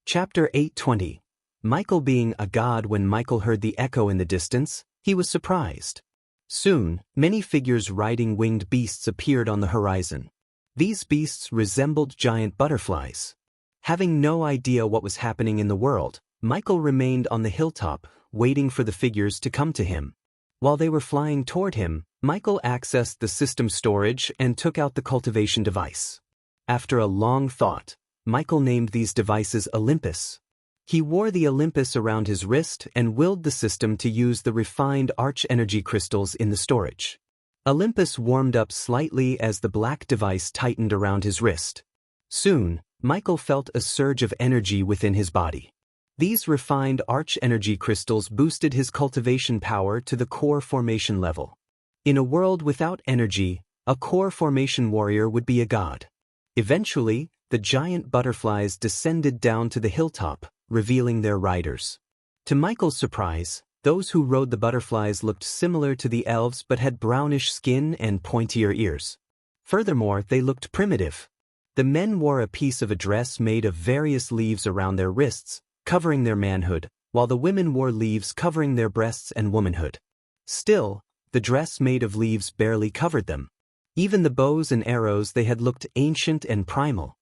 Chapter 820. Michael being a god. When Michael heard the echo in the distance, he was surprised. Soon, many figures riding winged beasts appeared on the horizon. These beasts resembled giant butterflies. Having no idea what was happening in the world, Michael remained on the hilltop, waiting for the figures to come to him. While they were flying toward him, Michael accessed the system storage and took out the cultivation device. After a long thought, Michael named these devices Olympus. He wore the Olympus around his wrist and willed the system to use the refined arch-energy crystals in the storage. Olympus warmed up slightly as the black device tightened around his wrist. Soon, Michael felt a surge of energy within his body. These refined arch-energy crystals boosted his cultivation power to the core formation level. In a world without energy, a core formation warrior would be a god. Eventually, the giant butterflies descended down to the hilltop, revealing their riders. To Michael's surprise, those who rode the butterflies looked similar to the elves but had brownish skin and pointier ears. Furthermore, they looked primitive. The men wore a piece of a dress made of various leaves around their wrists, covering their manhood, while the women wore leaves covering their breasts and womanhood. Still, the dress made of leaves barely covered them. Even the bows and arrows they had looked ancient and primal.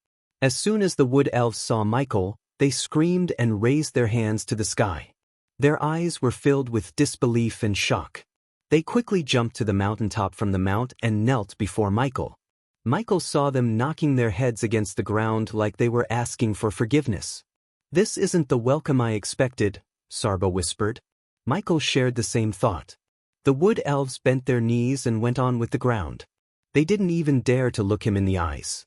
As soon as the wood elves saw Michael, they screamed and raised their hands to the sky. Their eyes were filled with disbelief and shock. They quickly jumped to the mountaintop from the mount and knelt before Michael. Michael saw them knocking their heads against the ground like they were asking for forgiveness. "This isn't the welcome I expected," Sarba whispered. Michael shared the same thought. The wood elves bent their knees and went on with the ground. They didn't even dare to look him in the eyes.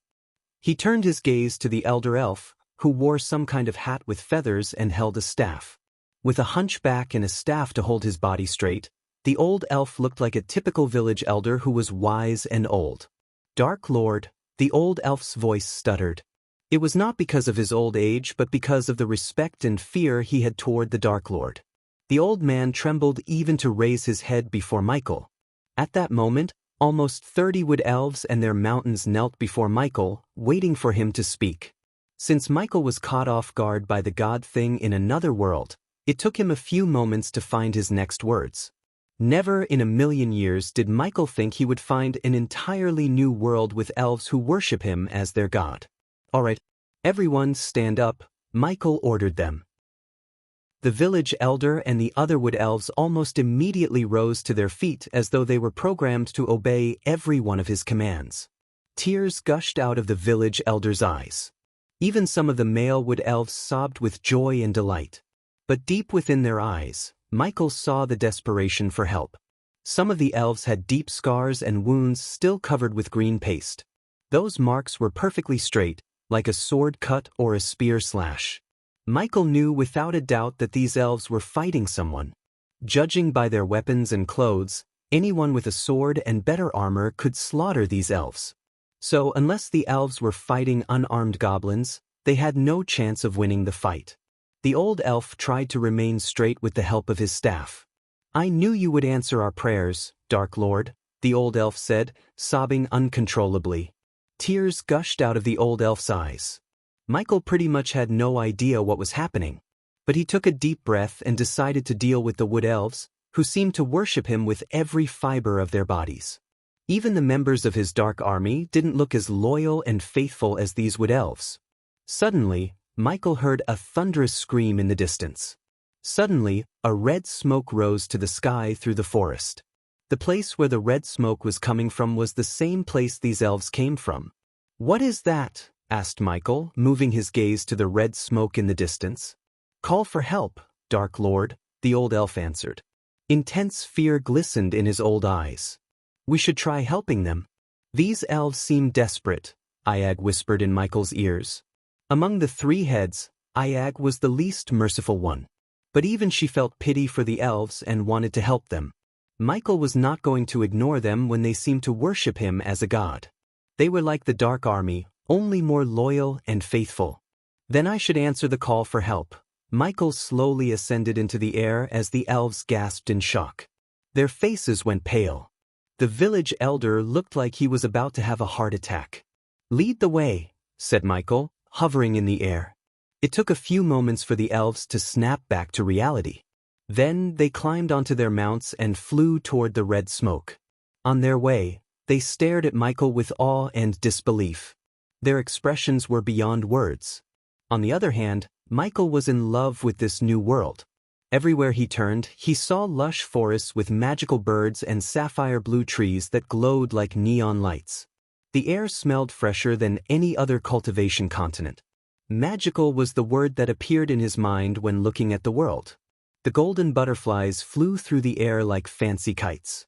He turned his gaze to the elder elf, who wore some kind of hat with feathers and held a staff. With a hunchback and a staff to hold his body straight, the old elf looked like a typical village elder who was wise and old. "Dark Lord," the old elf's voice stuttered. It was not because of his old age but because of the respect and fear he had toward the Dark Lord. The old man trembled even to raise his head before Michael. At that moment, almost 30 wood elves and their mountains knelt before Michael, waiting for him to speak. Since Michael was caught off guard by the god thing in another world, it took him a few moments to find his next words. Never in a million years did Michael think he would find an entirely new world with elves who worship him as their god. "All right, everyone stand up," Michael ordered them. The village elder and the other wood elves almost immediately rose to their feet as though they were programmed to obey every one of his commands. Tears gushed out of the village elder's eyes. Even some of the male wood elves sobbed with joy and delight. But deep within their eyes, Michael saw the desperation for help. Some of the elves had deep scars and wounds still covered with green paste. Those marks were perfectly straight, like a sword cut or a spear slash. Michael knew without a doubt that these elves were fighting someone. Judging by their weapons and clothes, anyone with a sword and better armor could slaughter these elves. So unless the elves were fighting unarmed goblins, they had no chance of winning the fight. The old elf tried to remain straight with the help of his staff. "I knew you would answer our prayers, Dark Lord," the old elf said, sobbing uncontrollably. Tears gushed out of the old elf's eyes. Michael pretty much had no idea what was happening, but he took a deep breath and decided to deal with the wood elves, who seemed to worship him with every fiber of their bodies. Even the members of his dark army didn't look as loyal and faithful as these wood elves. Suddenly, Michael heard a thunderous scream in the distance. Suddenly, a red smoke rose to the sky through the forest. The place where the red smoke was coming from was the same place these elves came from. "What is that?" asked Michael, moving his gaze to the red smoke in the distance. "Call for help, Dark Lord," the old elf answered. Intense fear glistened in his old eyes. "We should try helping them." "These elves seem desperate," Iag whispered in Michael's ears. Among the 3 heads, Iag was the least merciful one. But even she felt pity for the elves and wanted to help them. Michael was not going to ignore them when they seemed to worship him as a god. They were like the Dark Army, only more loyal and faithful. "Then I should answer the call for help." Michael slowly ascended into the air as the elves gasped in shock. Their faces went pale. The village elder looked like he was about to have a heart attack. "Lead the way," said Michael, hovering in the air. It took a few moments for the elves to snap back to reality. Then they climbed onto their mounts and flew toward the red smoke. On their way, they stared at Michael with awe and disbelief. Their expressions were beyond words. On the other hand, Michael was in love with this new world. Everywhere he turned, he saw lush forests with magical birds and sapphire blue trees that glowed like neon lights. The air smelled fresher than any other cultivation continent. Magical was the word that appeared in his mind when looking at the world. The golden butterflies flew through the air like fancy kites.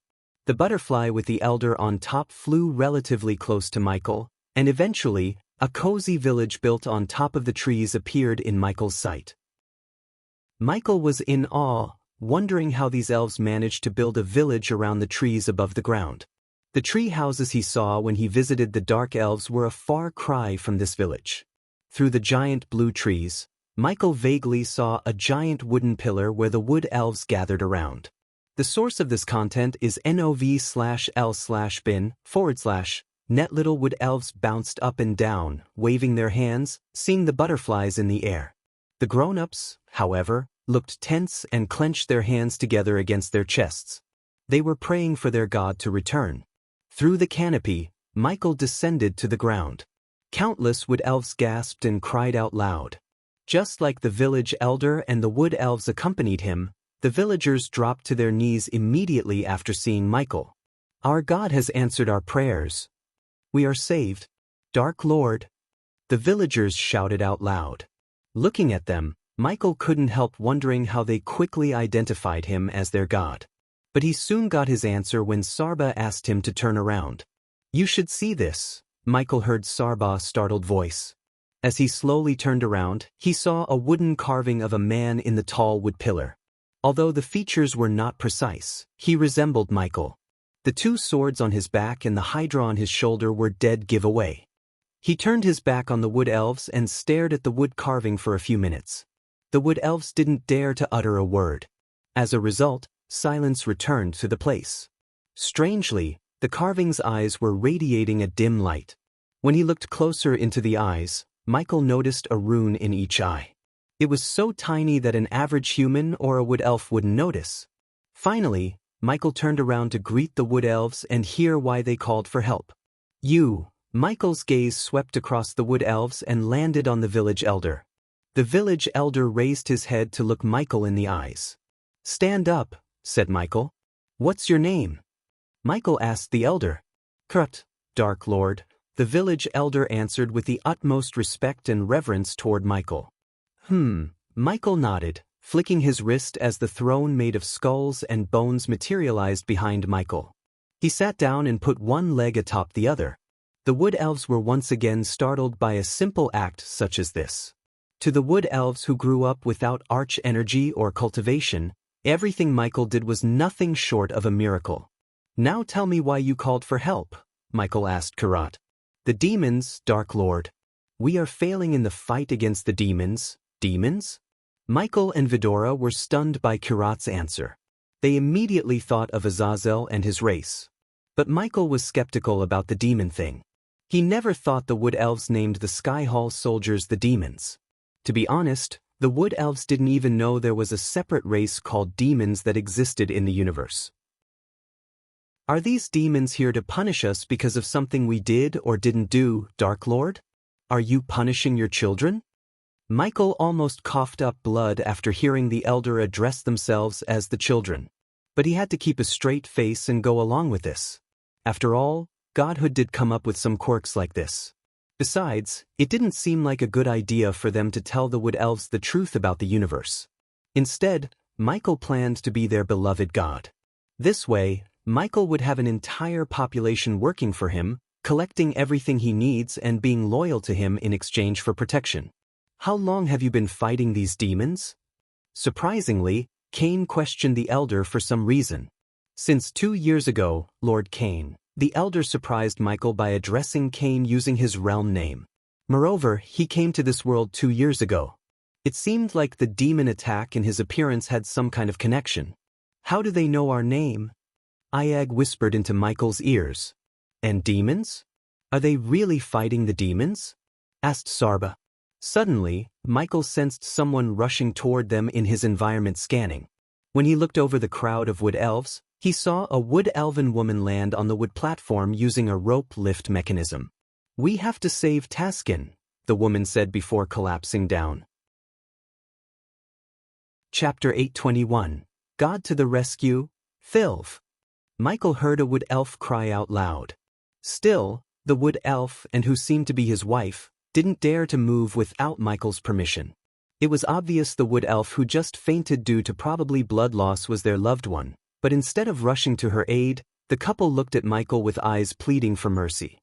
The butterfly with the elder on top flew relatively close to Michael, and eventually, a cozy village built on top of the trees appeared in Michael's sight. Michael was in awe, wondering how these elves managed to build a village around the trees above the ground. The tree houses he saw when he visited the dark elves were a far cry from this village. Through the giant blue trees, Michael vaguely saw a giant wooden pillar where the wood elves gathered around. The source of this content is NOV/L/bin/. Net little wood elves bounced up and down, waving their hands, seeing the butterflies in the air. The grown-ups, however, looked tense and clenched their hands together against their chests. They were praying for their god to return. Through the canopy, Michael descended to the ground. Countless wood elves gasped and cried out loud. Just like the village elder and the wood elves accompanied him, the villagers dropped to their knees immediately after seeing Michael. "Our God has answered our prayers. We are saved, Dark Lord," the villagers shouted out loud. Looking at them, Michael couldn't help wondering how they quickly identified him as their god. But he soon got his answer when Sarba asked him to turn around. "You should see this," Michael heard Sarba's startled voice. As he slowly turned around, he saw a wooden carving of a man in the tall wood pillar. Although the features were not precise, he resembled Michael. The two swords on his back and the hydra on his shoulder were dead giveaway. He turned his back on the wood elves and stared at the wood carving for a few minutes. The wood elves didn't dare to utter a word. As a result, silence returned to the place. Strangely, the carving's eyes were radiating a dim light. When he looked closer into the eyes, Michael noticed a rune in each eye. It was so tiny that an average human or a wood elf wouldn't notice. Finally, Michael turned around to greet the wood elves and hear why they called for help. "You." Michael's gaze swept across the wood elves and landed on the village elder. The village elder raised his head to look Michael in the eyes. "Stand up," said Michael. "What's your name?" Michael asked the elder. "Krut, Dark Lord," the village elder answered with the utmost respect and reverence toward Michael. Michael nodded, flicking his wrist as the throne made of skulls and bones materialized behind Michael. He sat down and put one leg atop the other. The wood elves were once again startled by a simple act such as this. To the wood elves who grew up without arch energy or cultivation, everything Michael did was nothing short of a miracle. "Now tell me why you called for help," Michael asked Karat. "The demons, Dark Lord. We are failing in the fight against the demons." "Demons?" Michael and Vidora were stunned by Karat's answer. They immediately thought of Azazel and his race. But Michael was skeptical about the demon thing. He never thought the wood elves named the Sky Hall soldiers the demons. To be honest, the wood elves didn't even know there was a separate race called demons that existed in the universe. "Are these demons here to punish us because of something we did or didn't do, Dark Lord? Are you punishing your children?" Michael almost coughed up blood after hearing the elder address themselves as the children. But he had to keep a straight face and go along with this. After all, godhood did come up with some quirks like this. Besides, it didn't seem like a good idea for them to tell the wood elves the truth about the universe. Instead, Michael planned to be their beloved god. This way, Michael would have an entire population working for him, collecting everything he needs and being loyal to him in exchange for protection. "How long have you been fighting these demons?" Surprisingly, Cain questioned the elder for some reason. "Since 2 years ago, Lord Cain." The elder surprised Michael by addressing Cain using his realm name. Moreover, he came to this world 2 years ago. It seemed like the demon attack and his appearance had some kind of connection. "How do they know our name?" Iag whispered into Michael's ears. "And demons? Are they really fighting the demons?" asked Sarba. Suddenly, Michael sensed someone rushing toward them in his environment scanning. When he looked over the crowd of wood elves, he saw a wood elven woman land on the wood platform using a rope lift mechanism. "We have to save Taskin," the woman said before collapsing down. Chapter 821. God to the Rescue, Filv. Michael heard a wood elf cry out loud. Still, the wood elf, and who seemed to be his wife, didn't dare to move without Michael's permission. It was obvious the wood elf who just fainted due to probably blood loss was their loved one, but instead of rushing to her aid, the couple looked at Michael with eyes pleading for mercy.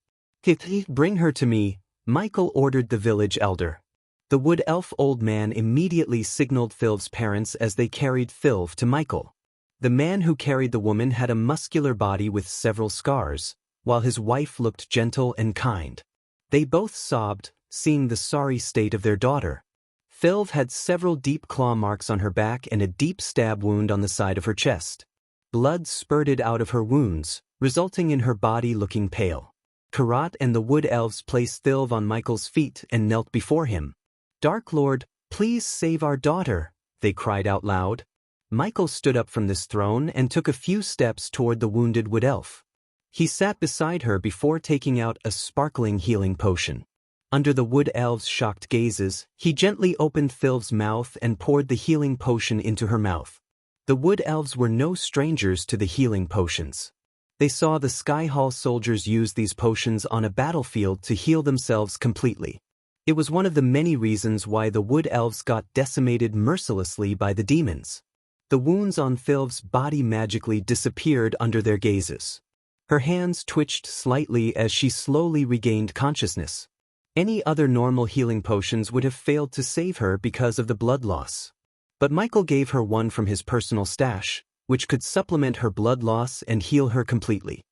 "Bring her to me," Michael ordered the village elder. The wood elf old man immediately signaled Filv's parents as they carried Filv to Michael. The man who carried the woman had a muscular body with several scars, while his wife looked gentle and kind. They both sobbed, seeing the sorry state of their daughter. Filv had several deep claw marks on her back and a deep stab wound on the side of her chest. Blood spurted out of her wounds, resulting in her body looking pale. Karat and the wood elves placed Filv on Michael's feet and knelt before him. "Dark Lord, please save our daughter," they cried out loud. Michael stood up from this throne and took a few steps toward the wounded wood elf. He sat beside her before taking out a sparkling healing potion. Under the wood elf's shocked gazes, he gently opened Filv's mouth and poured the healing potion into her mouth. The wood elves were no strangers to the healing potions. They saw the Sky Hall soldiers use these potions on a battlefield to heal themselves completely. It was one of the many reasons why the wood elves got decimated mercilessly by the demons. The wounds on Filv's body magically disappeared under their gazes. Her hands twitched slightly as she slowly regained consciousness. Any other normal healing potions would have failed to save her because of the blood loss. But Michael gave her one from his personal stash, which could supplement her blood loss and heal her completely.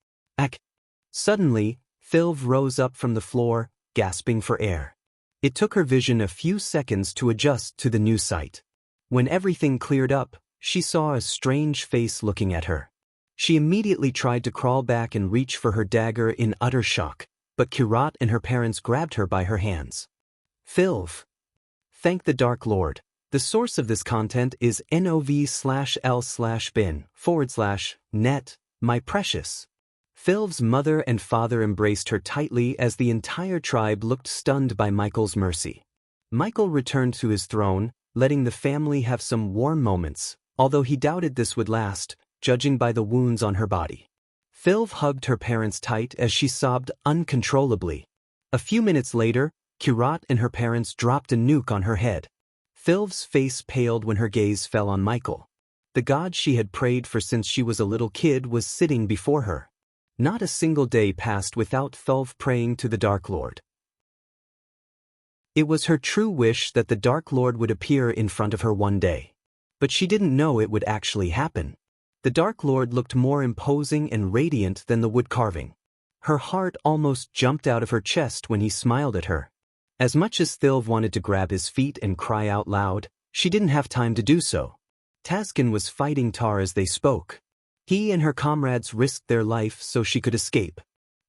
Suddenly, Filv rose up from the floor, gasping for air. It took her vision a few seconds to adjust to the new sight. When everything cleared up, she saw a strange face looking at her. She immediately tried to crawl back and reach for her dagger in utter shock, but Kirat and her parents grabbed her by her hands. "Filv. Thank the Dark Lord. The source of this content is nov/l/bin/net, my precious." Filv's mother and father embraced her tightly as the entire tribe looked stunned by Michael's mercy. Michael returned to his throne, letting the family have some warm moments, although he doubted this would last, judging by the wounds on her body. Filv hugged her parents tight as she sobbed uncontrollably. A few minutes later, Kirat and her parents dropped a nuke on her head. Filv's face paled when her gaze fell on Michael. The god she had prayed for since she was a little kid was sitting before her. Not a single day passed without Filv praying to the Dark Lord. It was her true wish that the Dark Lord would appear in front of her one day. But she didn't know it would actually happen. The Dark Lord looked more imposing and radiant than the wood carving. Her heart almost jumped out of her chest when he smiled at her. As much as Filv wanted to grab his feet and cry out loud, she didn't have time to do so. Taskin was fighting Tar as they spoke. He and her comrades risked their life so she could escape.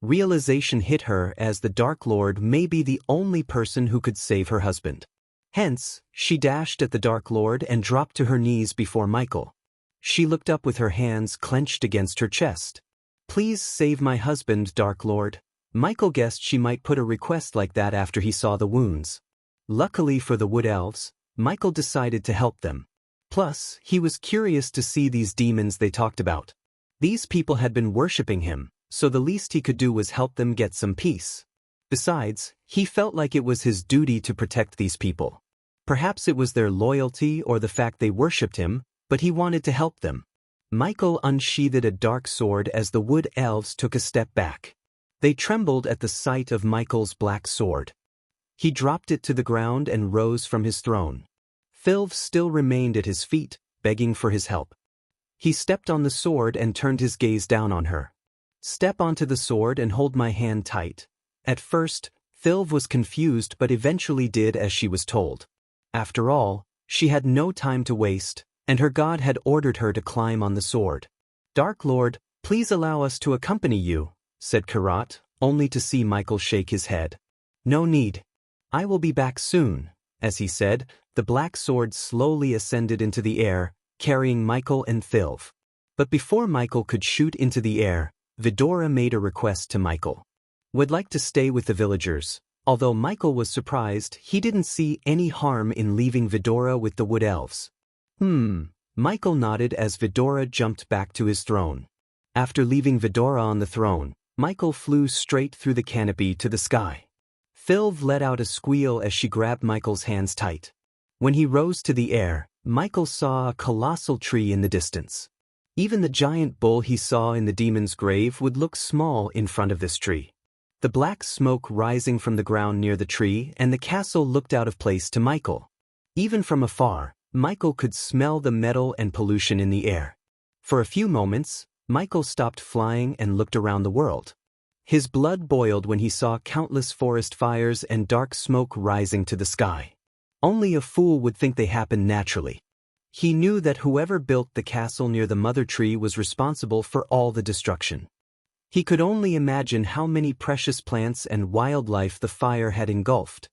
Realization hit her as the Dark Lord may be the only person who could save her husband. Hence, she dashed at the Dark Lord and dropped to her knees before Michael. She looked up with her hands clenched against her chest. "Please save my husband, Dark Lord." Michael guessed she might put a request like that after he saw the wounds. Luckily for the wood elves, Michael decided to help them. Plus, he was curious to see these demons they talked about. These people had been worshipping him, so the least he could do was help them get some peace. Besides, he felt like it was his duty to protect these people. Perhaps it was their loyalty or the fact they worshipped him, but he wanted to help them. Michael unsheathed a dark sword as the wood elves took a step back. They trembled at the sight of Michael's black sword. He dropped it to the ground and rose from his throne. Filv still remained at his feet, begging for his help. He stepped on the sword and turned his gaze down on her. "Step onto the sword and hold my hand tight." At first, Filv was confused but eventually did as she was told. After all, she had no time to waste, and her god had ordered her to climb on the sword. "Dark Lord, please allow us to accompany you," said Karat, only to see Michael shake his head. "No need. "I will be back soon." As he said, the black sword slowly ascended into the air, carrying Michael and Thilv. But before Michael could shoot into the air, Vidora made a request to Michael. Would like to stay with the villagers. Although Michael was surprised, he didn't see any harm in leaving Vidora with the wood elves. Michael nodded as Vidora jumped back to his throne. After leaving Vidora on the throne, Michael flew straight through the canopy to the sky. Thilv let out a squeal as she grabbed Michael's hands tight. When he rose to the air, Michael saw a colossal tree in the distance. Even the giant bull he saw in the demon's grave would look small in front of this tree. The black smoke rising from the ground near the tree and the castle looked out of place to Michael. Even from afar, Michael could smell the metal and pollution in the air. For a few moments, Michael stopped flying and looked around the world. His blood boiled when he saw countless forest fires and dark smoke rising to the sky. Only a fool would think they happened naturally. He knew that whoever built the castle near the mother tree was responsible for all the destruction. He could only imagine how many precious plants and wildlife the fire had engulfed.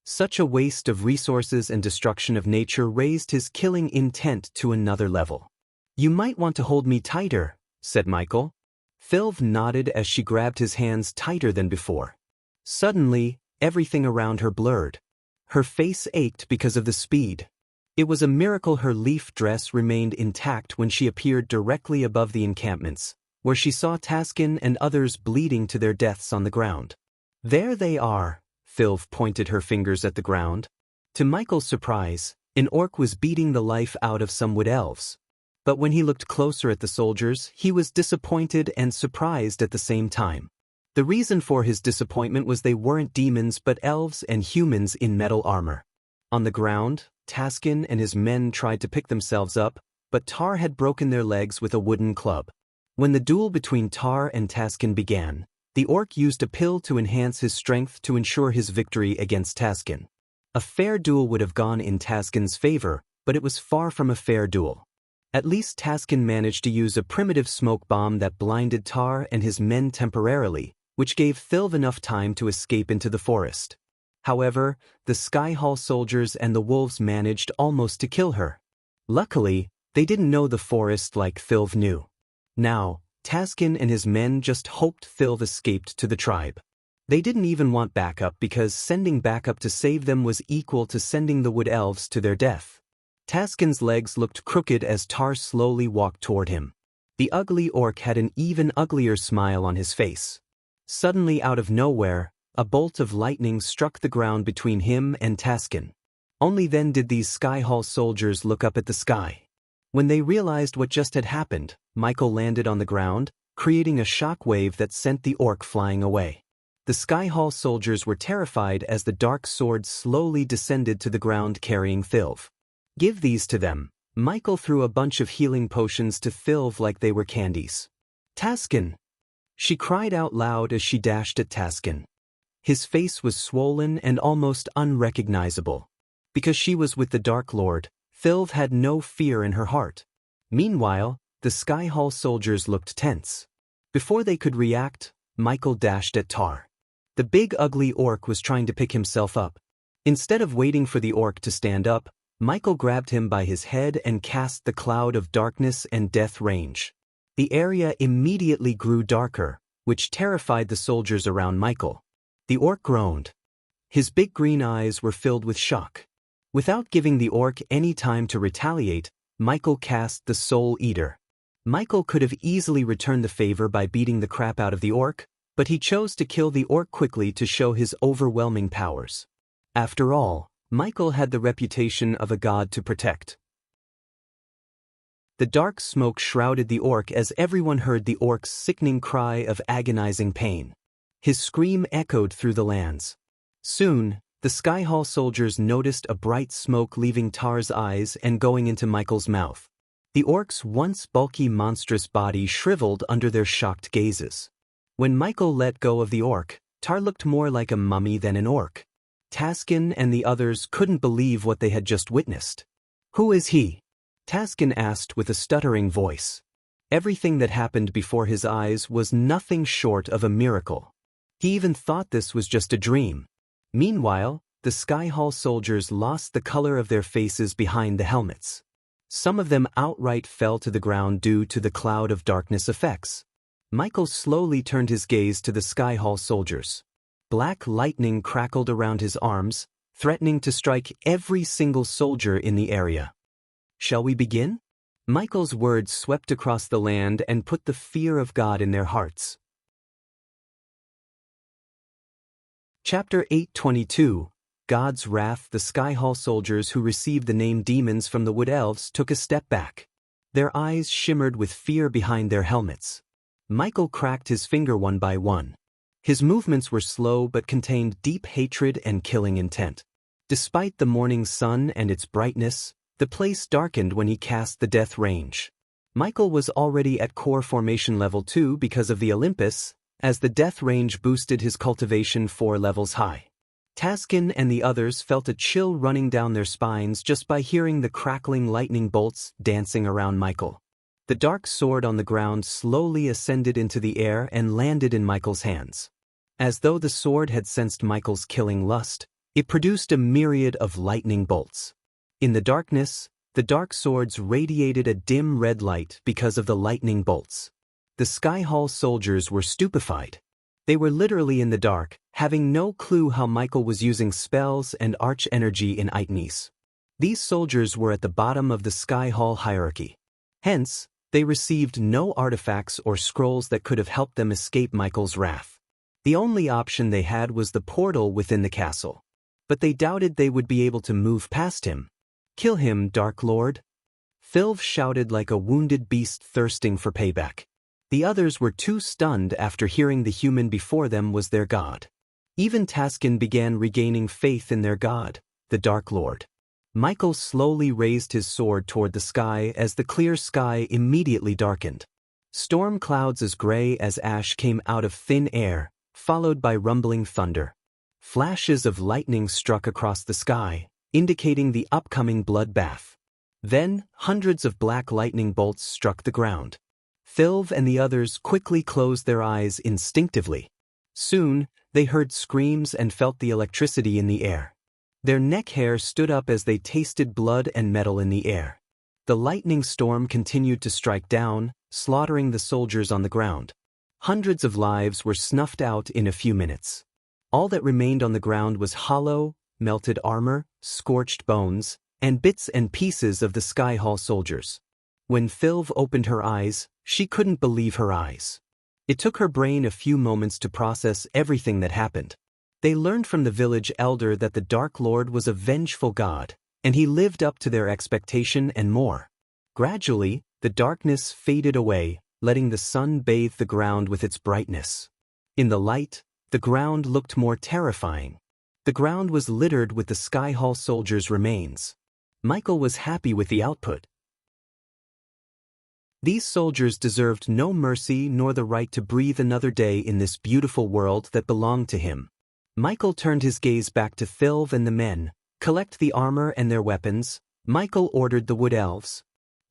Such a waste of resources and destruction of nature raised his killing intent to another level. "You might want to hold me tighter," said Michael. Thilv nodded as she grabbed his hands tighter than before. Suddenly, everything around her blurred. Her face ached because of the speed. It was a miracle her leaf dress remained intact when she appeared directly above the encampments, where she saw Taskin and others bleeding to their deaths on the ground. "There they are," Thilv pointed her fingers at the ground. To Michael's surprise, an orc was beating the life out of some wood elves. But when he looked closer at the soldiers, he was disappointed and surprised at the same time. The reason for his disappointment was they weren't demons but elves and humans in metal armor. On the ground, Taskin and his men tried to pick themselves up, but Tar had broken their legs with a wooden club. When the duel between Tar and Taskin began, the orc used a pill to enhance his strength to ensure his victory against Taskin. A fair duel would have gone in Taskin's favor, but it was far from a fair duel. At least Taskin managed to use a primitive smoke bomb that blinded Tar and his men temporarily, which gave Thilv enough time to escape into the forest. However, the Sky Hall soldiers and the wolves managed almost to kill her. Luckily, they didn't know the forest like Thilv knew. Now, Taskin and his men just hoped Thilv escaped to the tribe. They didn't even want backup because sending backup to save them was equal to sending the wood elves to their death. Taskin's legs looked crooked as Tar slowly walked toward him. The ugly orc had an even uglier smile on his face. Suddenly out of nowhere, a bolt of lightning struck the ground between him and Taskin. Only then did these Sky Hall soldiers look up at the sky. When they realized what just had happened, Michael landed on the ground, creating a shock wave that sent the orc flying away. The Sky Hall soldiers were terrified as the dark sword slowly descended to the ground carrying Thilv. "Give these to them." Michael threw a bunch of healing potions to Thilv like they were candies. "Taskin!" She cried out loud as she dashed at Taskin. His face was swollen and almost unrecognizable. Because she was with the Dark Lord, Thilv had no fear in her heart. Meanwhile, the Sky Hall soldiers looked tense. Before they could react, Michael dashed at Tar. The big ugly orc was trying to pick himself up. Instead of waiting for the orc to stand up, Michael grabbed him by his head and cast the cloud of darkness and death range. The area immediately grew darker, which terrified the soldiers around Michael. The orc groaned. His big green eyes were filled with shock. Without giving the orc any time to retaliate, Michael cast the Soul Eater. Michael could have easily returned the favor by beating the crap out of the orc, but he chose to kill the orc quickly to show his overwhelming powers. After all, Michael had the reputation of a god to protect. The dark smoke shrouded the orc as everyone heard the orc's sickening cry of agonizing pain. His scream echoed through the lands. Soon, the Sky Hall soldiers noticed a bright smoke leaving Tar's eyes and going into Michael's mouth. The orc's once bulky monstrous body shriveled under their shocked gazes. When Michael let go of the orc, Tar looked more like a mummy than an orc. Taskin and the others couldn't believe what they had just witnessed. "Who is he?" Taskin asked with a stuttering voice. Everything that happened before his eyes was nothing short of a miracle. He even thought this was just a dream. Meanwhile, the Sky Hall soldiers lost the color of their faces behind the helmets. Some of them outright fell to the ground due to the cloud of darkness effects. Michael slowly turned his gaze to the Sky Hall soldiers. Black lightning crackled around his arms, threatening to strike every single soldier in the area. "Shall we begin?" Michael's words swept across the land and put the fear of God in their hearts. Chapter 8:22. God's Wrath. The Sky Hall soldiers who received the name demons from the Wood Elves took a step back. Their eyes shimmered with fear behind their helmets. Michael cracked his finger one by one. His movements were slow but contained deep hatred and killing intent. Despite the morning sun and its brightness, the place darkened when he cast the Death Range. Michael was already at core formation level 2 because of the Olympus, as the Death Range boosted his cultivation 4 levels high. Taskin and the others felt a chill running down their spines just by hearing the crackling lightning bolts dancing around Michael. The dark sword on the ground slowly ascended into the air and landed in Michael's hands. As though the sword had sensed Michael's killing lust, it produced a myriad of lightning bolts. In the darkness, the dark swords radiated a dim red light because of the lightning bolts. The Sky Hall soldiers were stupefied. They were literally in the dark, having no clue how Michael was using spells and arch energy in Itnes. These soldiers were at the bottom of the Sky Hall hierarchy. Hence, they received no artifacts or scrolls that could have helped them escape Michael's wrath. The only option they had was the portal within the castle. But they doubted they would be able to move past him. "Kill him, Dark Lord!" Philv shouted like a wounded beast thirsting for payback. The others were too stunned after hearing the human before them was their god. Even Taskin began regaining faith in their god, the Dark Lord. Michael slowly raised his sword toward the sky as the clear sky immediately darkened. Storm clouds as gray as ash came out of thin air, followed by rumbling thunder. Flashes of lightning struck across the sky, indicating the upcoming bloodbath. Then, hundreds of black lightning bolts struck the ground. Philv and the others quickly closed their eyes instinctively. Soon, they heard screams and felt the electricity in the air. Their neck hair stood up as they tasted blood and metal in the air. The lightning storm continued to strike down, slaughtering the soldiers on the ground. Hundreds of lives were snuffed out in a few minutes. All that remained on the ground was hollow, melted armor, scorched bones, and bits and pieces of the Sky Hall soldiers. When Philv opened her eyes, she couldn't believe her eyes. It took her brain a few moments to process everything that happened. They learned from the village elder that the Dark Lord was a vengeful god, and he lived up to their expectation and more. Gradually, the darkness faded away, letting the sun bathe the ground with its brightness. In the light, the ground looked more terrifying. The ground was littered with the Sky Hall soldiers' remains. Michael was happy with the output. These soldiers deserved no mercy nor the right to breathe another day in this beautiful world that belonged to him. Michael turned his gaze back to Philv and the men. "Collect the armor and their weapons," Michael ordered the Wood Elves.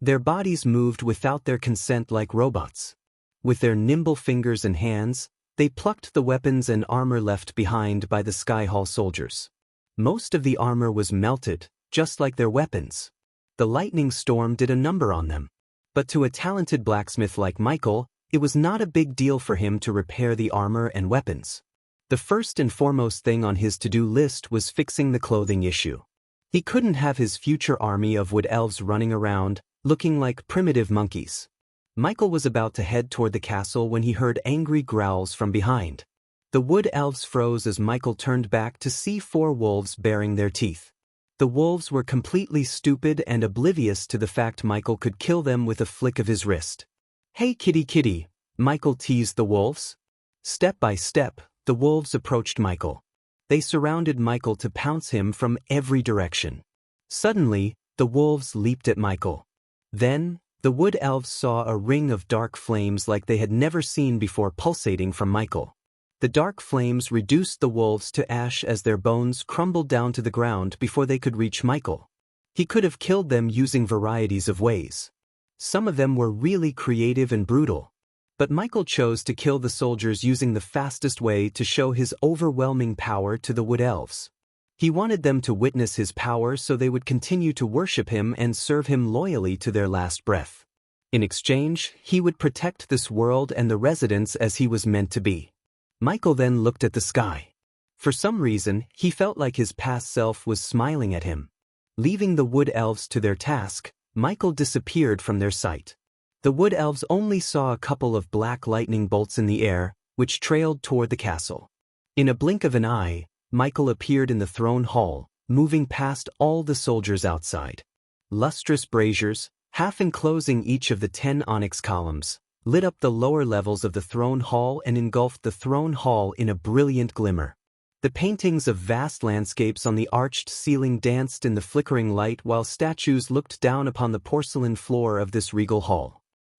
Their bodies moved without their consent like robots. With their nimble fingers and hands, they plucked the weapons and armor left behind by the Sky Hall soldiers. Most of the armor was melted, just like their weapons. The lightning storm did a number on them. But to a talented blacksmith like Michael, it was not a big deal for him to repair the armor and weapons. The first and foremost thing on his to-do list was fixing the clothing issue. He couldn't have his future army of Wood Elves running around, looking like primitive monkeys. Michael was about to head toward the castle when he heard angry growls from behind. The Wood Elves froze as Michael turned back to see 4 wolves baring their teeth. The wolves were completely stupid and oblivious to the fact Michael could kill them with a flick of his wrist. "Hey kitty," Michael teased the wolves. Step by step, the wolves approached Michael. They surrounded Michael to pounce him from every direction. Suddenly, the wolves leaped at Michael. Then, the Wood Elves saw a ring of dark flames like they had never seen before pulsating from Michael. The dark flames reduced the wolves to ash as their bones crumbled down to the ground before they could reach Michael. He could have killed them using varieties of ways. Some of them were really creative and brutal. But Michael chose to kill the soldiers using the fastest way to show his overwhelming power to the Wood Elves. He wanted them to witness his power so they would continue to worship him and serve him loyally to their last breath. In exchange, he would protect this world and the residents as he was meant to be. Michael then looked at the sky. For some reason, he felt like his past self was smiling at him. Leaving the Wood Elves to their task, Michael disappeared from their sight. The Wood Elves only saw a couple of black lightning bolts in the air, which trailed toward the castle. In a blink of an eye, Michael appeared in the throne hall, moving past all the soldiers outside. Lustrous braziers, half enclosing each of the 10 onyx columns, lit up the lower levels of the throne hall and engulfed the throne hall in a brilliant glimmer. The paintings of vast landscapes on the arched ceiling danced in the flickering light while statues looked down upon the porcelain floor of this regal hall.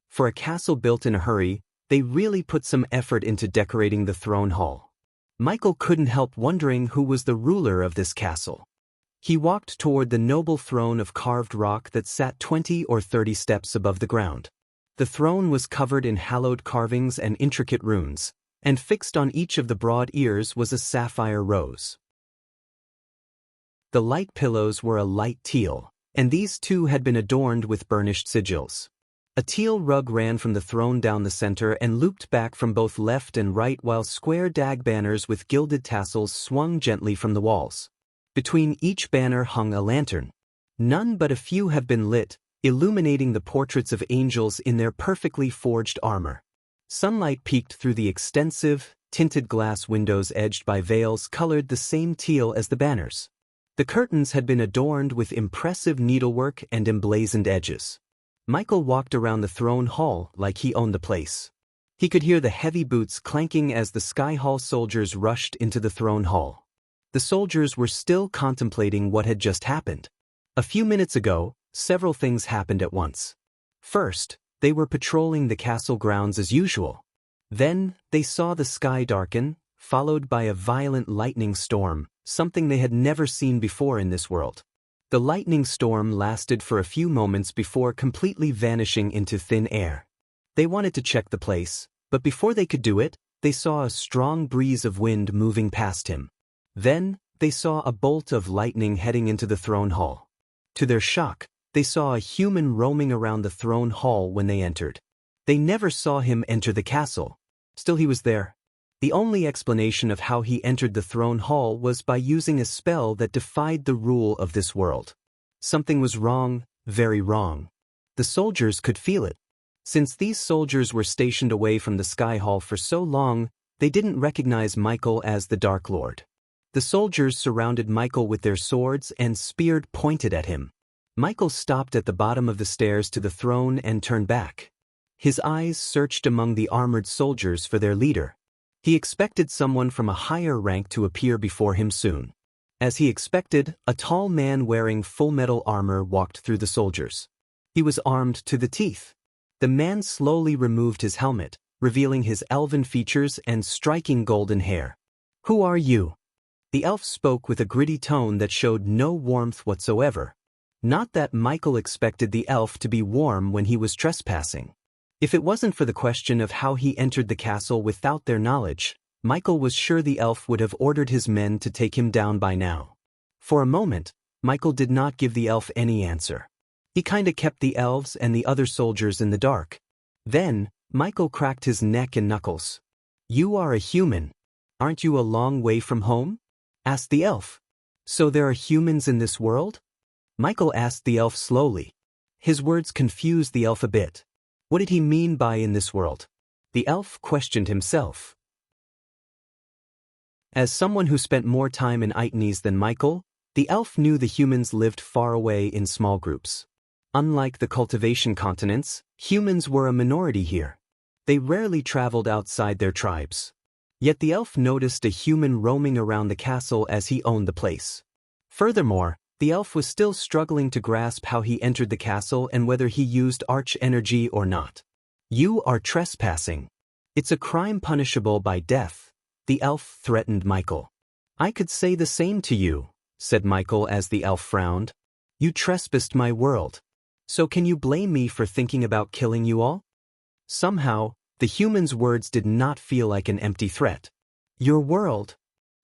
For a castle built in a hurry, they really put some effort into decorating the throne hall. Michael couldn't help wondering who was the ruler of this castle. He walked toward the noble throne of carved rock that sat 20 or 30 steps above the ground. The throne was covered in hallowed carvings and intricate runes, and fixed on each of the broad ears was a sapphire rose. The light pillows were a light teal, and these too had been adorned with burnished sigils. A teal rug ran from the throne down the center and looped back from both left and right while square dag banners with gilded tassels swung gently from the walls. Between each banner hung a lantern. None but a few have been lit, illuminating the portraits of angels in their perfectly forged armor. Sunlight peeked through the extensive, tinted glass windows edged by veils colored the same teal as the banners. The curtains had been adorned with impressive needlework and emblazoned edges. Michael walked around the throne hall like he owned the place. He could hear the heavy boots clanking as the Sky Hall soldiers rushed into the throne hall. The soldiers were still contemplating what had just happened. A few minutes ago, several things happened at once. First, they were patrolling the castle grounds as usual. Then, they saw the sky darken, followed by a violent lightning storm, something they had never seen before in this world. The lightning storm lasted for a few moments before completely vanishing into thin air. They wanted to check the place, but before they could do it, they saw a strong breeze of wind moving past him. Then, they saw a bolt of lightning heading into the throne hall. To their shock, they saw a human roaming around the throne hall when they entered. They never saw him enter the castle. Still he was there. The only explanation of how he entered the throne hall was by using a spell that defied the rule of this world. Something was wrong, very wrong. The soldiers could feel it. Since these soldiers were stationed away from the Sky Hall for so long, they didn't recognize Michael as the Dark Lord. The soldiers surrounded Michael with their swords and speared pointed at him. Michael stopped at the bottom of the stairs to the throne and turned back. His eyes searched among the armored soldiers for their leader. He expected someone from a higher rank to appear before him soon. As he expected, a tall man wearing full metal armor walked through the soldiers. He was armed to the teeth. The man slowly removed his helmet, revealing his elven features and striking golden hair. "Who are you?" The elf spoke with a gritty tone that showed no warmth whatsoever. Not that Michael expected the elf to be warm when he was trespassing. If it wasn't for the question of how he entered the castle without their knowledge, Michael was sure the elf would have ordered his men to take him down by now. For a moment, Michael did not give the elf any answer. He kinda kept the elves and the other soldiers in the dark. Then, Michael cracked his neck and knuckles. "You are a human. Aren't you a long way from home?" asked the elf. "So there are humans in this world?" Michael asked the elf slowly. His words confused the elf a bit. What did he mean by "in this world"? The elf questioned himself. As someone who spent more time in Itnes than Michael, the elf knew the humans lived far away in small groups. Unlike the Cultivation continents, humans were a minority here. They rarely traveled outside their tribes. Yet the elf noticed a human roaming around the castle as he owned the place. Furthermore, the elf was still struggling to grasp how he entered the castle and whether he used arch energy or not. "You are trespassing. It's a crime punishable by death," the elf threatened Michael. "I could say the same to you," said Michael as the elf frowned. "You trespassed my world. So can you blame me for thinking about killing you all?" Somehow, The human's words did not feel like an empty threat. Your world?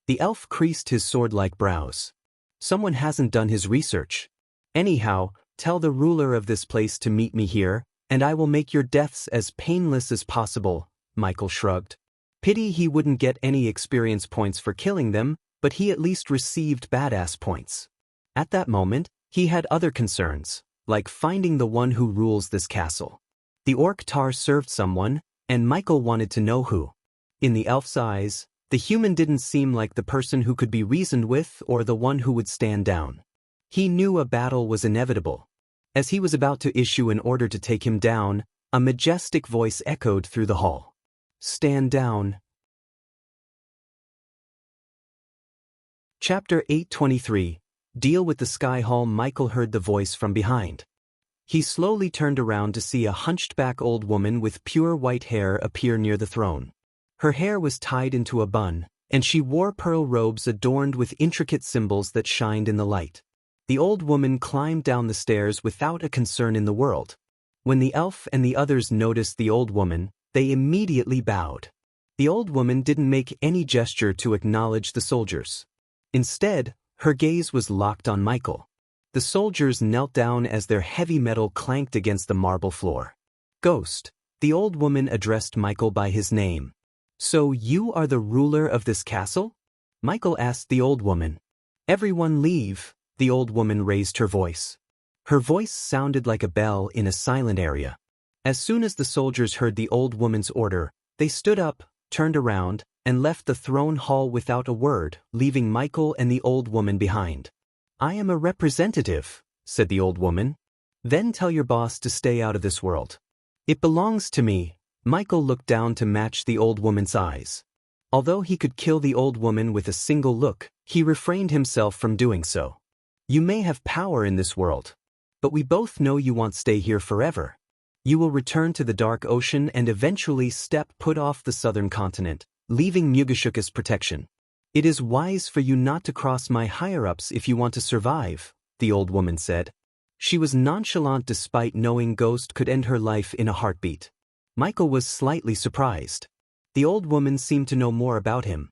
The elf creased his sword-like brows. Someone hasn't done his research. Anyhow, tell the ruler of this place to meet me here, and I will make your deaths as painless as possible, Michael shrugged. Pity he wouldn't get any experience points for killing them, but he at least received badass points. At that moment, he had other concerns, like finding the one who rules this castle. The orc tar served someone, and Michael wanted to know who. In the elf's eyes, the human didn't seem like the person who could be reasoned with or the one who would stand down. He knew a battle was inevitable. As he was about to issue an order to take him down, a majestic voice echoed through the hall. Stand down. Chapter 823. Deal with the Sky Hall. Michael heard the voice from behind. He slowly turned around to see a hunched-back old woman with pure white hair appear near the throne. Her hair was tied into a bun, and she wore pearl robes adorned with intricate symbols that shined in the light. The old woman climbed down the stairs without a concern in the world. When the elf and the others noticed the old woman, they immediately bowed. The old woman didn't make any gesture to acknowledge the soldiers. Instead, her gaze was locked on Michael. The soldiers knelt down as their heavy metal clanked against the marble floor. Ghost, the old woman addressed Michael by his name. So you are the ruler of this castle? Michael asked the old woman. Everyone leave, the old woman raised her voice. Her voice sounded like a bell in a silent area. As soon as the soldiers heard the old woman's order, they stood up, turned around, and left the throne hall without a word, leaving Michael and the old woman behind. I am a representative, said the old woman. Then tell your boss to stay out of this world. It belongs to me. Michael looked down to match the old woman's eyes. Although he could kill the old woman with a single look, he refrained himself from doing so. You may have power in this world, but we both know you won't stay here forever. You will return to the dark ocean and eventually step foot off the southern continent, leaving Mugashuka's protection. It is wise for you not to cross my higher-ups if you want to survive, the old woman said. She was nonchalant despite knowing Ghost could end her life in a heartbeat. Michael was slightly surprised. The old woman seemed to know more about him.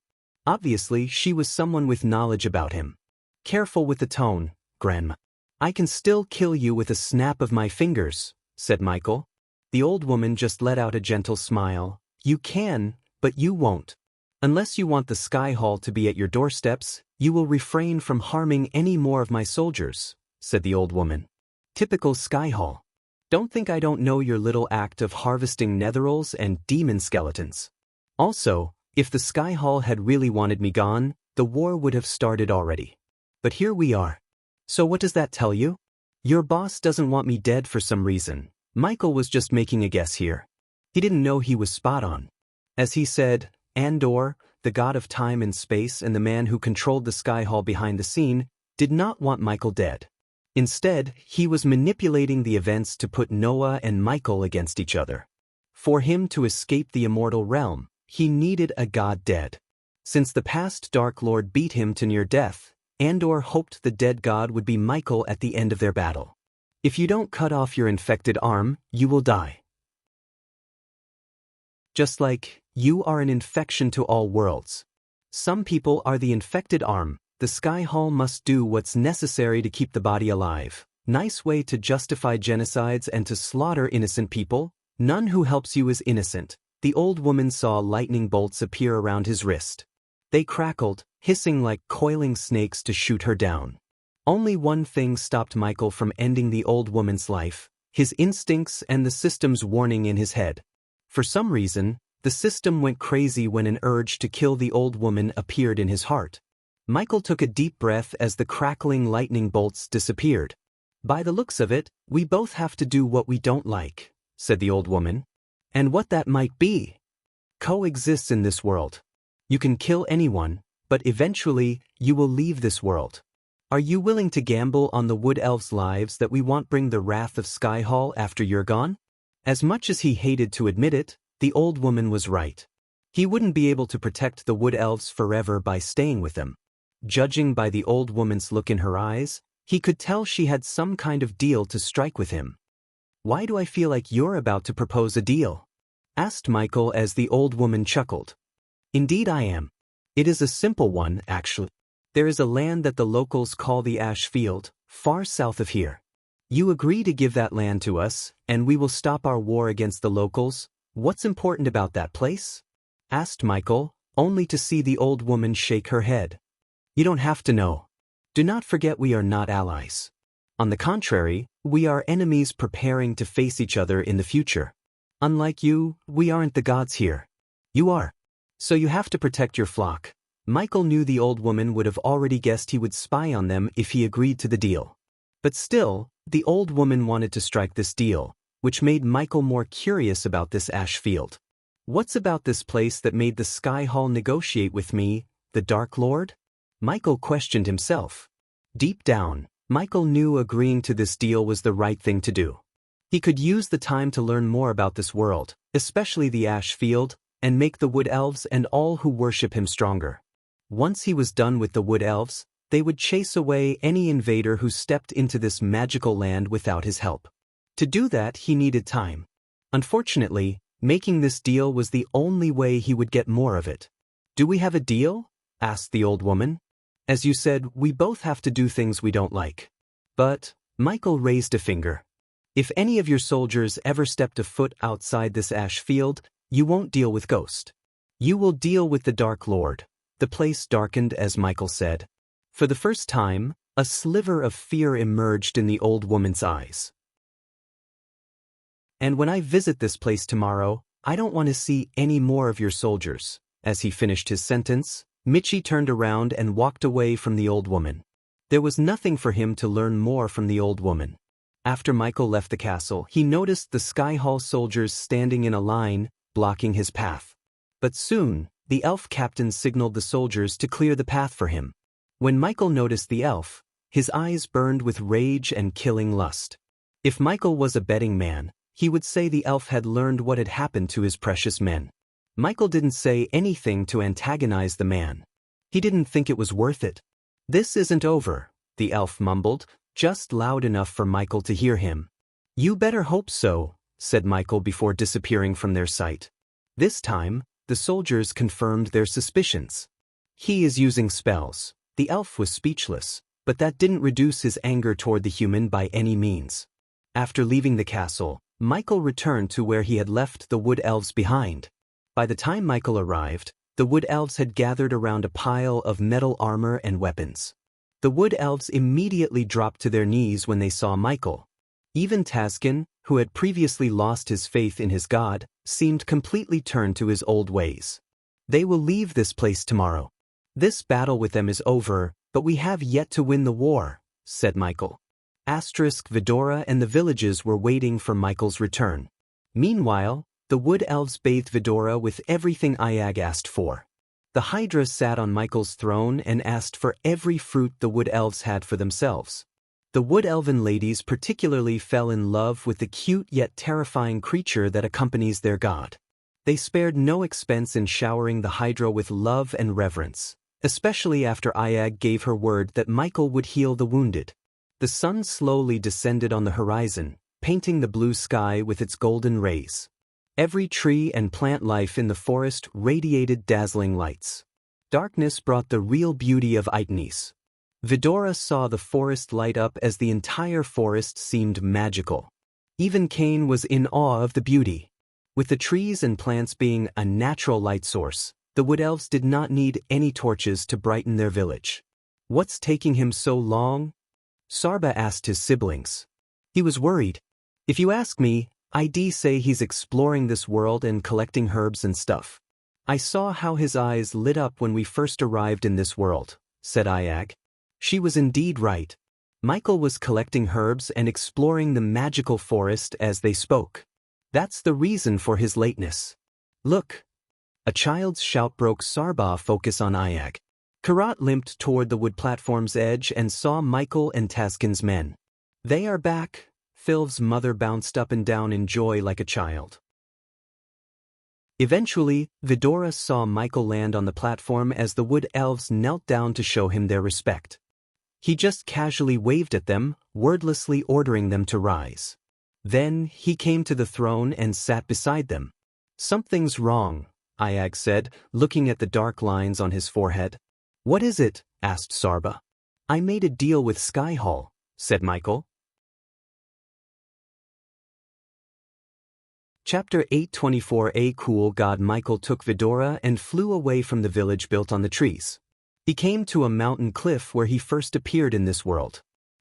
Obviously, she was someone with knowledge about him. Careful with the tone, Grandma. I can still kill you with a snap of my fingers, said Michael. The old woman just let out a gentle smile. You can, but you won't. Unless you want the Sky Hall to be at your doorsteps, you will refrain from harming any more of my soldiers, said the old woman. Typical Sky Hall. Don't think I don't know your little act of harvesting netherals and demon skeletons. Also, if the Sky Hall had really wanted me gone, the war would have started already. But here we are. So what does that tell you? Your boss doesn't want me dead for some reason. Michael was just making a guess here. He didn't know he was spot on. As he said, Andor, the god of time and space and the man who controlled the Sky Hall behind the scene, did not want Michael dead. Instead, he was manipulating the events to put Noah and Michael against each other. For him to escape the immortal realm, he needed a god dead. Since the past Dark Lord beat him to near death, Andor hoped the dead god would be Michael at the end of their battle. If you don't cut off your infected arm, you will die. Just like, you are an infection to all worlds. Some people are the infected arm. The Sky Hall must do what's necessary to keep the body alive. Nice way to justify genocides and to slaughter innocent people. None who helps you is innocent. The old woman saw lightning bolts appear around his wrist. They crackled, hissing like coiling snakes to shoot her down. Only one thing stopped Michael from ending the old woman's life: his instincts and the system's warning in his head. For some reason, the system went crazy when an urge to kill the old woman appeared in his heart. Michael took a deep breath as the crackling lightning bolts disappeared. By the looks of it, we both have to do what we don't like, said the old woman. And what that might be coexists in this world. You can kill anyone, but eventually, you will leave this world. Are you willing to gamble on the Wood Elves' lives that we won't bring the wrath of Sky Hall after you're gone? As much as he hated to admit it, the old woman was right. He wouldn't be able to protect the Wood Elves forever by staying with them. Judging by the old woman's look in her eyes, he could tell she had some kind of deal to strike with him. Why do I feel like you're about to propose a deal? asked Michael as the old woman chuckled. Indeed I am. It is a simple one, actually. There is a land that the locals call the Ash Field, far south of here. You agree to give that land to us, and we will stop our war against the locals. What's important about that place? Asked Michael, only to see the old woman shake her head. You don't have to know. Do not forget we are not allies. On the contrary, we are enemies preparing to face each other in the future. Unlike you, we aren't the gods here. You are. So you have to protect your flock. Michael knew the old woman would have already guessed he would spy on them if he agreed to the deal. But still, the old woman wanted to strike this deal, which made Michael more curious about this ash field. What's about this place that made the Sky Hall negotiate with me, the Dark Lord? Michael questioned himself. Deep down, Michael knew agreeing to this deal was the right thing to do. He could use the time to learn more about this world, especially the ash field, and make the wood elves and all who worship him stronger. Once he was done with the wood elves, they would chase away any invader who stepped into this magical land without his help. To do that, he needed time. Unfortunately, making this deal was the only way he would get more of it. Do we have a deal? Asked the old woman. As you said, we both have to do things we don't like. But, Michael raised a finger. If any of your soldiers ever stepped a foot outside this ash field, you won't deal with Ghost. You will deal with the Dark Lord. The place darkened as Michael said. For the first time, a sliver of fear emerged in the old woman's eyes. And when I visit this place tomorrow, I don't want to see any more of your soldiers. As he finished his sentence, Michi turned around and walked away from the old woman. There was nothing for him to learn more from the old woman. After Michael left the castle, he noticed the Sky Hall soldiers standing in a line, blocking his path. But soon, the elf captain signaled the soldiers to clear the path for him. When Michael noticed the elf, his eyes burned with rage and killing lust. If Michael was a betting man, he would say the elf had learned what had happened to his precious men. Michael didn't say anything to antagonize the man. He didn't think it was worth it. This isn't over, the elf mumbled, just loud enough for Michael to hear him. You better hope so, said Michael before disappearing from their sight. This time, the soldiers confirmed their suspicions. He is using spells. The elf was speechless, but that didn't reduce his anger toward the human by any means. After leaving the castle, Michael returned to where he had left the wood elves behind. By the time Michael arrived, the wood elves had gathered around a pile of metal armor and weapons. The wood elves immediately dropped to their knees when they saw Michael. Even Tazkin, who had previously lost his faith in his god, seemed completely turned to his old ways. They will leave this place tomorrow. This battle with them is over, but we have yet to win the war, said Michael. Vidora and the villages were waiting for Michael's return. Meanwhile, the wood elves bathed Vidora with everything Iag asked for. The Hydra sat on Michael's throne and asked for every fruit the wood elves had for themselves. The wood elven ladies particularly fell in love with the cute yet terrifying creature that accompanies their god. They spared no expense in showering the Hydra with love and reverence, especially after Iag gave her word that Michael would heal the wounded. The sun slowly descended on the horizon, painting the blue sky with its golden rays. Every tree and plant life in the forest radiated dazzling lights. Darkness brought the real beauty of Itnis. Vidora saw the forest light up as the entire forest seemed magical. Even Cain was in awe of the beauty. With the trees and plants being a natural light source, the wood elves did not need any torches to brighten their village. What's taking him so long? Sarba asked his siblings. He was worried. If you ask me, I'd say he's exploring this world and collecting herbs and stuff. I saw how his eyes lit up when we first arrived in this world, said Iag. She was indeed right. Michael was collecting herbs and exploring the magical forest as they spoke. That's the reason for his lateness. Look. A child's shout broke Sarba's focus on Iag. Karat limped toward the wood platform's edge and saw Michael and Tazkin's men. They are back. Phil's mother bounced up and down in joy like a child. Eventually, Vidora saw Michael land on the platform as the wood elves knelt down to show him their respect. He just casually waved at them, wordlessly ordering them to rise. Then, he came to the throne and sat beside them. Something's wrong, Ayag said, looking at the dark lines on his forehead. What is it? Asked Sarba. I made a deal with Skyhall, said Michael. Chapter 824. Cool god Michael took Vidora and flew away from the village built on the trees. He came to a mountain cliff where he first appeared in this world.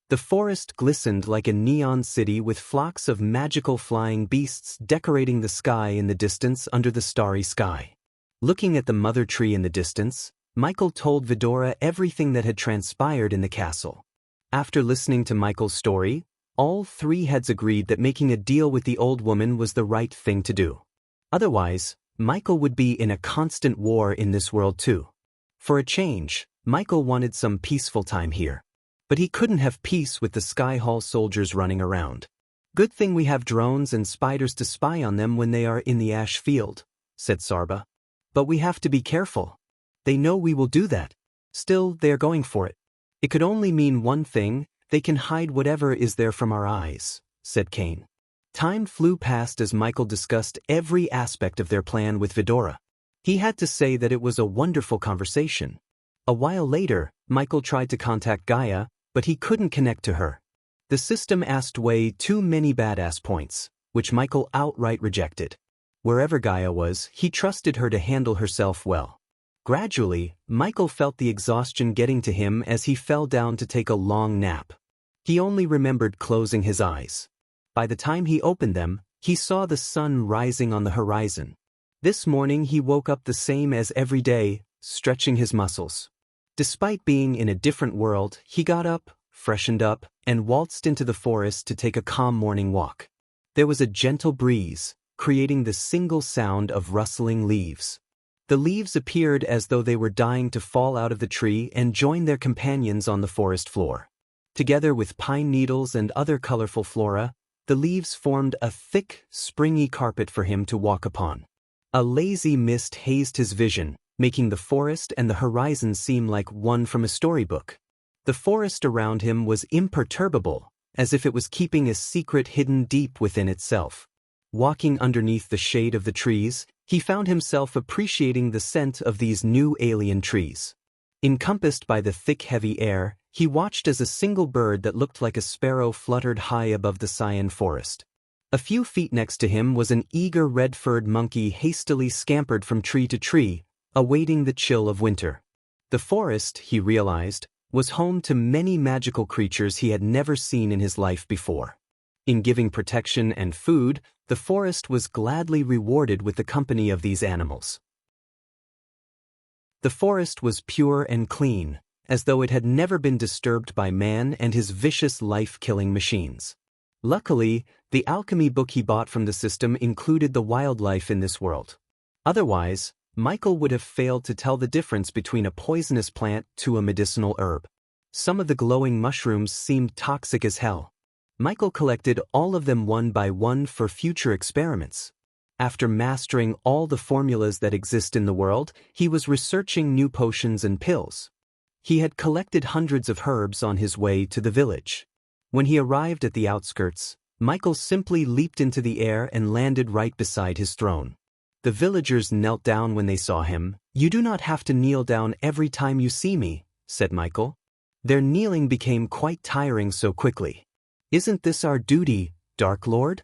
The forest glistened like a neon city with flocks of magical flying beasts decorating the sky in the distance under the starry sky. Looking at the mother tree in the distance, Michael told Vidora everything that had transpired in the castle. After listening to Michael's story, all three heads agreed that making a deal with the old woman was the right thing to do. Otherwise, Michael would be in a constant war in this world too. For a change, Michael wanted some peaceful time here. But he couldn't have peace with the Skyhall soldiers running around. Good thing we have drones and spiders to spy on them when they are in the ash field, said Sarba. But we have to be careful. They know we will do that. Still, they are going for it. It could only mean one thing. They can hide whatever is there from our eyes, said Kane. Time flew past as Michael discussed every aspect of their plan with Vidora. He had to say that it was a wonderful conversation. A while later, Michael tried to contact Gaia, but he couldn't connect to her. The system asked way too many badass points, which Michael outright rejected. Wherever Gaia was, he trusted her to handle herself well. Gradually, Michael felt the exhaustion getting to him as he fell down to take a long nap. He only remembered closing his eyes. By the time he opened them, he saw the sun rising on the horizon. This morning he woke up the same as every day, stretching his muscles. Despite being in a different world, he got up, freshened up, and waltzed into the forest to take a calm morning walk. There was a gentle breeze, creating the single sound of rustling leaves. The leaves appeared as though they were dying to fall out of the tree and join their companions on the forest floor. Together with pine needles and other colorful flora, the leaves formed a thick, springy carpet for him to walk upon. A lazy mist hazed his vision, making the forest and the horizon seem like one from a storybook. The forest around him was imperturbable, as if it was keeping a secret hidden deep within itself. Walking underneath the shade of the trees, he found himself appreciating the scent of these new alien trees. Encompassed by the thick, heavy air, he watched as a single bird that looked like a sparrow fluttered high above the cyan forest. A few feet next to him was an eager red-furred monkey hastily scampered from tree to tree, awaiting the chill of winter. The forest, he realized, was home to many magical creatures he had never seen in his life before. In giving protection and food, the forest was gladly rewarded with the company of these animals. The forest was pure and clean, as though it had never been disturbed by man and his vicious life-killing machines. Luckily, the alchemy book he bought from the system included the wildlife in this world. Otherwise, Michael would have failed to tell the difference between a poisonous plant to a medicinal herb. Some of the glowing mushrooms seemed toxic as hell. Michael collected all of them one by one for future experiments. After mastering all the formulas that exist in the world, he was researching new potions and pills. He had collected hundreds of herbs on his way to the village. When he arrived at the outskirts, Michael simply leaped into the air and landed right beside his throne. The villagers knelt down when they saw him. "You do not have to kneel down every time you see me," said Michael. Their kneeling became quite tiring so quickly. "Isn't this our duty, Dark Lord?"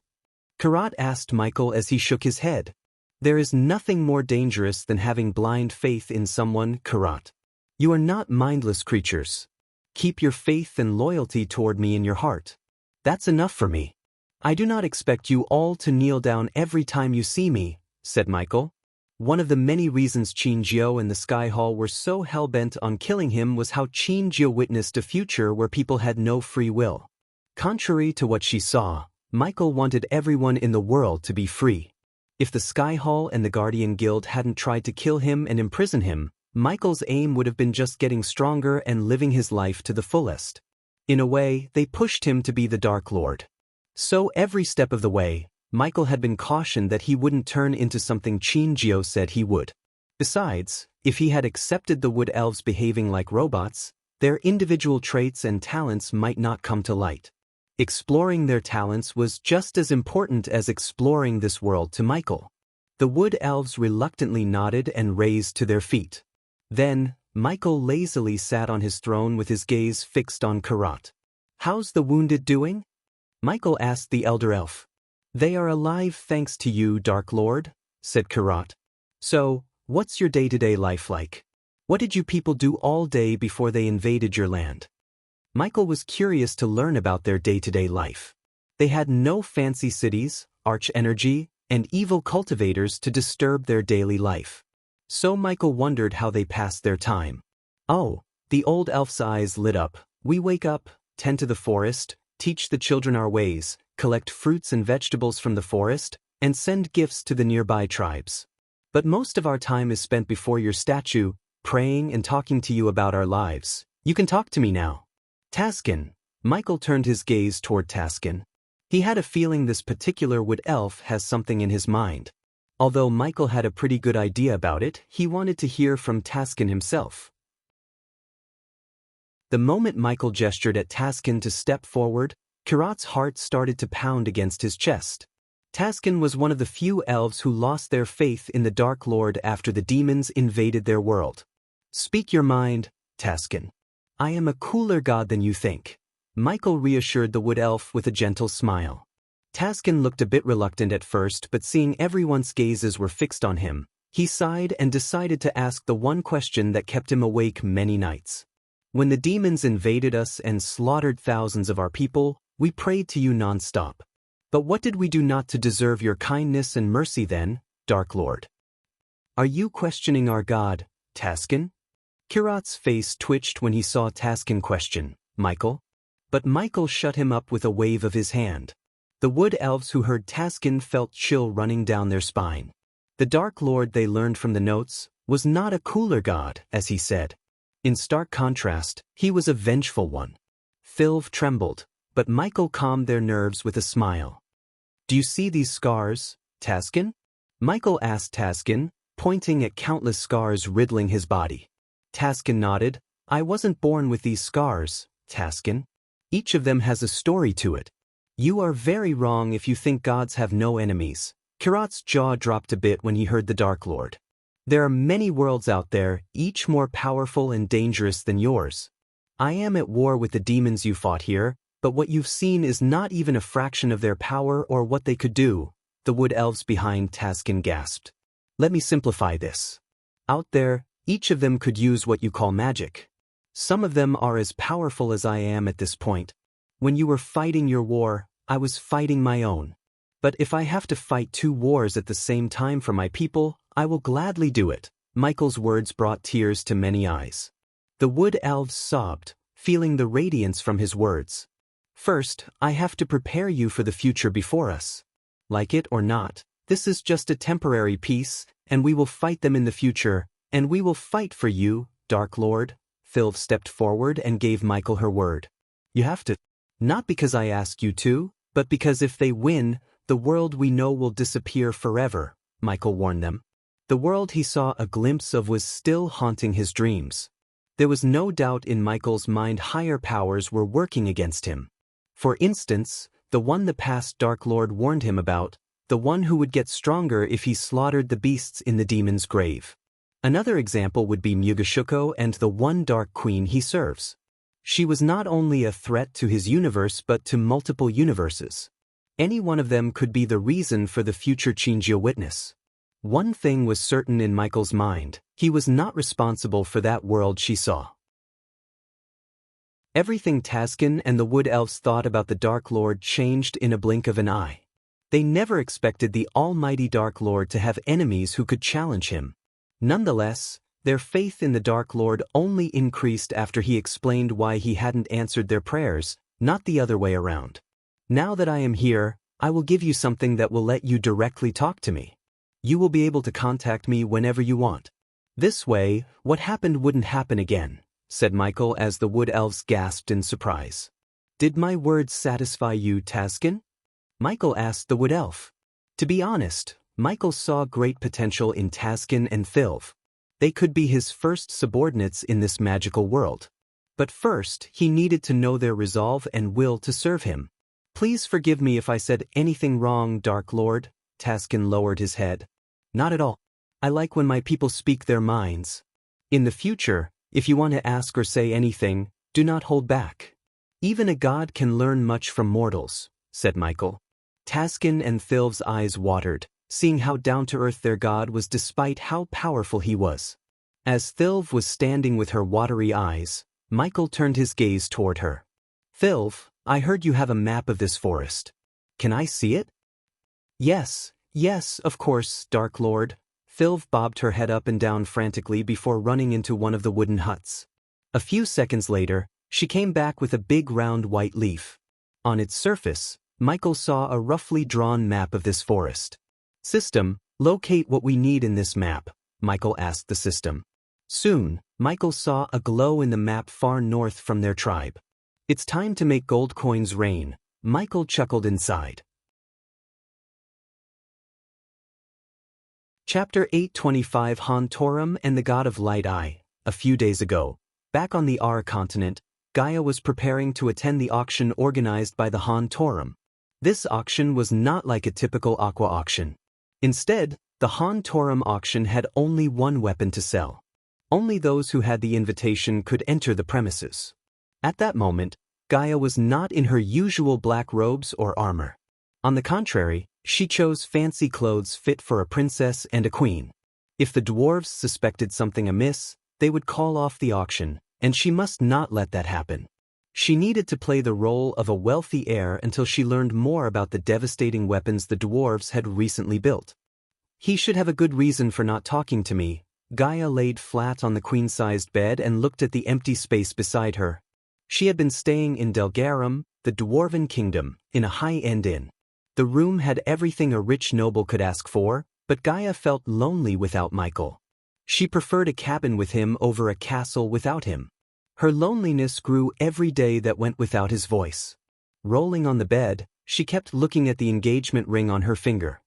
Karat asked Michael as he shook his head. "There is nothing more dangerous than having blind faith in someone, Karat. You are not mindless creatures. Keep your faith and loyalty toward me in your heart. That's enough for me. I do not expect you all to kneel down every time you see me," said Michael. One of the many reasons Xianxia and the Sky Hall were so hell-bent on killing him was how Xianxia witnessed a future where people had no free will. Contrary to what she saw, Michael wanted everyone in the world to be free. If the Sky Hall and the Guardian Guild hadn't tried to kill him and imprison him, Michael's aim would have been just getting stronger and living his life to the fullest. In a way, they pushed him to be the Dark Lord. So every step of the way, Michael had been cautioned that he wouldn't turn into something Xianxia said he would. Besides, if he had accepted the Wood Elves behaving like robots, their individual traits and talents might not come to light. Exploring their talents was just as important as exploring this world to Michael. The wood elves reluctantly nodded and raised to their feet. Then, Michael lazily sat on his throne with his gaze fixed on Karat. "How's the wounded doing?" Michael asked the elder elf. "They are alive thanks to you, Dark Lord," said Karat. "So, what's your day-to-day life like? What did you people do all day before they invaded your land?" Michael was curious to learn about their day-to-day life. They had no fancy cities, arch-energy, and evil cultivators to disturb their daily life. So Michael wondered how they passed their time. "Oh," the old elf's eyes lit up. "We wake up, tend to the forest, teach the children our ways, collect fruits and vegetables from the forest, and send gifts to the nearby tribes. But most of our time is spent before your statue, praying and talking to you about our lives. You can talk to me now." "Taskin." Michael turned his gaze toward Taskin. He had a feeling this particular wood elf has something in his mind. Although Michael had a pretty good idea about it, he wanted to hear from Taskin himself. The moment Michael gestured at Taskin to step forward, Karat's heart started to pound against his chest. Taskin was one of the few elves who lost their faith in the Dark Lord after the demons invaded their world. "Speak your mind, Taskin. I am a cooler god than you think," Michael reassured the wood elf with a gentle smile. Taskin looked a bit reluctant at first, but seeing everyone's gazes were fixed on him, he sighed and decided to ask the one question that kept him awake many nights. "When the demons invaded us and slaughtered thousands of our people, we prayed to you non-stop. But what did we do not to deserve your kindness and mercy then, Dark Lord? Are you questioning our God, Taskin?" Karat's face twitched when he saw Taskin question Michael. But Michael shut him up with a wave of his hand. The wood elves who heard Taskin felt chill running down their spine. The Dark Lord, they learned from the notes, was not a cooler god, as he said. In stark contrast, he was a vengeful one. Thilv trembled, but Michael calmed their nerves with a smile. "Do you see these scars, Taskin?" Michael asked Taskin, pointing at countless scars riddling his body. Taskin nodded. "I wasn't born with these scars, Taskin. Each of them has a story to it. You are very wrong if you think gods have no enemies." Karat's jaw dropped a bit when he heard the Dark Lord. "There are many worlds out there, each more powerful and dangerous than yours. I am at war with the demons you fought here, but what you've seen is not even a fraction of their power or what they could do," the wood elves behind Taskin gasped. "Let me simplify this. Out there, each of them could use what you call magic. Some of them are as powerful as I am at this point. When you were fighting your war, I was fighting my own. But if I have to fight 2 wars at the same time for my people, I will gladly do it." Michael's words brought tears to many eyes. The wood elves sobbed, feeling the radiance from his words. "First, I have to prepare you for the future before us. Like it or not, this is just a temporary peace, and we will fight them in the future, and we will fight for you, Dark Lord." Thilv stepped forward and gave Michael her word. "You have to. Not because I ask you to, but because if they win, the world we know will disappear forever," Michael warned them. The world he saw a glimpse of was still haunting his dreams. There was no doubt in Michael's mind higher powers were working against him. For instance, the one the past Dark Lord warned him about, the one who would get stronger if he slaughtered the beasts in the demon's grave. Another example would be Mugashuko and the one Dark Queen he serves. She was not only a threat to his universe but to multiple universes. Any one of them could be the reason for the future Xianxia witness. One thing was certain in Michael's mind: he was not responsible for that world she saw. Everything Taskin and the Wood Elves thought about the Dark Lord changed in a blink of an eye. They never expected the almighty Dark Lord to have enemies who could challenge him. Nonetheless, their faith in the Dark Lord only increased after he explained why he hadn't answered their prayers, not the other way around. "Now that I am here, I will give you something that will let you directly talk to me. You will be able to contact me whenever you want. This way, what happened wouldn't happen again," said Michael as the Wood Elves gasped in surprise. "Did my words satisfy you, Taskin?" Michael asked the Wood Elf. To be honest, Michael saw great potential in Taskin and Thilv. They could be his first subordinates in this magical world. But first, he needed to know their resolve and will to serve him. "Please forgive me if I said anything wrong, Dark Lord." Taskin lowered his head. Not at all. I like when my people speak their minds. In the future, if you want to ask or say anything, do not hold back. Even a god can learn much from mortals, said Michael. Taskin and Thilv's eyes watered, seeing how down-to-earth their god was despite how powerful he was. As Thilv was standing with her watery eyes, Michael turned his gaze toward her. Thilv, I heard you have a map of this forest. Can I see it? Yes, of course, Dark Lord. Thilv bobbed her head up and down frantically before running into one of the wooden huts. A few seconds later, she came back with a big round white leaf. On its surface, Michael saw a roughly drawn map of this forest. System, locate what we need in this map, Michael asked the system. Soon, Michael saw a glow in the map far north from their tribe. It's time to make gold coins rain, Michael chuckled inside. Chapter 825 Hontorum and the God of Light Eye. A few days ago, back on the R continent, Gaia was preparing to attend the auction organized by the Hontorum. This auction was not like a typical aqua auction. Instead, the Hontorum auction had only one weapon to sell. Only those who had the invitation could enter the premises. At that moment, Gaia was not in her usual black robes or armor. On the contrary, she chose fancy clothes fit for a princess and a queen. If the dwarves suspected something amiss, they would call off the auction, and she must not let that happen. She needed to play the role of a wealthy heir until she learned more about the devastating weapons the dwarves had recently built. He should have a good reason for not talking to me. Gaia laid flat on the queen-sized bed and looked at the empty space beside her. She had been staying in Delgarum, the dwarven kingdom, in a high-end inn. The room had everything a rich noble could ask for, but Gaia felt lonely without Michael. She preferred a cabin with him over a castle without him. Her loneliness grew every day that went without his voice. Rolling on the bed, she kept looking at the engagement ring on her finger.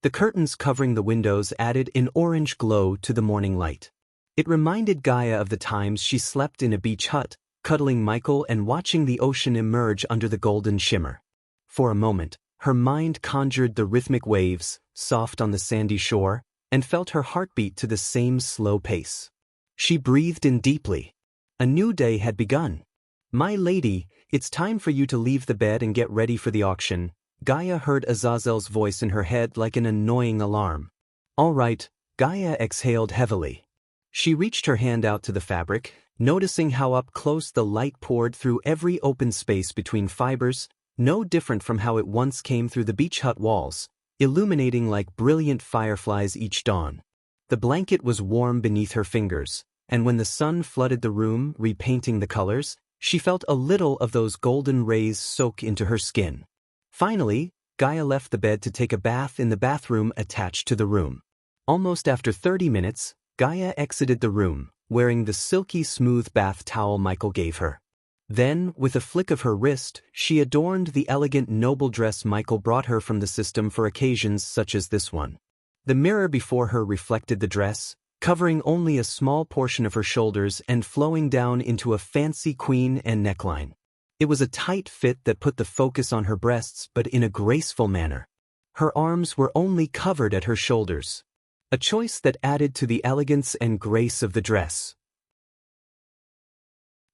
The curtains covering the windows added an orange glow to the morning light. It reminded Gaia of the times she slept in a beach hut, cuddling Michael and watching the ocean emerge under the golden shimmer. For a moment, her mind conjured the rhythmic waves, soft on the sandy shore, and felt her heartbeat to the same slow pace. She breathed in deeply. A new day had begun. My lady, it's time for you to leave the bed and get ready for the auction. Gaia heard Azazel's voice in her head like an annoying alarm. All right, Gaia exhaled heavily. She reached her hand out to the fabric, noticing how up close the light poured through every open space between fibers, no different from how it once came through the beach hut walls, illuminating like brilliant fireflies each dawn. The blanket was warm beneath her fingers, and when the sun flooded the room, repainting the colors, she felt a little of those golden rays soak into her skin. Finally, Gaia left the bed to take a bath in the bathroom attached to the room. Almost after 30 minutes, Gaia exited the room, wearing the silky smooth bath towel Michael gave her. Then, with a flick of her wrist, she adorned the elegant noble dress Michael brought her from the system for occasions such as this one. The mirror before her reflected the dress, covering only a small portion of her shoulders and flowing down into a fancy queen and neckline. It was a tight fit that put the focus on her breasts but in a graceful manner. Her arms were only covered at her shoulders. A choice that added to the elegance and grace of the dress.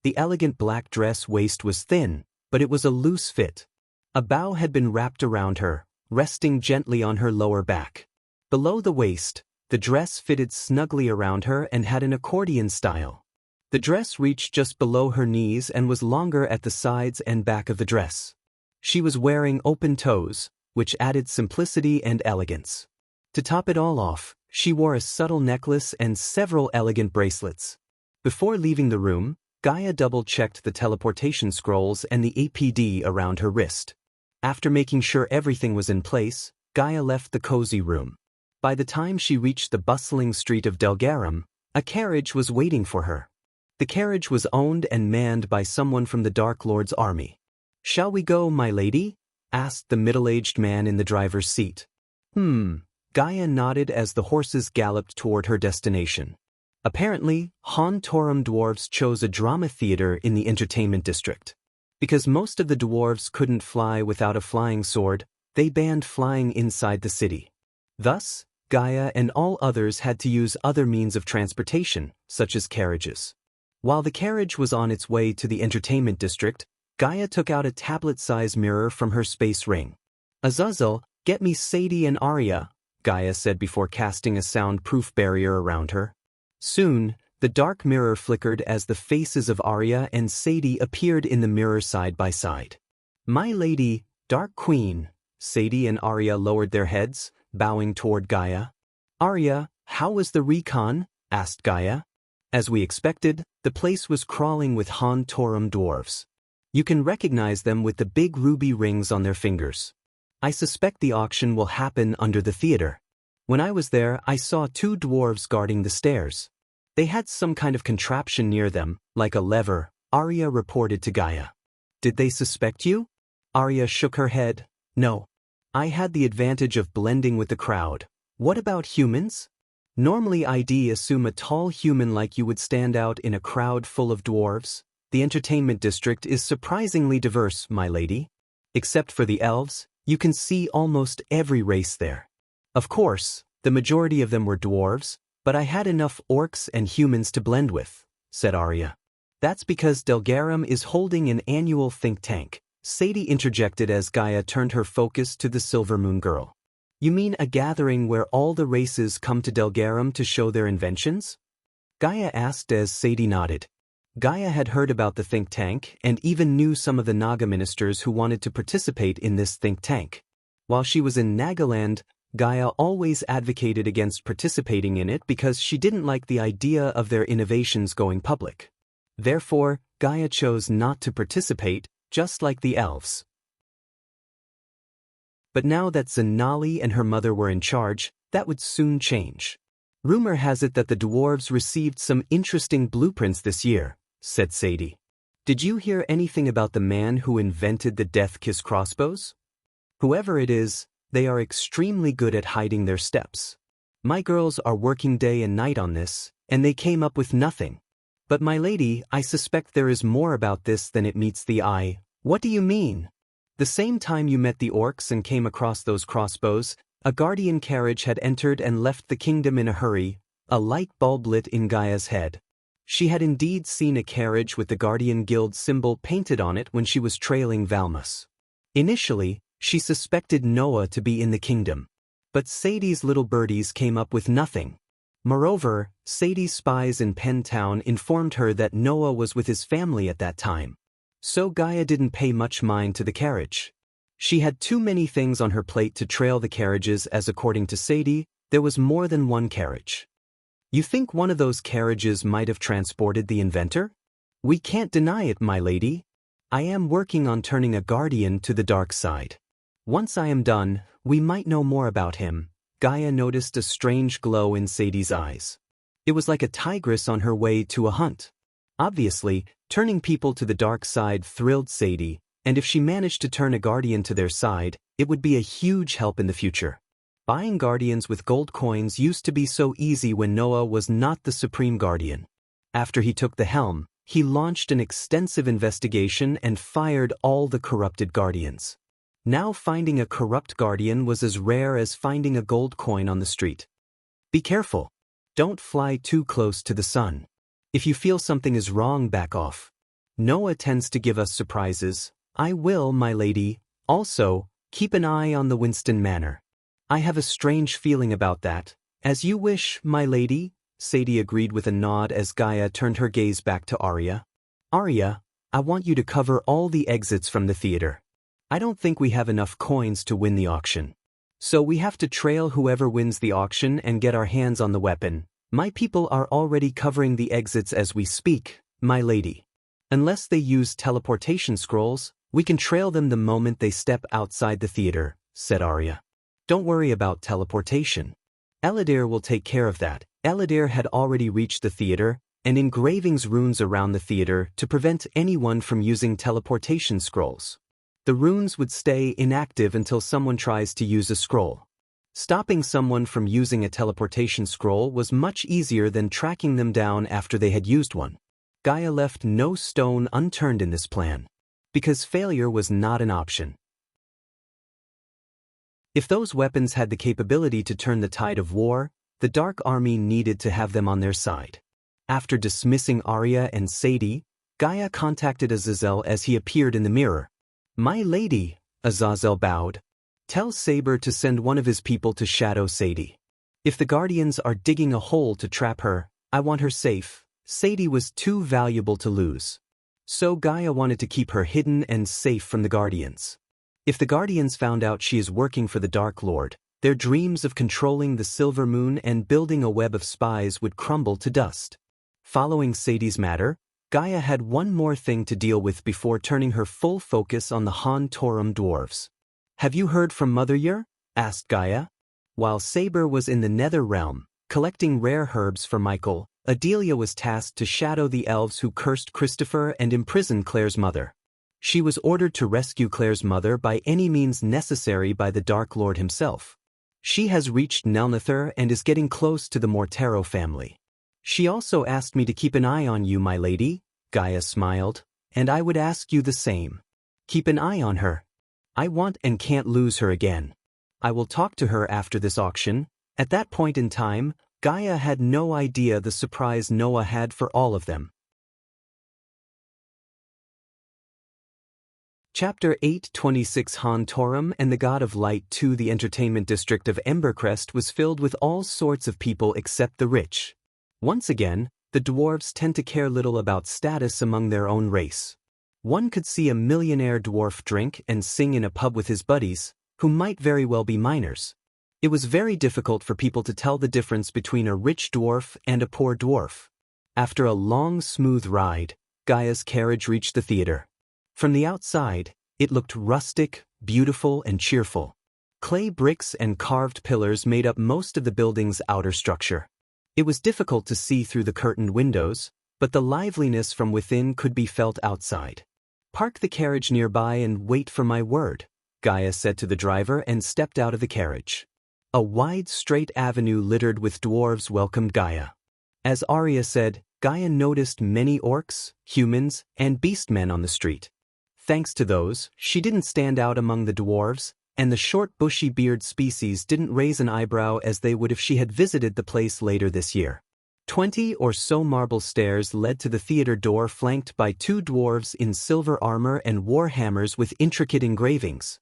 The elegant black dress waist was thin, but it was a loose fit. A bow had been wrapped around her, resting gently on her lower back. Below the waist, the dress fitted snugly around her and had an accordion style. The dress reached just below her knees and was longer at the sides and back of the dress. She was wearing open toes, which added simplicity and elegance. To top it all off, she wore a subtle necklace and several elegant bracelets. Before leaving the room, Gaia double-checked the teleportation scrolls and the APD around her wrist. After making sure everything was in place, Gaia left the cozy room. By the time she reached the bustling street of Delgarum, a carriage was waiting for her. The carriage was owned and manned by someone from the Dark Lord's army. "Shall we go, my lady?" asked the middle-aged man in the driver's seat. Gaia nodded as the horses galloped toward her destination. Apparently, Hontorum dwarves chose a drama theater in the entertainment district. Because most of the dwarves couldn't fly without a flying sword, they banned flying inside the city. Thus, Gaia and all others had to use other means of transportation, such as carriages. While the carriage was on its way to the entertainment district, Gaia took out a tablet-sized mirror from her space ring. "Azazel, get me Sadie and Arya," Gaia said before casting a soundproof barrier around her. Soon, the dark mirror flickered as the faces of Arya and Sadie appeared in the mirror side by side. "My lady, Dark Queen," Sadie and Arya lowered their heads, bowing toward Gaia. "Arya, how was the recon?" asked Gaia. "As we expected, the place was crawling with Han Torum dwarves. You can recognize them with the big ruby rings on their fingers. I suspect the auction will happen under the theater. When I was there, I saw 2 dwarves guarding the stairs. They had some kind of contraption near them, like a lever," Arya reported to Gaia. "Did they suspect you?" Arya shook her head. "No. I had the advantage of blending with the crowd. What about humans? Normally I'd assume a tall human like you would stand out in a crowd full of dwarves. The entertainment district is surprisingly diverse, my lady. Except for the elves, you can see almost every race there. Of course, the majority of them were dwarves, but I had enough orcs and humans to blend with," said Arya. "That's because Delgarum is holding an annual think tank," Sadie interjected as Gaia turned her focus to the Silver Moon Girl. "You mean a gathering where all the races come to Delgarum to show their inventions?" Gaia asked as Sadie nodded. Gaia had heard about the think tank and even knew some of the Naga ministers who wanted to participate in this think tank. While she was in Nagaland, Gaia always advocated against participating in it because she didn't like the idea of their innovations going public. Therefore, Gaia chose not to participate, just like the elves. But now that Zanali and her mother were in charge, that would soon change. "Rumor has it that the dwarves received some interesting blueprints this year," said Sadie. "Did you hear anything about the man who invented the Death Kiss crossbows? Whoever it is, they are extremely good at hiding their steps. My girls are working day and night on this, and they came up with nothing. But my lady, I suspect there is more about this than it meets the eye." "What do you mean?" "The same time you met the orcs and came across those crossbows, a guardian carriage had entered and left the kingdom in a hurry." A light bulb lit in Gaia's head. She had indeed seen a carriage with the Guardian Guild symbol painted on it when she was trailing Valmus. Initially, she suspected Noah to be in the kingdom. But Sadie's little birdies came up with nothing. Moreover, Sadie's spies in Penn Town informed her that Noah was with his family at that time. So Gaia didn't pay much mind to the carriage. She had too many things on her plate to trail the carriages, as according to Sadie, there was more than one carriage. "You think one of those carriages might have transported the inventor?" "We can't deny it, my lady. I am working on turning a guardian to the dark side. Once I am done, we might know more about him." Gaia noticed a strange glow in Sadie's eyes. It was like a tigress on her way to a hunt. Obviously, turning people to the dark side thrilled Sadie, and if she managed to turn a guardian to their side, it would be a huge help in the future. Buying guardians with gold coins used to be so easy when Noah was not the supreme guardian. After he took the helm, he launched an extensive investigation and fired all the corrupted guardians. Now finding a corrupt guardian was as rare as finding a gold coin on the street. "Be careful. Don't fly too close to the sun. If you feel something is wrong, back off. Noah tends to give us surprises." "I will, my lady. Also, keep an eye on the Winston Manor." "I have a strange feeling about that." "As you wish, my lady," Sadie agreed with a nod as Gaia turned her gaze back to Arya. "Arya, I want you to cover all the exits from the theater. I don't think we have enough coins to win the auction. So we have to trail whoever wins the auction and get our hands on the weapon. My people are already covering the exits as we speak, my lady. Unless they use teleportation scrolls, we can trail them the moment they step outside the theater," said Arya. "Don't worry about teleportation. Eladir will take care of that." Eladir had already reached the theater, and engravings runes around the theater to prevent anyone from using teleportation scrolls. The runes would stay inactive until someone tries to use a scroll. Stopping someone from using a teleportation scroll was much easier than tracking them down after they had used one. Gaia left no stone unturned in this plan, because failure was not an option. If those weapons had the capability to turn the tide of war, the Dark Army needed to have them on their side. After dismissing Arya and Sadie, Gaia contacted Azazel as he appeared in the mirror. "My lady," Azazel bowed. "Tell Saber to send one of his people to shadow Sadie. If the Guardians are digging a hole to trap her, I want her safe. Sadie was too valuable to lose." So Gaia wanted to keep her hidden and safe from the Guardians. If the Guardians found out she is working for the Dark Lord, their dreams of controlling the Silver Moon and building a web of spies would crumble to dust. Following Sadie's matter, Gaia had one more thing to deal with before turning her full focus on the Han Torum dwarves. "Have you heard from Mother Yer?" asked Gaia. While Saber was in the Nether Realm, collecting rare herbs for Michael, Adelia was tasked to shadow the elves who cursed Christopher and imprisoned Claire's mother. She was ordered to rescue Claire's mother by any means necessary by the Dark Lord himself. She has reached Nelnither and is getting close to the Mortero family. "She also asked me to keep an eye on you, my lady," Gaia smiled, "and I would ask you the same. Keep an eye on her. I want and can't lose her again. I will talk to her after this auction." At that point in time, Gaia had no idea the surprise Noah had for all of them. Chapter 8:26 Han Torum and the God of Light 2. The entertainment district of Embercrest was filled with all sorts of people except the rich. Once again, the dwarves tend to care little about status among their own race. One could see a millionaire dwarf drink and sing in a pub with his buddies, who might very well be minors. It was very difficult for people to tell the difference between a rich dwarf and a poor dwarf. After a long, smooth ride, Gaia's carriage reached the theater. From the outside, it looked rustic, beautiful, and cheerful. Clay bricks and carved pillars made up most of the building's outer structure. It was difficult to see through the curtained windows, but the liveliness from within could be felt outside. "Park the carriage nearby and wait for my word," Gaia said to the driver and stepped out of the carriage. A wide, straight avenue littered with dwarves welcomed Gaia. As Arya said, Gaia noticed many orcs, humans, and beastmen on the street. Thanks to those, she didn't stand out among the dwarves, and the short bushy-beard species didn't raise an eyebrow as they would if she had visited the place later this year. 20 or so marble stairs led to the theater door, flanked by 2 dwarves in silver armor and war hammers with intricate engravings.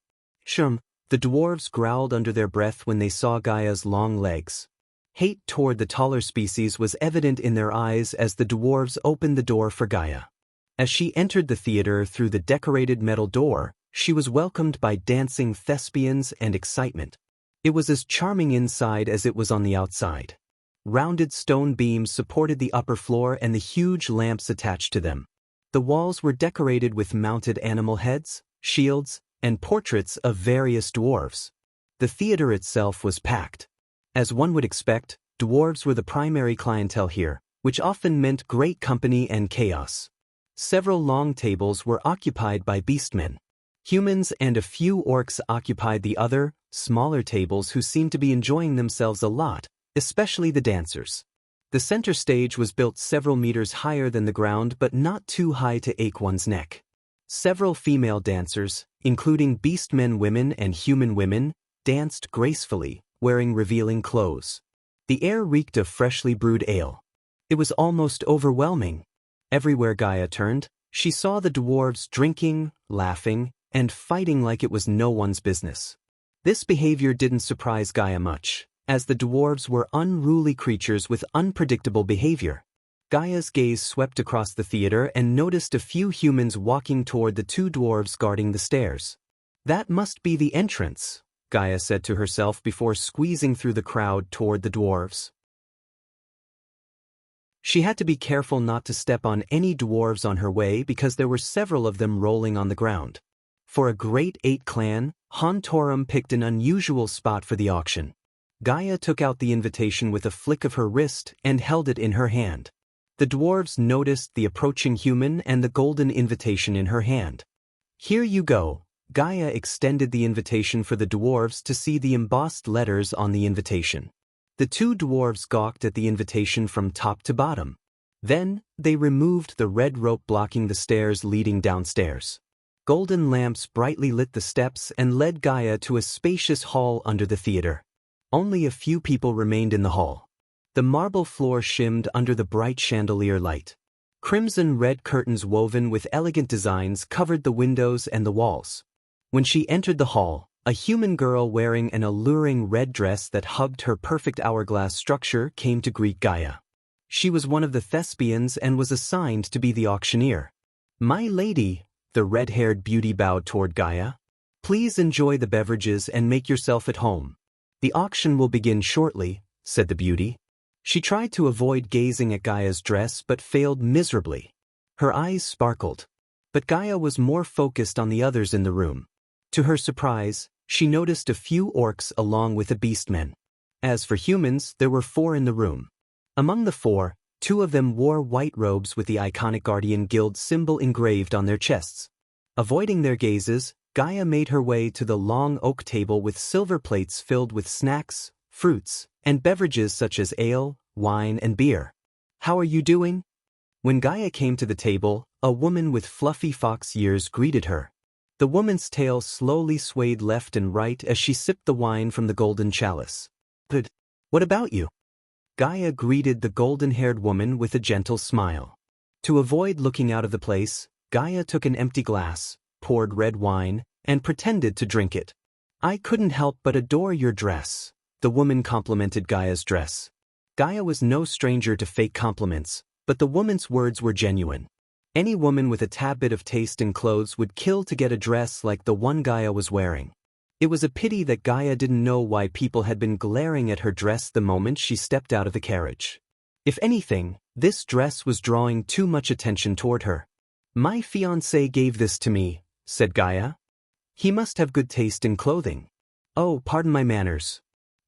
The dwarves growled under their breath when they saw Gaia's long legs. Hate toward the taller species was evident in their eyes as the dwarves opened the door for Gaia. As she entered the theater through the decorated metal door, she was welcomed by dancing thespians and excitement. It was as charming inside as it was on the outside. Rounded stone beams supported the upper floor and the huge lamps attached to them. The walls were decorated with mounted animal heads, shields, and portraits of various dwarves. The theater itself was packed. As one would expect, dwarves were the primary clientele here, which often meant great company and chaos. Several long tables were occupied by beastmen. Humans and a few orcs occupied the other, smaller tables who seemed to be enjoying themselves a lot, especially the dancers. The center stage was built several meters higher than the ground but not too high to ache one's neck. Several female dancers, including beastmen women and human women, danced gracefully, wearing revealing clothes. The air reeked of freshly brewed ale. It was almost overwhelming. Everywhere Gaia turned, she saw the dwarves drinking, laughing, and fighting like it was no one's business. This behavior didn't surprise Gaia much, as the dwarves were unruly creatures with unpredictable behavior. Gaia's gaze swept across the theater and noticed a few humans walking toward the 2 dwarves guarding the stairs. "That must be the entrance," Gaia said to herself before squeezing through the crowd toward the dwarves. She had to be careful not to step on any dwarves on her way because there were several of them rolling on the ground. For a Great 8 clan, Han Torum picked an unusual spot for the auction. Gaia took out the invitation with a flick of her wrist and held it in her hand. The dwarves noticed the approaching human and the golden invitation in her hand. "Here you go." Gaia extended the invitation for the dwarves to see the embossed letters on the invitation. The 2 dwarves gawked at the invitation from top to bottom. Then, they removed the red rope blocking the stairs leading downstairs. Golden lamps brightly lit the steps and led Gaia to a spacious hall under the theater. Only a few people remained in the hall. The marble floor shimmed under the bright chandelier light. Crimson-red curtains woven with elegant designs covered the windows and the walls. When she entered the hall, a human girl wearing an alluring red dress that hugged her perfect hourglass structure came to greet Gaia. She was one of the thespians and was assigned to be the auctioneer. "My lady," the red-haired beauty bowed toward Gaia. "Please enjoy the beverages and make yourself at home. The auction will begin shortly," said the beauty. She tried to avoid gazing at Gaia's dress but failed miserably. Her eyes sparkled. But Gaia was more focused on the others in the room. To her surprise, she noticed a few orcs along with the beastmen. As for humans, there were 4 in the room. Among the 4, 2 of them wore white robes with the iconic Guardian Guild symbol engraved on their chests. Avoiding their gazes, Gaia made her way to the long oak table with silver plates filled with snacks, fruits, and beverages such as ale, wine, and beer. "How are you doing?" When Gaia came to the table, a woman with fluffy fox ears greeted her. The woman's tail slowly swayed left and right as she sipped the wine from the golden chalice. "Good. What about you?" Gaia greeted the golden-haired woman with a gentle smile. To avoid looking out of the place, Gaia took an empty glass, poured red wine, and pretended to drink it. "I couldn't help but adore your dress," the woman complimented Gaia's dress. Gaia was no stranger to fake compliments, but the woman's words were genuine. Any woman with a tad bit of taste in clothes would kill to get a dress like the one Gaia was wearing. It was a pity that Gaia didn't know why people had been glaring at her dress the moment she stepped out of the carriage. If anything, this dress was drawing too much attention toward her. "My fiancé gave this to me," said Gaia. "He must have good taste in clothing." "Oh, pardon my manners.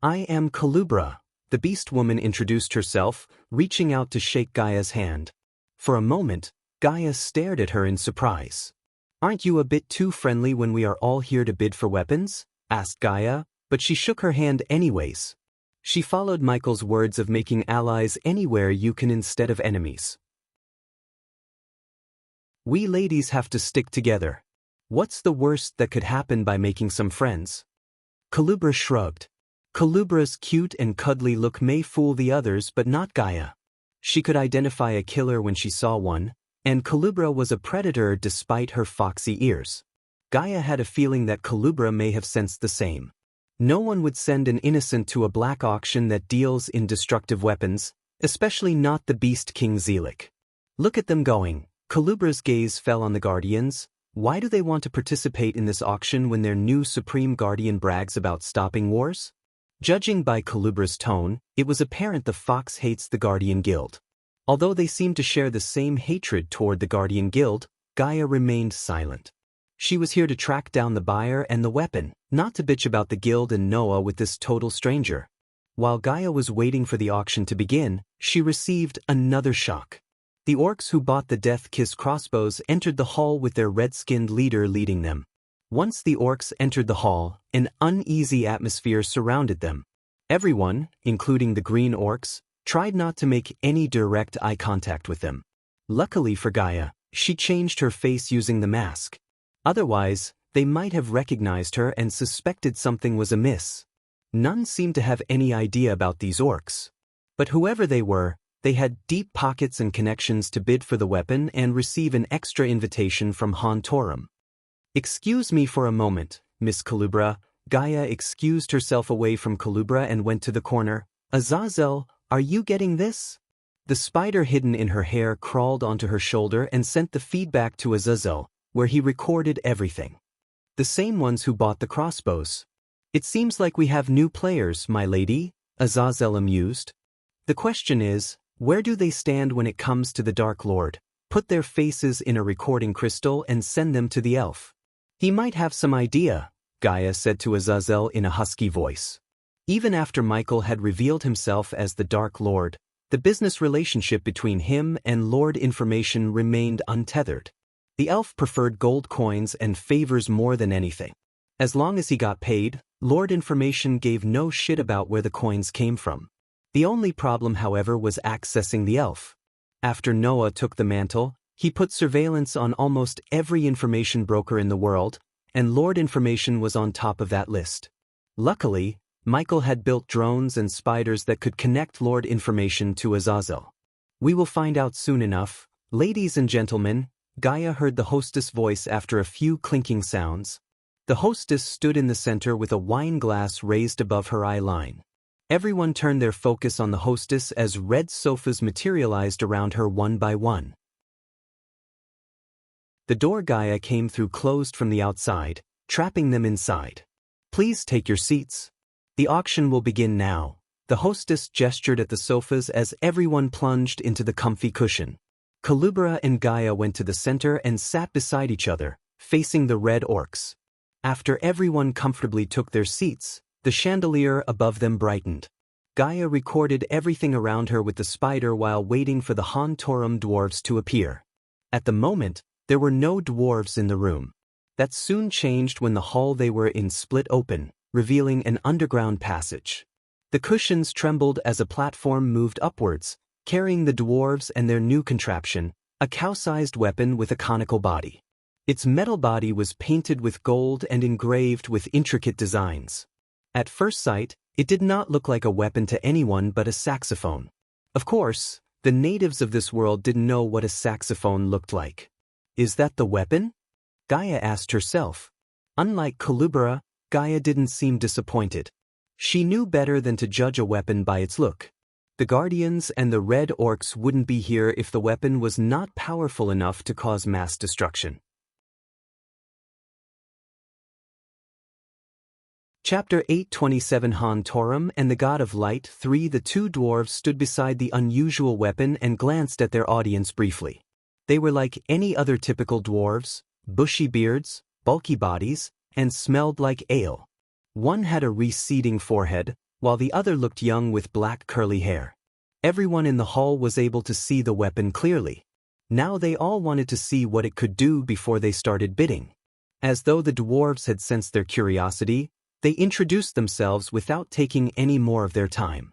I am Calubra," the beast woman introduced herself, reaching out to shake Gaia's hand. For a moment, Gaia stared at her in surprise. "Aren't you a bit too friendly when we are all here to bid for weapons?" asked Gaia, but she shook her hand anyways. She followed Michael's words of making allies anywhere you can instead of enemies. "We ladies have to stick together. What's the worst that could happen by making some friends?" Calubra shrugged. Calubra's cute and cuddly look may fool the others but not Gaia. She could identify a killer when she saw one, and Calubra was a predator despite her foxy ears. Gaia had a feeling that Calubra may have sensed the same. No one would send an innocent to a black auction that deals in destructive weapons, especially not the Beast King Zelik. "Look at them going." Calubra's gaze fell on the Guardians. "Why do they want to participate in this auction when their new Supreme Guardian brags about stopping wars?" Judging by Calubra's tone, it was apparent the fox hates the Guardian Guild. Although they seemed to share the same hatred toward the Guardian Guild, Gaia remained silent. She was here to track down the buyer and the weapon, not to bitch about the guild and Noah with this total stranger. While Gaia was waiting for the auction to begin, she received another shock. The orcs who bought the Death Kiss crossbows entered the hall with their red-skinned leader leading them. Once the orcs entered the hall, an uneasy atmosphere surrounded them. Everyone, including the green orcs, tried not to make any direct eye contact with them. Luckily for Gaia, she changed her face using the mask. Otherwise, they might have recognized her and suspected something was amiss. None seemed to have any idea about these orcs. But whoever they were, they had deep pockets and connections to bid for the weapon and receive an extra invitation from Han Torum. "Excuse me for a moment, Miss Calubra." Gaia excused herself away from Calubra and went to the corner. "Azazel, are you getting this?" The spider hidden in her hair crawled onto her shoulder and sent the feedback to Azazel, where he recorded everything. "The same ones who bought the crossbows." "It seems like we have new players, my lady," Azazel amused. "The question is, where do they stand when it comes to the Dark Lord? Put their faces in a recording crystal and send them to the elf. He might have some idea," Gaia said to Azazel in a husky voice. Even after Michael had revealed himself as the Dark Lord, the business relationship between him and Lord Information remained untethered. The elf preferred gold coins and favors more than anything. As long as he got paid, Lord Information gave no shit about where the coins came from. The only problem, however, was accessing the elf. After Noah took the mantle, He put surveillance on almost every information broker in the world, and Lord Information was on top of that list. Luckily, Michael had built drones and spiders that could connect Lord Information to Azazel. We will find out soon enough. Ladies and gentlemen, Gaia heard the hostess' voice after a few clinking sounds. The hostess stood in the center with a wine glass raised above her eye line. Everyone turned their focus on the hostess as red sofas materialized around her one by one. The door Gaia came through closed from the outside, trapping them inside. Please take your seats. The auction will begin now. The hostess gestured at the sofas as everyone plunged into the comfy cushion. Culubra and Gaia went to the center and sat beside each other, facing the red orcs. After everyone comfortably took their seats, the chandelier above them brightened. Gaia recorded everything around her with the spider while waiting for the Hontorum dwarves to appear. At the moment, there were no dwarves in the room. That soon changed when the hall they were in split open, revealing an underground passage. The cushions trembled as a platform moved upwards, carrying the dwarves and their new contraption, a cow-sized weapon with a conical body. Its metal body was painted with gold and engraved with intricate designs. At first sight, it did not look like a weapon to anyone but a saxophone. Of course, the natives of this world didn't know what a saxophone looked like. Is that the weapon? Gaia asked herself. Unlike Culubra, Gaia didn't seem disappointed. She knew better than to judge a weapon by its look. The Guardians and the Red Orcs wouldn't be here if the weapon was not powerful enough to cause mass destruction. Chapter 8:27 Hontorum and the God of Light 3. The two dwarves stood beside the unusual weapon and glanced at their audience briefly. They were like any other typical dwarves, bushy beards, bulky bodies, and smelled like ale. One had a receding forehead, while the other looked young with black curly hair. Everyone in the hall was able to see the weapon clearly. Now they all wanted to see what it could do before they started bidding. As though the dwarves had sensed their curiosity, they introduced themselves without taking any more of their time.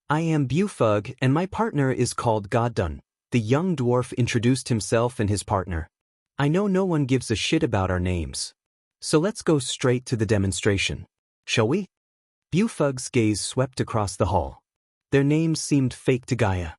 I am Bufug and my partner is called Goddun. The young dwarf introduced himself and his partner. I know no one gives a shit about our names. So let's go straight to the demonstration. Shall we? Bufug's gaze swept across the hall. Their names seemed fake to Gaia.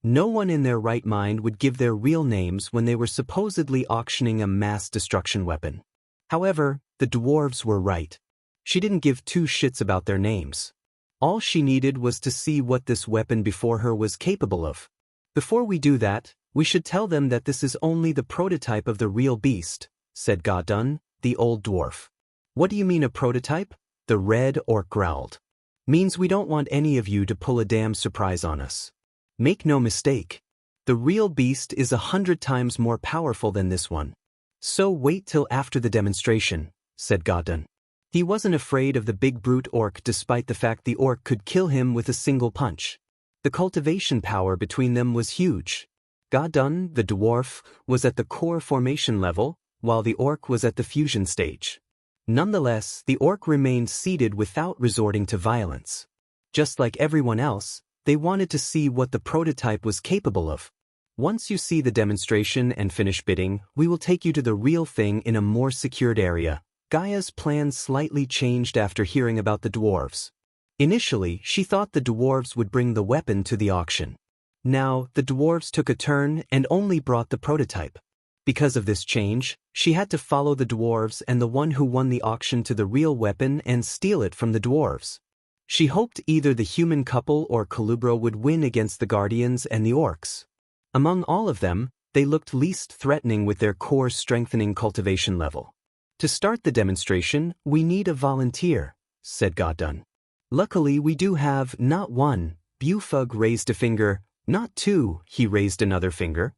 No one in their right mind would give their real names when they were supposedly auctioning a mass destruction weapon. However, the dwarves were right. She didn't give two shits about their names. All she needed was to see what this weapon before her was capable of. Before we do that, we should tell them that this is only the prototype of the real beast, said Goddun, the old dwarf. What do you mean a prototype? The red orc growled. Means we don't want any of you to pull a damn surprise on us. Make no mistake. The real beast is 100 times more powerful than this one. So wait till after the demonstration, said Goddun. He wasn't afraid of the big brute orc despite the fact the orc could kill him with a single punch. The cultivation power between them was huge. Goddun, the dwarf, was at the core formation level, while the orc was at the fusion stage. Nonetheless, the orc remained seated without resorting to violence. Just like everyone else, they wanted to see what the prototype was capable of. Once you see the demonstration and finish bidding, we will take you to the real thing in a more secured area. Gaia's plans slightly changed after hearing about the dwarves. Initially, she thought the dwarves would bring the weapon to the auction. Now, the dwarves took a turn and only brought the prototype. Because of this change, she had to follow the dwarves and the one who won the auction to the real weapon and steal it from the dwarves. She hoped either the human couple or Culubra would win against the Guardians and the orcs. Among all of them, they looked least threatening with their core strengthening cultivation level. To start the demonstration, we need a volunteer, said Goddun. Luckily we do have not one. Bufug raised a finger, not two. He raised another finger.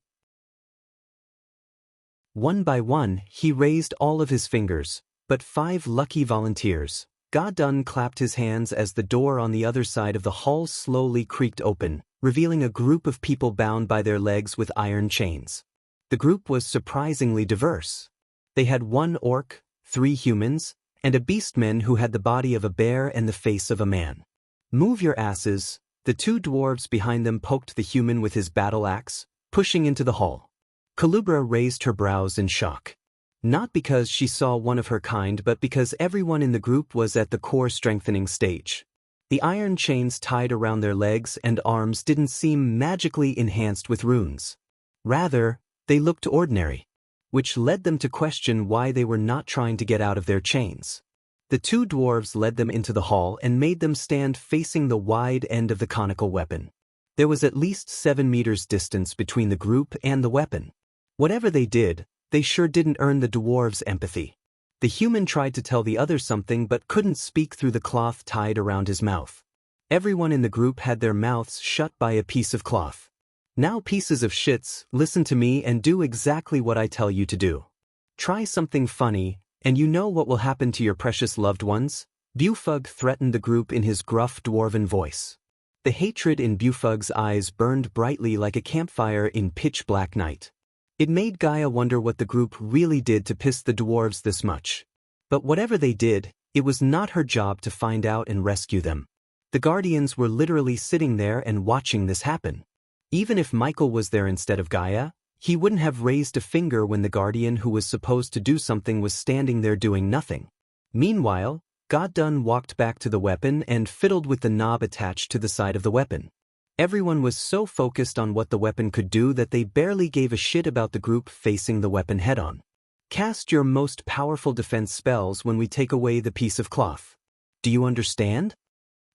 One by one, he raised all of his fingers, but 5 lucky volunteers. Goddun clapped his hands as the door on the other side of the hall slowly creaked open, revealing a group of people bound by their legs with iron chains. The group was surprisingly diverse. They had 1 orc, 3 humans, and a beastman who had the body of a bear and the face of a man. Move your asses. The 2 dwarves behind them poked the human with his battle axe, pushing into the hall. Culubra raised her brows in shock. Not because she saw one of her kind, but because everyone in the group was at the core strengthening stage. The iron chains tied around their legs and arms didn't seem magically enhanced with runes. Rather, they looked ordinary, which led them to question why they were not trying to get out of their chains. The two dwarves led them into the hall and made them stand facing the wide end of the conical weapon. There was at least 7 meters distance between the group and the weapon. Whatever they did, they sure didn't earn the dwarves' empathy. The human tried to tell the other something but couldn't speak through the cloth tied around his mouth. Everyone in the group had their mouths shut by a piece of cloth. Now pieces of shits, listen to me and do exactly what I tell you to do. Try something funny, and you know what will happen to your precious loved ones? Bufug threatened the group in his gruff dwarven voice. The hatred in Bufug's eyes burned brightly like a campfire in pitch-black night. It made Gaia wonder what the group really did to piss the dwarves this much. But whatever they did, it was not her job to find out and rescue them. The Guardians were literally sitting there and watching this happen. Even if Michael was there instead of Gaia, he wouldn't have raised a finger when the Guardian who was supposed to do something was standing there doing nothing. Meanwhile, Goddun walked back to the weapon and fiddled with the knob attached to the side of the weapon. Everyone was so focused on what the weapon could do that they barely gave a shit about the group facing the weapon head-on. Cast your most powerful defense spells when we take away the piece of cloth. Do you understand?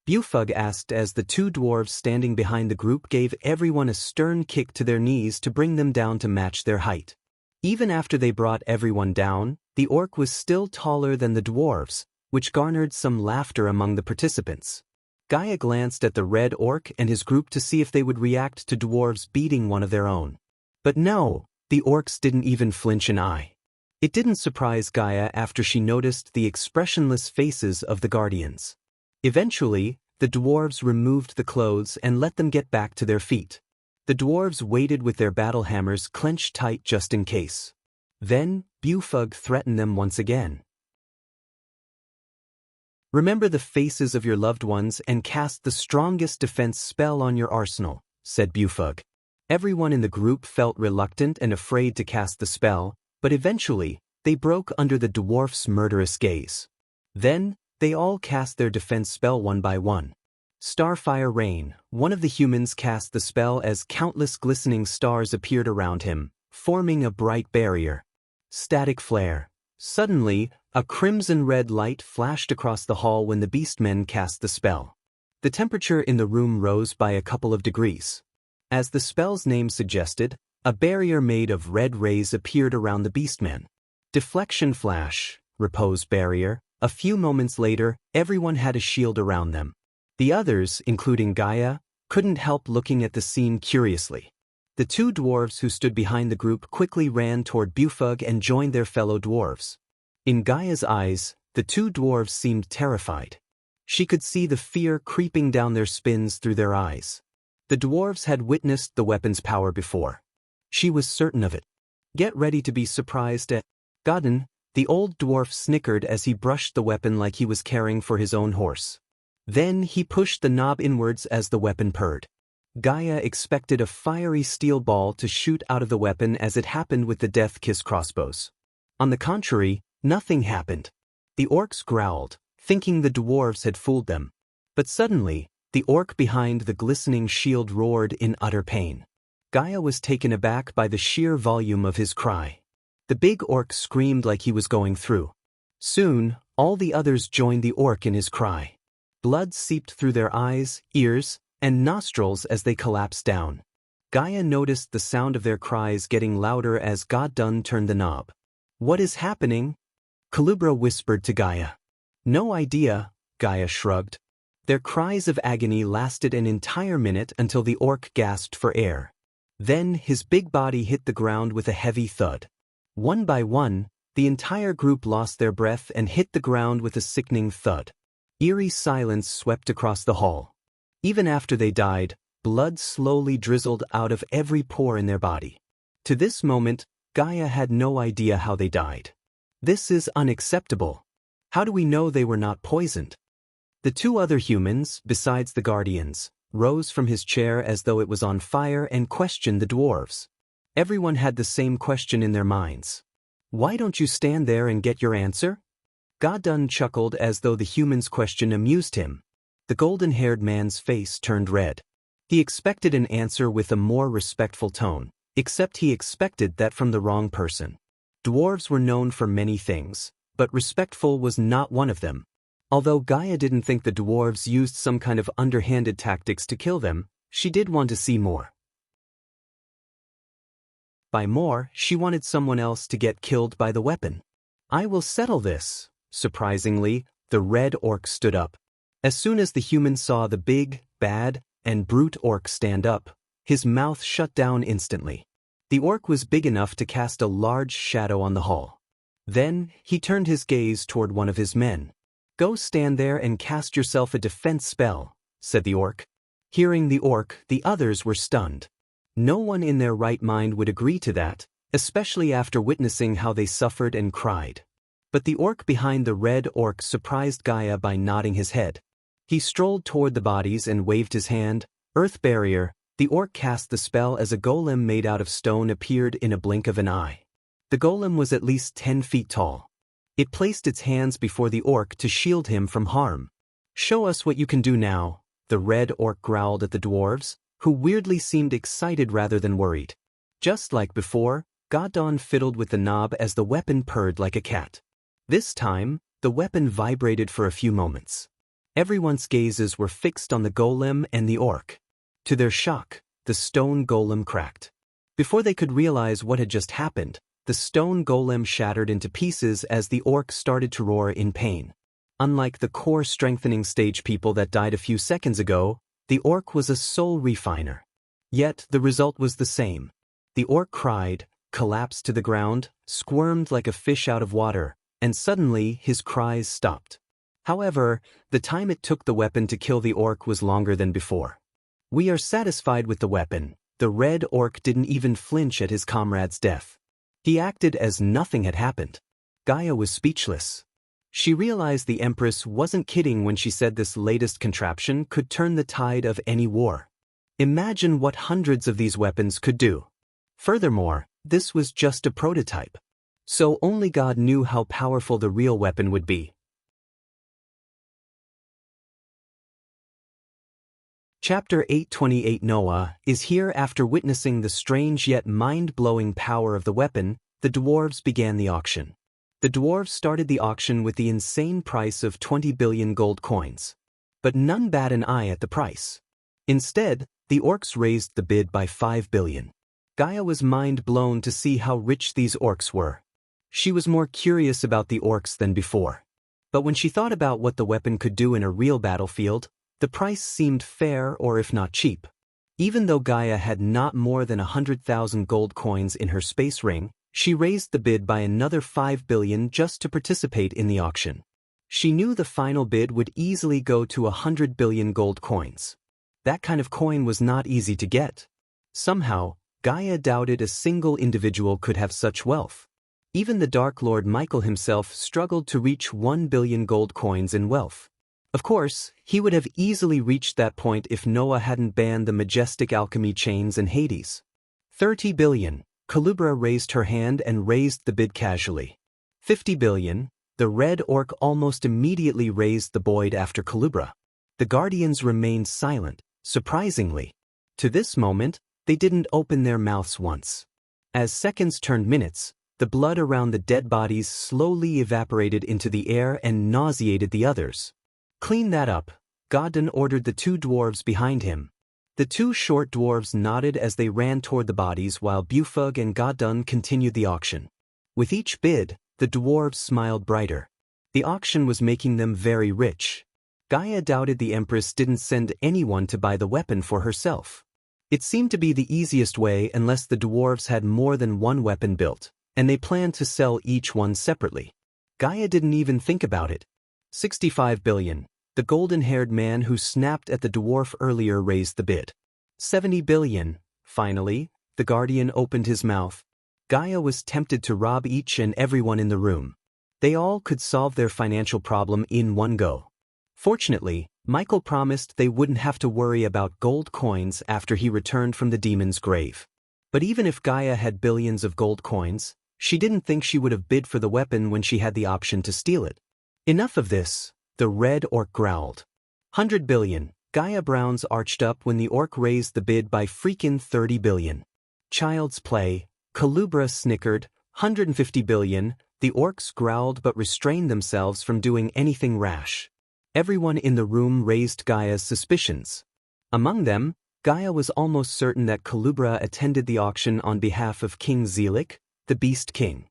Bufug asked as the two dwarves standing behind the group gave everyone a stern kick to their knees to bring them down to match their height. Even after they brought everyone down, the orc was still taller than the dwarves, which garnered some laughter among the participants. Gaia glanced at the red orc and his group to see if they would react to dwarves beating one of their own. But no, the orcs didn't even flinch an eye. It didn't surprise Gaia after she noticed the expressionless faces of the Guardians. Eventually, the dwarves removed the clothes and let them get back to their feet. The dwarves waited with their battle hammers clenched tight just in case. Then, Bufug threatened them once again. Remember the faces of your loved ones and cast the strongest defense spell on your arsenal, said Bufug. Everyone in the group felt reluctant and afraid to cast the spell, but eventually, they broke under the dwarf's murderous gaze. Then, they all cast their defense spell one by one. Starfire Rain, one of the humans cast the spell as countless glistening stars appeared around him, forming a bright barrier. Static Flare. Suddenly, a crimson-red light flashed across the hall when the beastmen cast the spell. The temperature in the room rose by a couple of degrees. As the spell's name suggested, a barrier made of red rays appeared around the beastmen. Deflection Flash, Repose Barrier. A few moments later, everyone had a shield around them. The others, including Gaia, couldn't help looking at the scene curiously. The two dwarves who stood behind the group quickly ran toward Bufug and joined their fellow dwarves. In Gaia's eyes, the two dwarves seemed terrified. She could see the fear creeping down their spines through their eyes. The dwarves had witnessed the weapon's power before. She was certain of it. Get ready to be surprised at Goddun. The old dwarf snickered as he brushed the weapon like he was caring for his own horse. Then he pushed the knob inwards as the weapon purred. Gaia expected a fiery steel ball to shoot out of the weapon as it happened with the Death Kiss crossbows. On the contrary, nothing happened. The orcs growled, thinking the dwarves had fooled them. But suddenly, the orc behind the glistening shield roared in utter pain. Gaia was taken aback by the sheer volume of his cry. The big orc screamed like he was going through. Soon, all the others joined the orc in his cry. Blood seeped through their eyes, ears, and nostrils as they collapsed down. Gaia noticed the sound of their cries getting louder as Goddun turned the knob. What is happening? Culubra whispered to Gaia. No idea, Gaia shrugged. Their cries of agony lasted an entire minute until the orc gasped for air. Then his big body hit the ground with a heavy thud. One by one, the entire group lost their breath and hit the ground with a sickening thud. Eerie silence swept across the hall. Even after they died, blood slowly drizzled out of every pore in their body. To this moment, Gaia had no idea how they died. This is unacceptable. How do we know they were not poisoned? The two other humans, besides the Guardians, rose from his chair as though it was on fire and questioned the dwarves. Everyone had the same question in their minds. Why don't you stand there and get your answer? Godun chuckled as though the human's question amused him. The golden-haired man's face turned red. He expected an answer with a more respectful tone, except he expected that from the wrong person. Dwarves were known for many things, but respectful was not one of them. Although Gaia didn't think the dwarves used some kind of underhanded tactics to kill them, she did want to see more. By more, she wanted someone else to get killed by the weapon. I will settle this. Surprisingly, the red orc stood up. As soon as the human saw the big, bad, and brute orc stand up, his mouth shut down instantly. The orc was big enough to cast a large shadow on the hall. Then, he turned his gaze toward one of his men. Go stand there and cast yourself a defense spell, said the orc. Hearing the orc, the others were stunned. No one in their right mind would agree to that, especially after witnessing how they suffered and cried. But the orc behind the red orc surprised Gaia by nodding his head. He strolled toward the bodies and waved his hand. Earth barrier. The orc cast the spell as a golem made out of stone appeared in a blink of an eye. The golem was at least 10 feet tall. It placed its hands before the orc to shield him from harm. Show us what you can do now, the red orc growled at the dwarves, who weirdly seemed excited rather than worried. Just like before, Godun fiddled with the knob as the weapon purred like a cat. This time, the weapon vibrated for a few moments. Everyone's gazes were fixed on the golem and the orc. To their shock, the stone golem cracked. Before they could realize what had just happened, the stone golem shattered into pieces as the orc started to roar in pain. Unlike the core-strengthening stage people that died a few seconds ago, the orc was a soul refiner. Yet, the result was the same. The orc cried, collapsed to the ground, squirmed like a fish out of water, and suddenly his cries stopped. However, the time it took the weapon to kill the orc was longer than before. We are satisfied with the weapon. The red orc didn't even flinch at his comrade's death. He acted as nothing had happened. Gaia was speechless. She realized the Empress wasn't kidding when she said this latest contraption could turn the tide of any war. Imagine what hundreds of these weapons could do. Furthermore, this was just a prototype. So only God knew how powerful the real weapon would be. Chapter 828 Noah is here. After witnessing the strange yet mind-blowing power of the weapon, the dwarves began the auction. The dwarves started the auction with the insane price of 20 billion gold coins. But none bat an eye at the price. Instead, the orcs raised the bid by 5 billion. Gaia was mind-blown to see how rich these orcs were. She was more curious about the orcs than before. But when she thought about what the weapon could do in a real battlefield, the price seemed fair or if not cheap. Even though Gaia had not more than 100,000 gold coins in her space ring, she raised the bid by another 5 billion just to participate in the auction. She knew the final bid would easily go to 100 billion gold coins. That kind of coin was not easy to get. Somehow, Gaia doubted a single individual could have such wealth. Even the Dark Lord Michael himself struggled to reach 1 billion gold coins in wealth. Of course, he would have easily reached that point if Noah hadn't banned the majestic alchemy chains and Hades. 30 billion. Culubra raised her hand and raised the bid casually. 50 billion. The red orc almost immediately raised the bid after Culubra. The guardians remained silent, surprisingly. To this moment, they didn't open their mouths once. As seconds turned minutes, the blood around the dead bodies slowly evaporated into the air and nauseated the others. Clean that up, Godun ordered the two dwarves behind him. The two short dwarves nodded as they ran toward the bodies while Bufug and Godun continued the auction. With each bid, the dwarves smiled brighter. The auction was making them very rich. Gaia doubted the Empress didn't send anyone to buy the weapon for herself. It seemed to be the easiest way unless the dwarves had more than one weapon built, and they planned to sell each one separately. Gaia didn't even think about it. 65 billion. The golden-haired man who snapped at the dwarf earlier raised the bid. 70 billion. Finally, the guardian opened his mouth. Gaia was tempted to rob each and everyone in the room. They all could solve their financial problem in one go. Fortunately, Michael promised they wouldn't have to worry about gold coins after he returned from the demon's grave. But even if Gaia had billions of gold coins, she didn't think she would have bid for the weapon when she had the option to steal it. Enough of this, the red orc growled. 100 billion. Gaia Browns arched up when the orc raised the bid by freaking 30 billion. Child's play. Culubra snickered. 150 billion. The orcs growled but restrained themselves from doing anything rash. Everyone in the room raised Gaia's suspicions. Among them, Gaia was almost certain that Culubra attended the auction on behalf of King Zelik, the Beast King.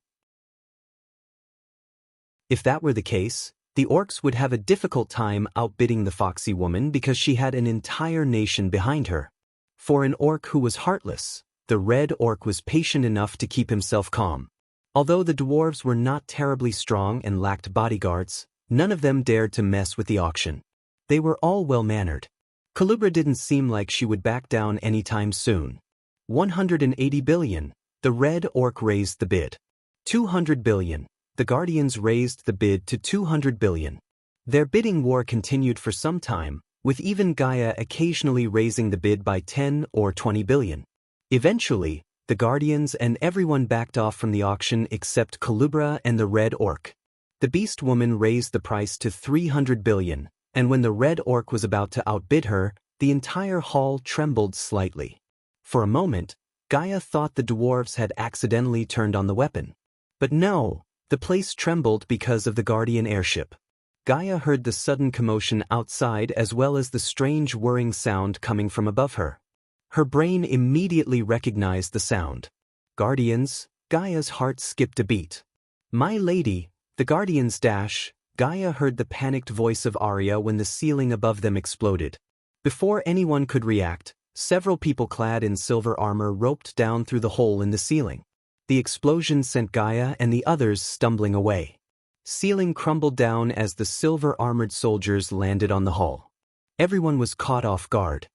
If that were the case, the orcs would have a difficult time outbidding the foxy woman because she had an entire nation behind her. For an orc who was heartless, the red orc was patient enough to keep himself calm. Although the dwarves were not terribly strong and lacked bodyguards, none of them dared to mess with the auction. They were all well-mannered. Culubra didn't seem like she would back down anytime soon. 180 billion. The red orc raised the bid. 200 billion. The Guardians raised the bid to 200 billion. Their bidding war continued for some time, with even Gaia occasionally raising the bid by 10 or 20 billion. Eventually, the Guardians and everyone backed off from the auction except Culubra and the red orc. The beast woman raised the price to 300 billion, and when the red orc was about to outbid her, the entire hall trembled slightly. For a moment, Gaia thought the dwarves had accidentally turned on the weapon. But no, the place trembled because of the Guardian airship. Gaia heard the sudden commotion outside as well as the strange whirring sound coming from above her. Her brain immediately recognized the sound. Guardians. Gaia's heart skipped a beat. My lady, the Guardians dash. Gaia heard the panicked voice of Arya when the ceiling above them exploded. Before anyone could react, several people clad in silver armor roped down through the hole in the ceiling. The explosion sent Gaia and the others stumbling away. Ceiling crumbled down as the silver-armored soldiers landed on the hall. Everyone was caught off guard.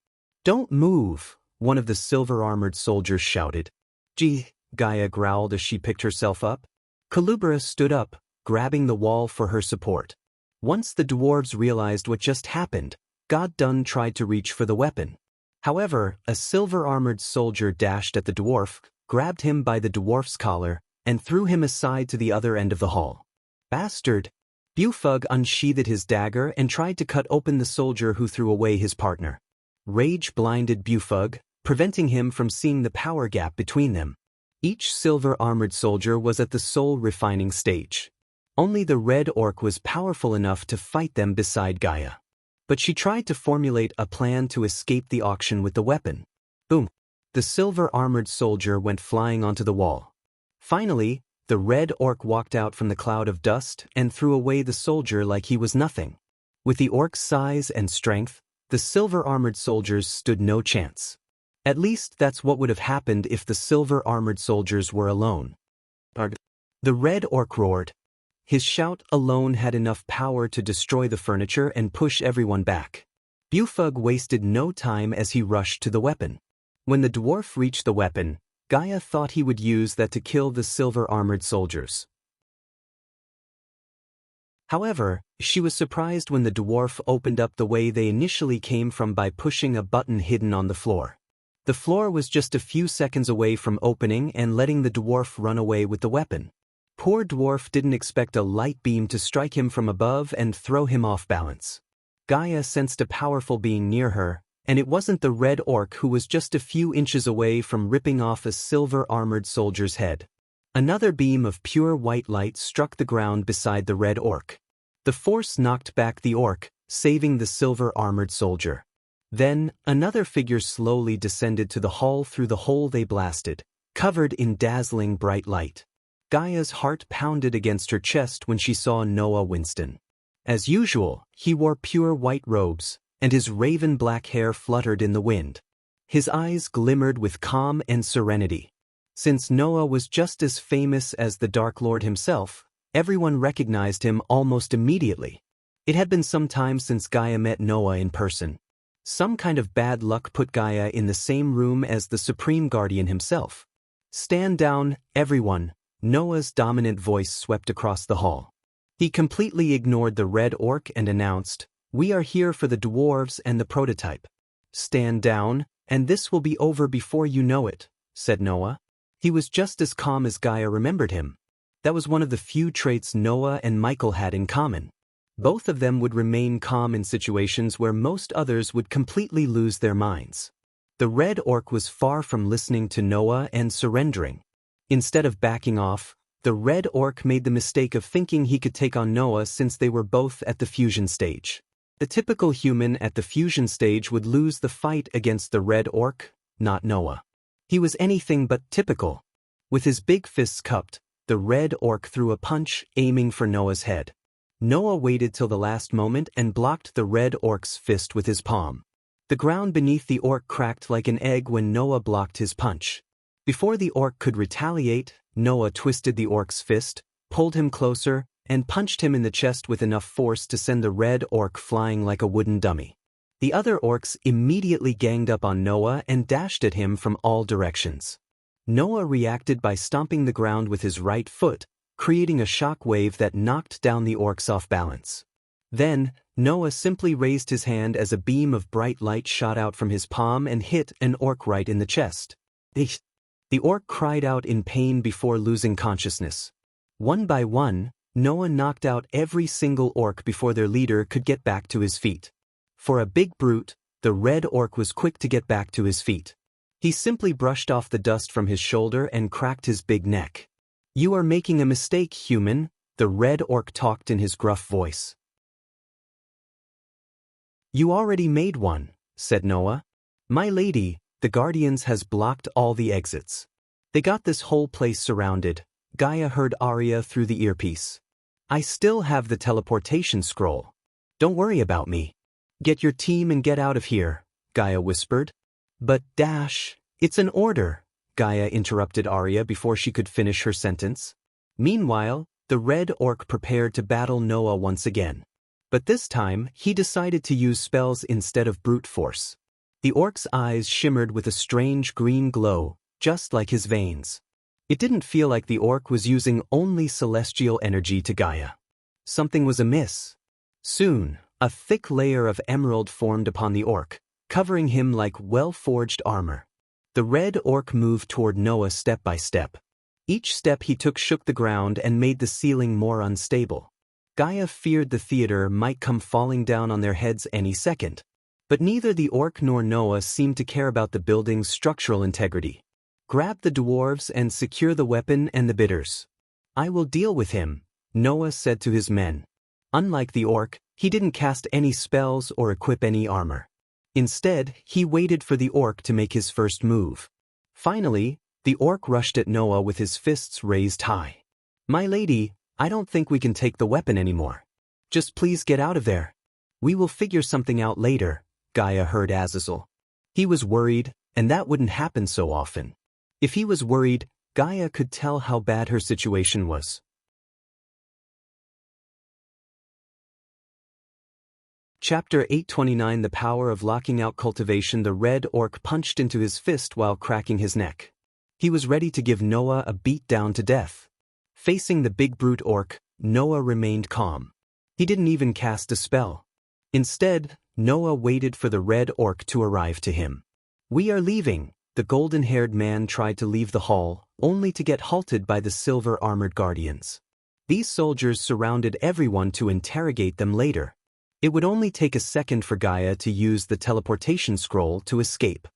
Don't move, one of the silver-armored soldiers shouted. Gee, Gaia growled as she picked herself up. Culubra stood up, grabbing the wall for her support. Once the dwarves realized what just happened, God Dun tried to reach for the weapon. However, a silver-armored soldier dashed at the dwarf, grabbed him by the dwarf's collar, and threw him aside to the other end of the hall. Bastard! Bufug unsheathed his dagger and tried to cut open the soldier who threw away his partner. Rage blinded Bufug, preventing him from seeing the power gap between them. Each silver-armored soldier was at the soul-refining stage. Only the red orc was powerful enough to fight them beside Gaia. But she tried to formulate a plan to escape the auction with the weapon. Boom! The silver-armored soldier went flying onto the wall. Finally, the red orc walked out from the cloud of dust and threw away the soldier like he was nothing. With the orc's size and strength, the silver-armored soldiers stood no chance. At least that's what would have happened if the silver-armored soldiers were alone. The red orc roared. His shout alone had enough power to destroy the furniture and push everyone back. Bufug wasted no time as he rushed to the weapon. When the dwarf reached the weapon, Gaia thought he would use that to kill the silver-armored soldiers. However, she was surprised when the dwarf opened up the way they initially came from by pushing a button hidden on the floor. The floor was just a few seconds away from opening and letting the dwarf run away with the weapon. Poor dwarf didn't expect a light beam to strike him from above and throw him off balance. Gaia sensed a powerful being near her, and it wasn't the red orc who was just a few inches away from ripping off a silver-armored soldier's head. Another beam of pure white light struck the ground beside the red orc. The force knocked back the orc, saving the silver-armored soldier. Then, another figure slowly descended to the hall through the hole they blasted, covered in dazzling bright light. Gaia's heart pounded against her chest when she saw Noah Winston. As usual, he wore pure white robes, and his raven-black hair fluttered in the wind. His eyes glimmered with calm and serenity. Since Noah was just as famous as the Dark Lord himself, everyone recognized him almost immediately. It had been some time since Gaia met Noah in person. Some kind of bad luck put Gaia in the same room as the Supreme Guardian himself. Stand down, everyone, Noah's dominant voice swept across the hall. He completely ignored the red orc and announced, "We are here for the dwarves and the prototype. Stand down, and this will be over before you know it," said Noah. He was just as calm as Gaia remembered him. That was one of the few traits Noah and Michael had in common. Both of them would remain calm in situations where most others would completely lose their minds. The red orc was far from listening to Noah and surrendering. Instead of backing off, the red orc made the mistake of thinking he could take on Noah since they were both at the fusion stage. The typical human at the fusion stage would lose the fight against the red orc, not Noah. He was anything but typical. With his big fists cupped, the red orc threw a punch, aiming for Noah's head. Noah waited till the last moment and blocked the red orc's fist with his palm. The ground beneath the orc cracked like an egg when Noah blocked his punch. Before the orc could retaliate, Noah twisted the orc's fist, pulled him closer, and punched him in the chest with enough force to send the red orc flying like a wooden dummy. The other orcs immediately ganged up on Noah and dashed at him from all directions. Noah reacted by stomping the ground with his right foot, creating a shock wave that knocked down the orcs off balance. Then, Noah simply raised his hand as a beam of bright light shot out from his palm and hit an orc right in the chest. The orc cried out in pain before losing consciousness. One by one, Noah knocked out every single orc before their leader could get back to his feet. For a big brute, the red orc was quick to get back to his feet. He simply brushed off the dust from his shoulder and cracked his big neck. "You are making a mistake, human," the red orc talked in his gruff voice. "You already made one," said Noah. "My lady, the Guardians has blocked all the exits. They got this whole place surrounded," Gaia heard Arya through the earpiece. "I still have the teleportation scroll. Don't worry about me. Get your team and get out of here," Gaia whispered. "But it's an order," Gaia interrupted Arya before she could finish her sentence. Meanwhile, the red orc prepared to battle Noah once again. But this time, he decided to use spells instead of brute force. The orc's eyes shimmered with a strange green glow, just like his veins. It didn't feel like the orc was using only celestial energy to Gaia. Something was amiss. Soon, a thick layer of emerald formed upon the orc, covering him like well-forged armor. The red orc moved toward Noah step by step. Each step he took shook the ground and made the ceiling more unstable. Gaia feared the theater might come falling down on their heads any second. But neither the orc nor Noah seemed to care about the building's structural integrity. "Grab the dwarves and secure the weapon and the bitters. I will deal with him," Noah said to his men. Unlike the orc, he didn't cast any spells or equip any armor. Instead, he waited for the orc to make his first move. Finally, the orc rushed at Noah with his fists raised high. "My lady, I don't think we can take the weapon anymore. Just please get out of there. We will figure something out later," Gaia heard Azazel. He was worried, and that wouldn't happen so often. If he was worried, Gaia could tell how bad her situation was. Chapter 829 The Power of Locking Out Cultivation. The red orc punched into his fist while cracking his neck. He was ready to give Noah a beat down to death. Facing the big brute orc, Noah remained calm. He didn't even cast a spell. Instead, Noah waited for the red orc to arrive to him. "We are leaving." The golden-haired man tried to leave the hall, only to get halted by the silver-armored guardians. These soldiers surrounded everyone to interrogate them later. It would only take a second for Gaia to use the teleportation scroll to escape.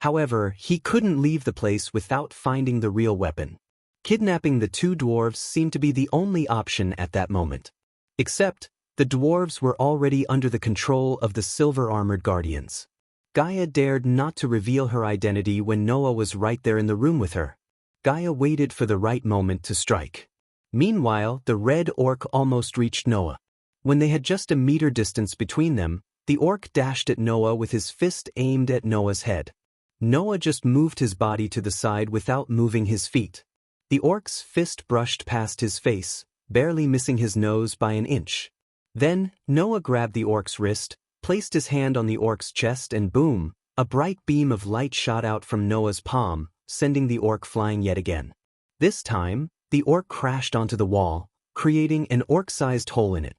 However, he couldn't leave the place without finding the real weapon. Kidnapping the two dwarves seemed to be the only option at that moment. Except, the dwarves were already under the control of the silver-armored guardians. Gaia dared not to reveal her identity when Noah was right there in the room with her. Gaia waited for the right moment to strike. Meanwhile, the red orc almost reached Noah. When they had just a meter distance between them, the orc dashed at Noah with his fist aimed at Noah's head. Noah just moved his body to the side without moving his feet. The orc's fist brushed past his face, barely missing his nose by an inch. Then, Noah grabbed the orc's wrist, placed his hand on the orc's chest and boom, a bright beam of light shot out from Noah's palm, sending the orc flying yet again. This time, the orc crashed onto the wall, creating an orc-sized hole in it.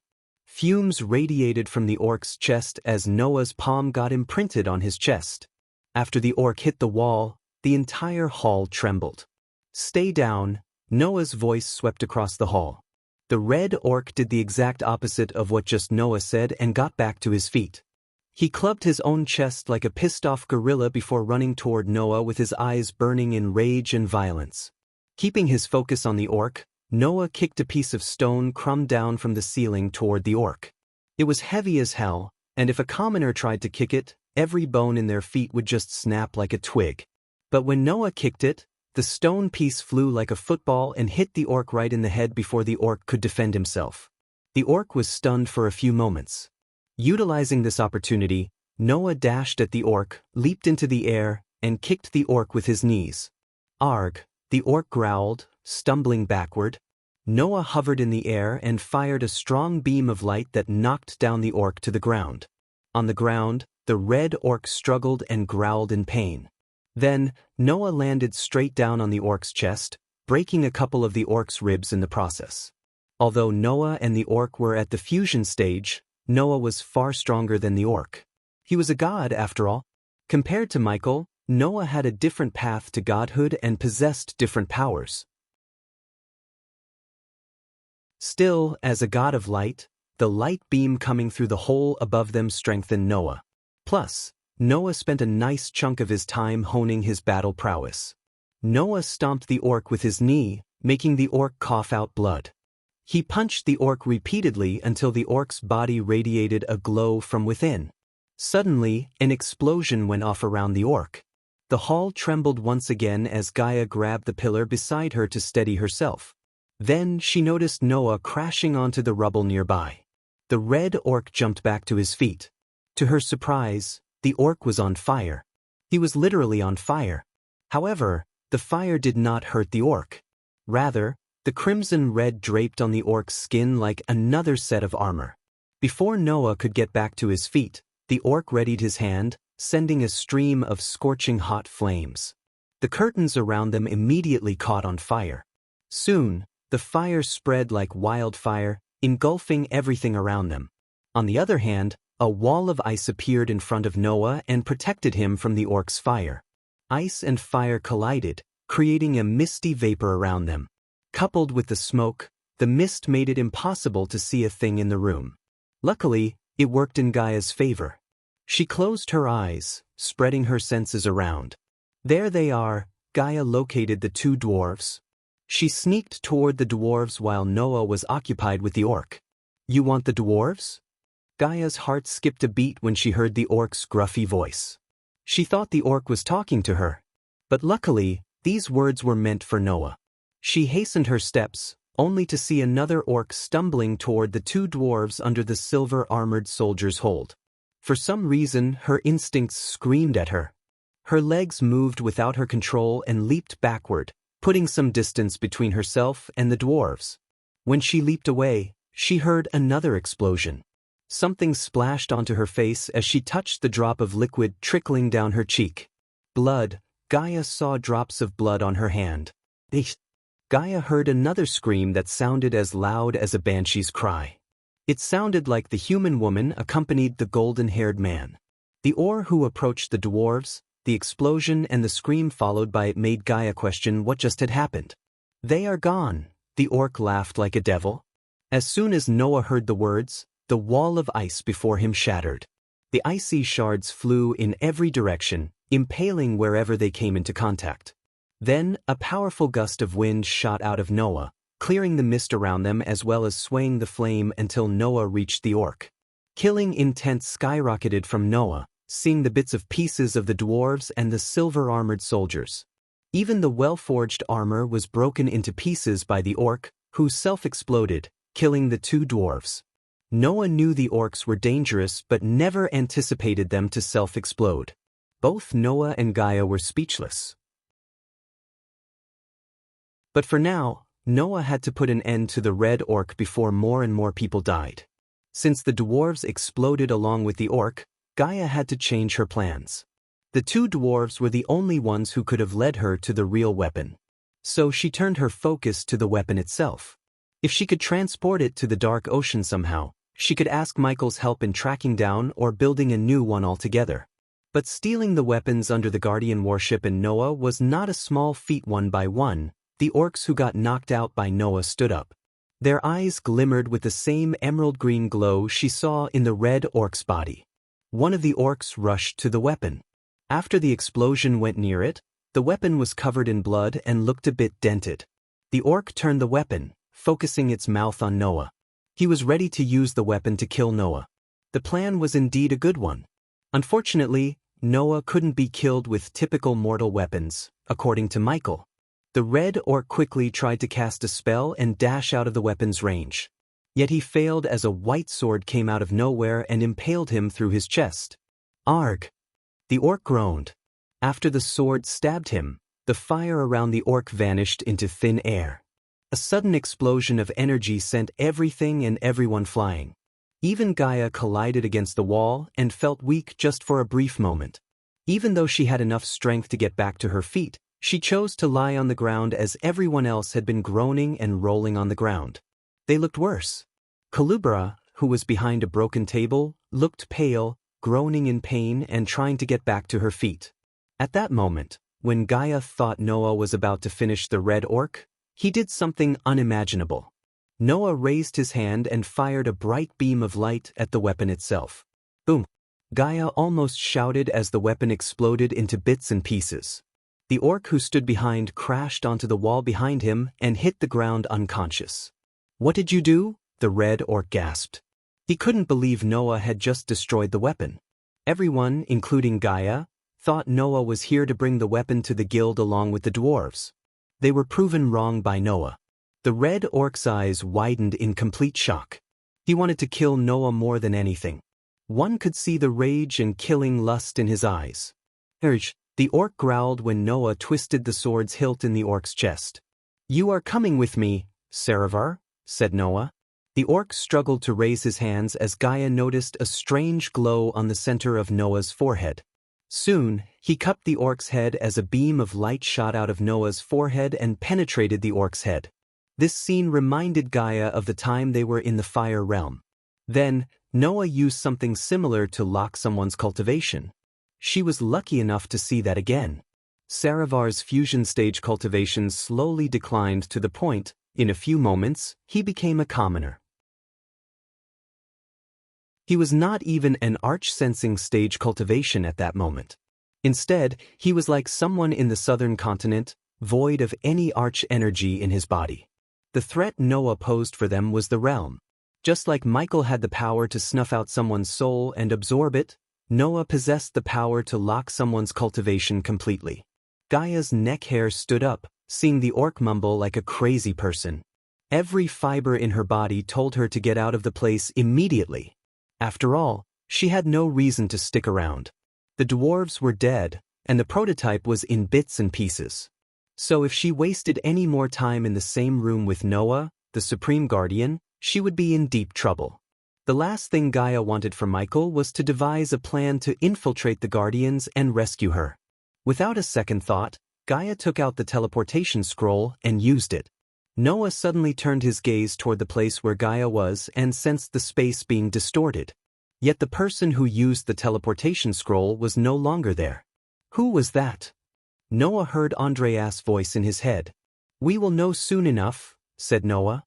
Fumes radiated from the orc's chest as Noah's palm got imprinted on his chest. After the orc hit the wall, the entire hall trembled. "Stay down," Noah's voice swept across the hall. The red orc did the exact opposite of what just Noah said and got back to his feet. He clubbed his own chest like a pissed-off gorilla before running toward Noah with his eyes burning in rage and violence. Keeping his focus on the orc, Noah kicked a piece of stone crumbed down from the ceiling toward the orc. It was heavy as hell, and if a commoner tried to kick it, every bone in their feet would just snap like a twig. But when Noah kicked it, the stone piece flew like a football and hit the orc right in the head before the orc could defend himself. The orc was stunned for a few moments. Utilizing this opportunity, Noah dashed at the orc, leaped into the air, and kicked the orc with his knees. "Arg," the orc growled, stumbling backward. Noah hovered in the air and fired a strong beam of light that knocked down the orc to the ground. On the ground, the red orc struggled and growled in pain. Then, Noah landed straight down on the orc's chest, breaking a couple of the orc's ribs in the process. Although Noah and the orc were at the fusion stage, Noah was far stronger than the orc. He was a god, after all. Compared to Michael, Noah had a different path to godhood and possessed different powers. Still, as a god of light, the light beam coming through the hole above them strengthened Noah. Plus, Noah spent a nice chunk of his time honing his battle prowess. Noah stomped the orc with his knee, making the orc cough out blood. He punched the orc repeatedly until the orc's body radiated a glow from within. Suddenly, an explosion went off around the orc. The hall trembled once again as Gaia grabbed the pillar beside her to steady herself. Then she noticed Noah crashing onto the rubble nearby. The red orc jumped back to his feet. To her surprise, the orc was on fire. He was literally on fire. However, the fire did not hurt the orc. Rather, the crimson red draped on the orc's skin like another set of armor. Before Noah could get back to his feet, the orc readied his hand, sending a stream of scorching hot flames. The curtains around them immediately caught on fire. Soon, the fire spread like wildfire, engulfing everything around them. On the other hand, a wall of ice appeared in front of Noah and protected him from the orc's fire. Ice and fire collided, creating a misty vapor around them. Coupled with the smoke, the mist made it impossible to see a thing in the room. Luckily, it worked in Gaia's favor. She closed her eyes, spreading her senses around. There they are, Gaia located the two dwarves. She sneaked toward the dwarves while Noah was occupied with the orc. "You want the dwarves?" Gaia's heart skipped a beat when she heard the orc's gruffy voice. She thought the orc was talking to her. But luckily, these words were meant for Noah. She hastened her steps, only to see another orc stumbling toward the two dwarves under the silver-armored soldier's hold. For some reason, her instincts screamed at her. Her legs moved without her control and leaped backward, putting some distance between herself and the dwarves. When she leaped away, she heard another explosion. Something splashed onto her face as she touched the drop of liquid trickling down her cheek. Blood. Gaia saw drops of blood on her hand. Gaia heard another scream that sounded as loud as a banshee's cry. It sounded like the human woman accompanied the golden-haired man. The orc who approached the dwarves, the explosion and the scream followed by it made Gaia question what just had happened. "They are gone," the orc laughed like a devil. As soon as Noah heard the words, the wall of ice before him shattered. The icy shards flew in every direction, impaling wherever they came into contact. Then, a powerful gust of wind shot out of Noah, clearing the mist around them as well as swaying the flame until Noah reached the orc. Killing intent skyrocketed from Noah, seeing the bits of pieces of the dwarves and the silver-armored soldiers. Even the well-forged armor was broken into pieces by the orc, who self-exploded, killing the two dwarves. Noah knew the orcs were dangerous but never anticipated them to self-explode. Both Noah and Gaia were speechless. But for now, Noah had to put an end to the red orc before more and more people died. Since the dwarves exploded along with the orc, Gaia had to change her plans. The two dwarves were the only ones who could have led her to the real weapon. So she turned her focus to the weapon itself. If she could transport it to the dark ocean somehow, she could ask Michael's help in tracking down or building a new one altogether. But stealing the weapons under the Guardian warship in Noah was not a small feat. One by one, the orcs who got knocked out by Noah stood up. Their eyes glimmered with the same emerald-green glow she saw in the red orc's body. One of the orcs rushed to the weapon. After the explosion went near it, the weapon was covered in blood and looked a bit dented. The orc turned the weapon, focusing its mouth on Noah. He was ready to use the weapon to kill Noah. The plan was indeed a good one. Unfortunately, Noah couldn't be killed with typical mortal weapons, according to Michael. The red orc quickly tried to cast a spell and dash out of the weapon's range. Yet he failed as a white sword came out of nowhere and impaled him through his chest. Arg! The orc groaned. After the sword stabbed him, the fire around the orc vanished into thin air. A sudden explosion of energy sent everything and everyone flying. Even Gaia collided against the wall and felt weak just for a brief moment. Even though she had enough strength to get back to her feet, she chose to lie on the ground as everyone else had been groaning and rolling on the ground. They looked worse. Kalubra, who was behind a broken table, looked pale, groaning in pain and trying to get back to her feet. At that moment, when Gaia thought Noah was about to finish the red orc, he did something unimaginable. Noah raised his hand and fired a bright beam of light at the weapon itself. Boom! Gaia almost shouted as the weapon exploded into bits and pieces. The orc who stood behind crashed onto the wall behind him and hit the ground unconscious. "What did you do?" the red orc gasped. He couldn't believe Noah had just destroyed the weapon. Everyone, including Gaia, thought Noah was here to bring the weapon to the guild along with the dwarves. They were proven wrong by Noah. The red orc's eyes widened in complete shock. He wanted to kill Noah more than anything. One could see the rage and killing lust in his eyes. "Urge," the orc growled when Noah twisted the sword's hilt in the orc's chest. "You are coming with me, Saravar," said Noah. The orc struggled to raise his hands as Gaia noticed a strange glow on the center of Noah's forehead. Soon, he cupped the orc's head as a beam of light shot out of Noah's forehead and penetrated the orc's head. This scene reminded Gaia of the time they were in the fire realm. Then, Noah used something similar to lock someone's cultivation. She was lucky enough to see that again. Saravar's fusion stage cultivation slowly declined to the point, in a few moments, he became a commoner. He was not even an arch-sensing stage cultivation at that moment. Instead, he was like someone in the southern continent, void of any arch energy in his body. The threat Noah posed for them was the realm. Just like Michael had the power to snuff out someone's soul and absorb it, Noah possessed the power to lock someone's cultivation completely. Gaia's neck hair stood up, seeing the orc mumble like a crazy person. Every fiber in her body told her to get out of the place immediately. After all, she had no reason to stick around. The dwarves were dead, and the prototype was in bits and pieces. So if she wasted any more time in the same room with Noah, the Supreme Guardian, she would be in deep trouble. The last thing Gaia wanted for Michael was to devise a plan to infiltrate the Guardians and rescue her. Without a second thought, Gaia took out the teleportation scroll and used it. Noah suddenly turned his gaze toward the place where Gaia was and sensed the space being distorted. Yet the person who used the teleportation scroll was no longer there. Who was that? Noah heard Andreas' voice in his head. "We will know soon enough," said Noah.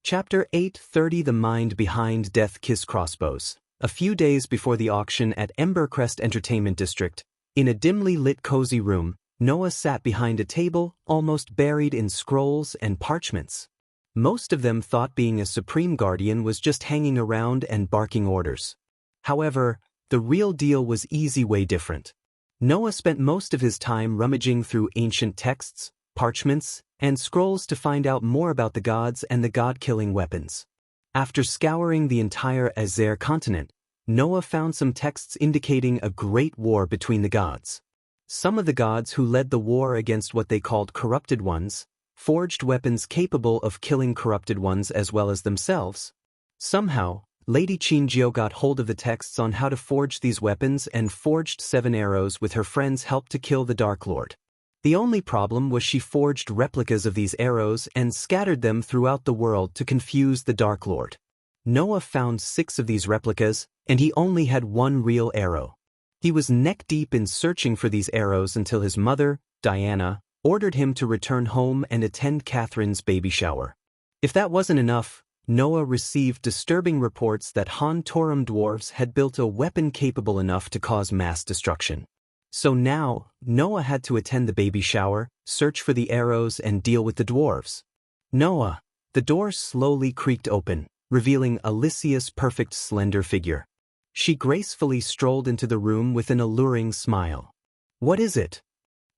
Chapter 8:30 The Mind Behind Death Kiss Crossbows. A few days before the auction at Embercrest Entertainment District, in a dimly lit cozy room, Noah sat behind a table almost buried in scrolls and parchments. Most of them thought being a Supreme Guardian was just hanging around and barking orders. However, the real deal was way different. Noah spent most of his time rummaging through ancient texts, parchments, and scrolls to find out more about the gods and the god-killing weapons. After scouring the entire Azer continent, Noah found some texts indicating a great war between the gods. Some of the gods who led the war against what they called corrupted ones forged weapons capable of killing corrupted ones as well as themselves. Somehow, Lady Qinjiu got hold of the texts on how to forge these weapons and forged 7 arrows with her friend's help to kill the Dark Lord. The only problem was she forged replicas of these arrows and scattered them throughout the world to confuse the Dark Lord. Noah found 6 of these replicas, and he only had 1 real arrow. He was neck-deep in searching for these arrows until his mother, Diana, ordered him to return home and attend Catherine's baby shower. If that wasn't enough, Noah received disturbing reports that Han-Torum dwarves had built a weapon capable enough to cause mass destruction. So now, Noah had to attend the baby shower, search for the arrows, and deal with the dwarves. Noah. The door slowly creaked open, revealing Alicia's perfect slender figure. She gracefully strolled into the room with an alluring smile. "What is it?"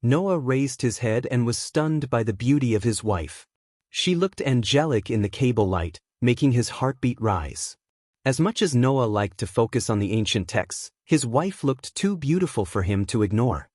Noah raised his head and was stunned by the beauty of his wife. She looked angelic in the cable light, making his heartbeat rise. As much as Noah liked to focus on the ancient texts, his wife looked too beautiful for him to ignore.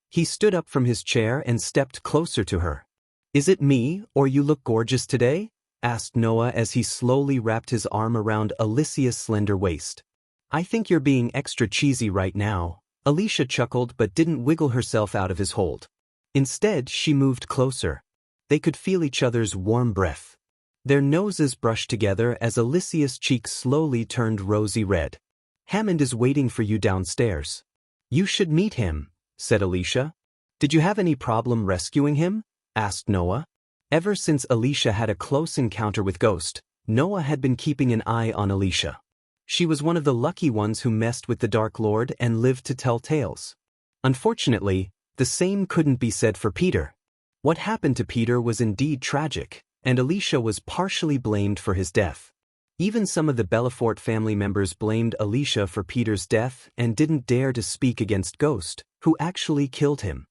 He stood up from his chair and stepped closer to her. "Is it me, or you look gorgeous today?" asked Noah as he slowly wrapped his arm around Alicia's slender waist. "I think you're being extra cheesy right now." Alicia chuckled but didn't wiggle herself out of his hold. Instead, she moved closer. They could feel each other's warm breath. Their noses brushed together as Alicia's cheeks slowly turned rosy red. "Hammond is waiting for you downstairs." "You should meet him," said Alicia. "Did you have any problem rescuing him?" asked Noah. Ever since Alicia had a close encounter with Ghost, Noah had been keeping an eye on Alicia. She was one of the lucky ones who messed with the Dark Lord and lived to tell tales. Unfortunately, the same couldn't be said for Peter. What happened to Peter was indeed tragic, and Alicia was partially blamed for his death. Even some of the Belafort family members blamed Alicia for Peter's death and didn't dare to speak against Ghost, who actually killed him.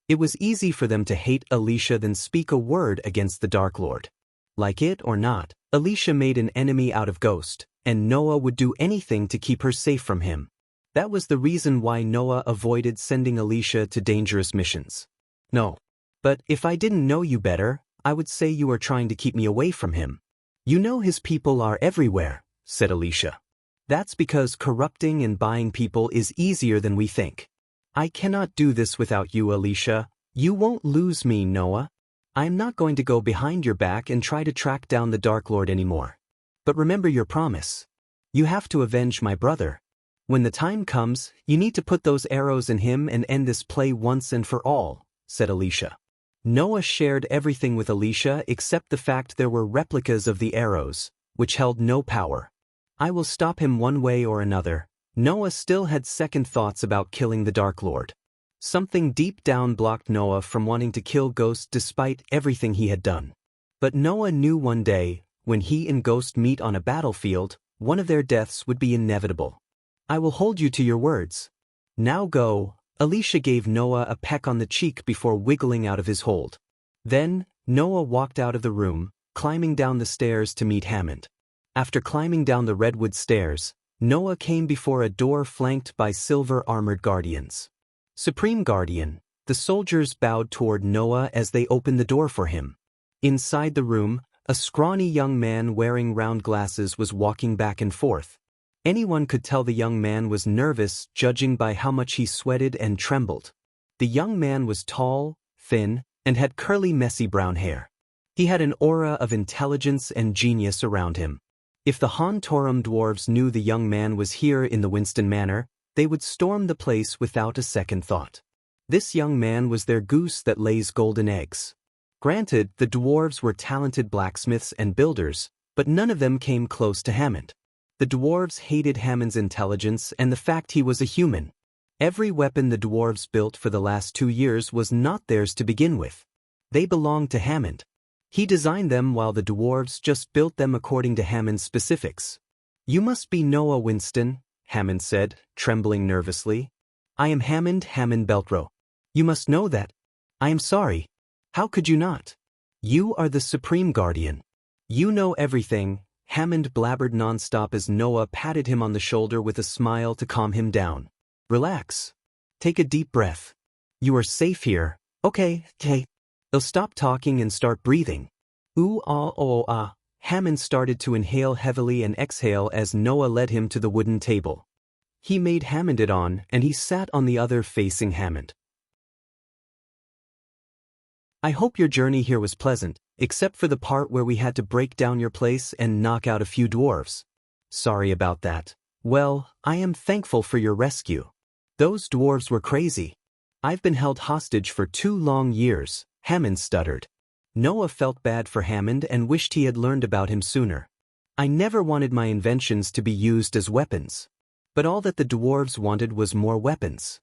It was easy for them to hate Alicia than speak a word against the Dark Lord. Like it or not, Alicia made an enemy out of Ghost, and Noah would do anything to keep her safe from him. That was the reason why Noah avoided sending Alicia to dangerous missions. "No. But if I didn't know you better, I would say you are trying to keep me away from him." "You know his people are everywhere," said Alicia. "That's because corrupting and buying people is easier than we think." "I cannot do this without you, Alicia. You won't lose me, Noah. I'm not going to go behind your back and try to track down the Dark Lord anymore. But remember your promise. You have to avenge my brother. When the time comes, you need to put those arrows in him and end this play once and for all," said Alicia. Noah shared everything with Alicia except the fact there were replicas of the arrows, which held no power. "I will stop him one way or another." Noah still had second thoughts about killing the Dark Lord. Something deep down blocked Noah from wanting to kill Ghost despite everything he had done. But Noah knew one day, when he and Ghost meet on a battlefield, one of their deaths would be inevitable. "I will hold you to your words. Now go." Alicia gave Noah a peck on the cheek before wiggling out of his hold. Then, Noah walked out of the room, climbing down the stairs to meet Hammond. After climbing down the redwood stairs, Noah came before a door flanked by silver-armored guardians. "Supreme Guardian," the soldiers bowed toward Noah as they opened the door for him. Inside the room, a scrawny young man wearing round glasses was walking back and forth. Anyone could tell the young man was nervous, judging by how much he sweated and trembled. The young man was tall, thin, and had curly, messy brown hair. He had an aura of intelligence and genius around him. If the Han-Torum dwarves knew the young man was here in the Winston Manor, they would storm the place without a second thought. This young man was their goose that lays golden eggs. Granted, the dwarves were talented blacksmiths and builders, but none of them came close to Hammond. The dwarves hated Hammond's intelligence and the fact he was a human. Every weapon the dwarves built for the last 2 years was not theirs to begin with. They belonged to Hammond. He designed them while the dwarves just built them according to Hammond's specifics. "You must be Noah Winston," Hammond said, trembling nervously. "I am Hammond Beltro. You must know that." "I am sorry. How could you not? You are the Supreme Guardian. You know everything," Hammond blabbered nonstop as Noah patted him on the shoulder with a smile to calm him down. "Relax. Take a deep breath. You are safe here. Okay. They'll stop talking and start breathing." "Ooh, ah, oh, ah." Hammond started to inhale heavily and exhale as Noah led him to the wooden table. He made Hammond it on, and he sat on the other facing Hammond. I hope your journey here was pleasant, except for the part where we had to break down your place and knock out a few dwarves. Sorry about that. Well, I am thankful for your rescue. Those dwarves were crazy. I've been held hostage for 2 long years, Hammond stuttered. Noah felt bad for Hammond and wished he had learned about him sooner. I never wanted my inventions to be used as weapons. But all that the dwarves wanted was more weapons.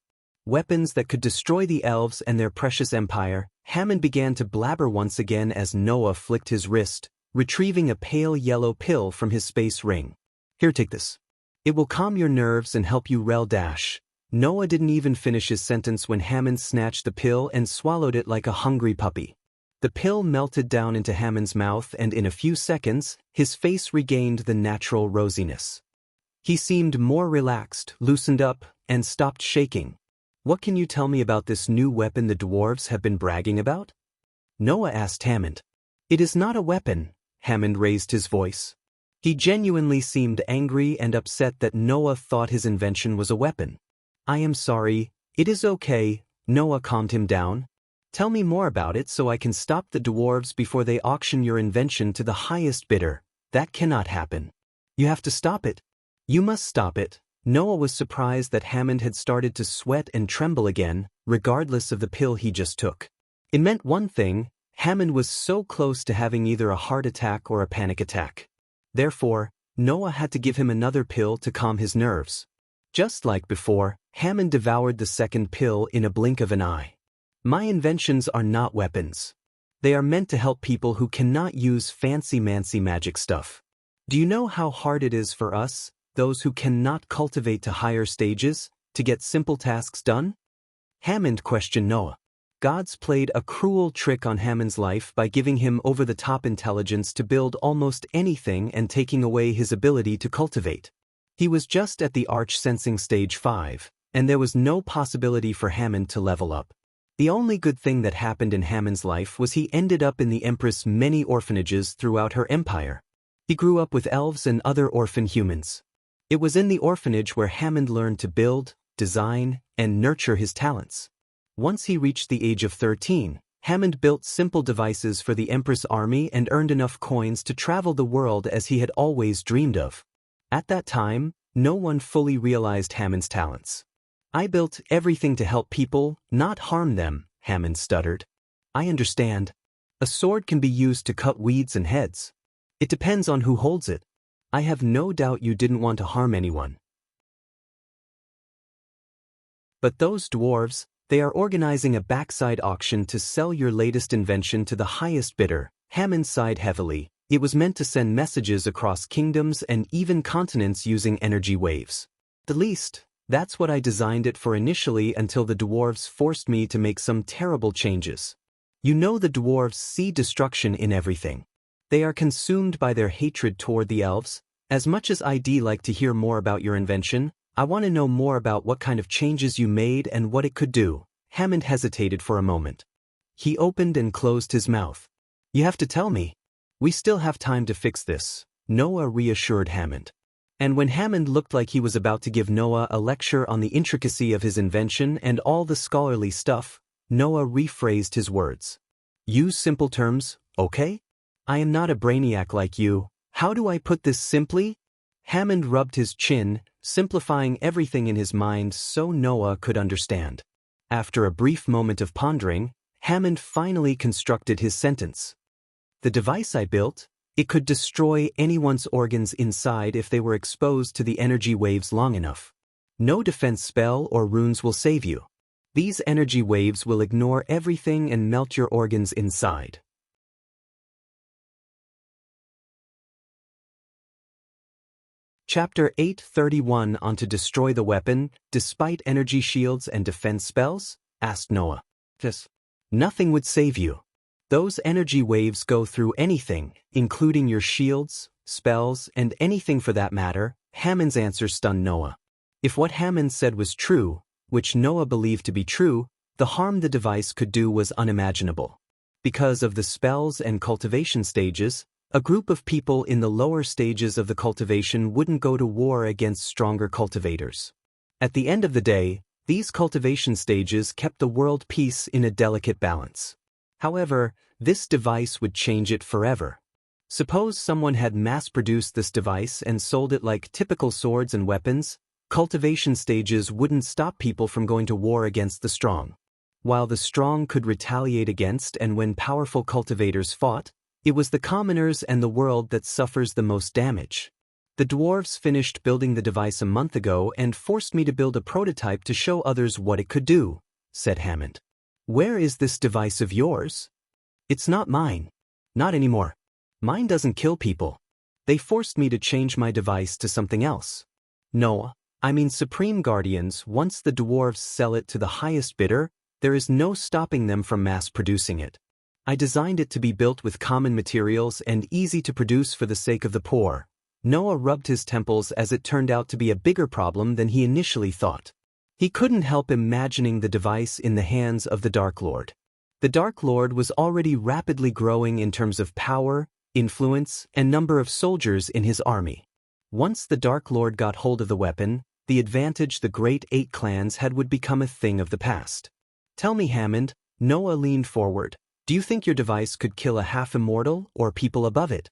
Weapons that could destroy the elves and their precious empire. Hammond began to blabber once again as Noah flicked his wrist, retrieving a pale yellow pill from his space ring. Here, take this. It will calm your nerves and help you dash. Noah didn't even finish his sentence when Hammond snatched the pill and swallowed it like a hungry puppy. The pill melted down into Hammond's mouth and in a few seconds, his face regained the natural rosiness. He seemed more relaxed, loosened up, and stopped shaking. What can you tell me about this new weapon the dwarves have been bragging about? Noah asked Hammond. It is not a weapon, Hammond raised his voice. He genuinely seemed angry and upset that Noah thought his invention was a weapon. I am sorry, it is okay, Noah calmed him down. Tell me more about it so I can stop the dwarves before they auction your invention to the highest bidder. That cannot happen. You have to stop it. You must stop it. Noah was surprised that Hammond had started to sweat and tremble again, regardless of the pill he just took. It meant one thing: Hammond was so close to having either a heart attack or a panic attack. Therefore, Noah had to give him another pill to calm his nerves. Just like before, Hammond devoured the second pill in a blink of an eye. My inventions are not weapons. They are meant to help people who cannot use fancy-mancy magic stuff. Do you know how hard it is for us, those who cannot cultivate to higher stages, to get simple tasks done? Hammond questioned Noah. Gods played a cruel trick on Hammond's life by giving him over-the-top intelligence to build almost anything and taking away his ability to cultivate. He was just at the Arch-Sensing Stage 5, and there was no possibility for Hammond to level up. The only good thing that happened in Hammond's life was he ended up in the Empress' many orphanages throughout her empire. He grew up with elves and other orphan humans. It was in the orphanage where Hammond learned to build, design, and nurture his talents. Once he reached the age of 13, Hammond built simple devices for the Empress army and earned enough coins to travel the world as he had always dreamed of. At that time, no one fully realized Hammond's talents. I built everything to help people, not harm them, Hammond stuttered. I understand. A sword can be used to cut weeds and heads. It depends on who holds it. I have no doubt you didn't want to harm anyone. But those dwarves, they are organizing a backside auction to sell your latest invention to the highest bidder. Hammond sighed heavily. It was meant to send messages across kingdoms and even continents using energy waves. At least, that's what I designed it for initially until the dwarves forced me to make some terrible changes. You know the dwarves see destruction in everything. They are consumed by their hatred toward the elves. As much as I'd like to hear more about your invention, I want to know more about what kind of changes you made and what it could do. Hammond hesitated for a moment. He opened and closed his mouth. You have to tell me. We still have time to fix this, Noah reassured Hammond. And when Hammond looked like he was about to give Noah a lecture on the intricacy of his invention and all the scholarly stuff, Noah rephrased his words. Use simple terms, okay? I am not a brainiac like you. How do I put this simply? Hammond rubbed his chin, simplifying everything in his mind so Noah could understand. After a brief moment of pondering, Hammond finally constructed his sentence. The device I built, it could destroy anyone's organs inside if they were exposed to the energy waves long enough. No defense spell or runes will save you. These energy waves will ignore everything and melt your organs inside. Chapter 831 on to destroy the weapon, despite energy shields and defense spells? Asked Noah. Yes. Nothing would save you. Those energy waves go through anything, including your shields, spells, and anything for that matter. Hammond's answer stunned Noah. If what Hammond said was true, which Noah believed to be true, the harm the device could do was unimaginable. Because of the spells and cultivation stages, a group of people in the lower stages of the cultivation wouldn't go to war against stronger cultivators. At the end of the day, these cultivation stages kept the world peace in a delicate balance. However, this device would change it forever. Suppose someone had mass-produced this device and sold it like typical swords and weapons, cultivation stages wouldn't stop people from going to war against the strong. While the strong could retaliate against and when powerful cultivators fought, it was the commoners and the world that suffers the most damage. The dwarves finished building the device a month ago and forced me to build a prototype to show others what it could do, said Hammond. Where is this device of yours? It's not mine. Not anymore. Mine doesn't kill people. They forced me to change my device to something else. No, I mean Supreme Guardians, once the dwarves sell it to the highest bidder, there is no stopping them from mass-producing it. I designed it to be built with common materials and easy to produce for the sake of the poor. Noah rubbed his temples as it turned out to be a bigger problem than he initially thought. He couldn't help imagining the device in the hands of the Dark Lord. The Dark Lord was already rapidly growing in terms of power, influence, and number of soldiers in his army. Once the Dark Lord got hold of the weapon, the advantage the Great Eight clans had would become a thing of the past. Tell me, Hammond, Noah leaned forward, do you think your device could kill a half-immortal or people above it?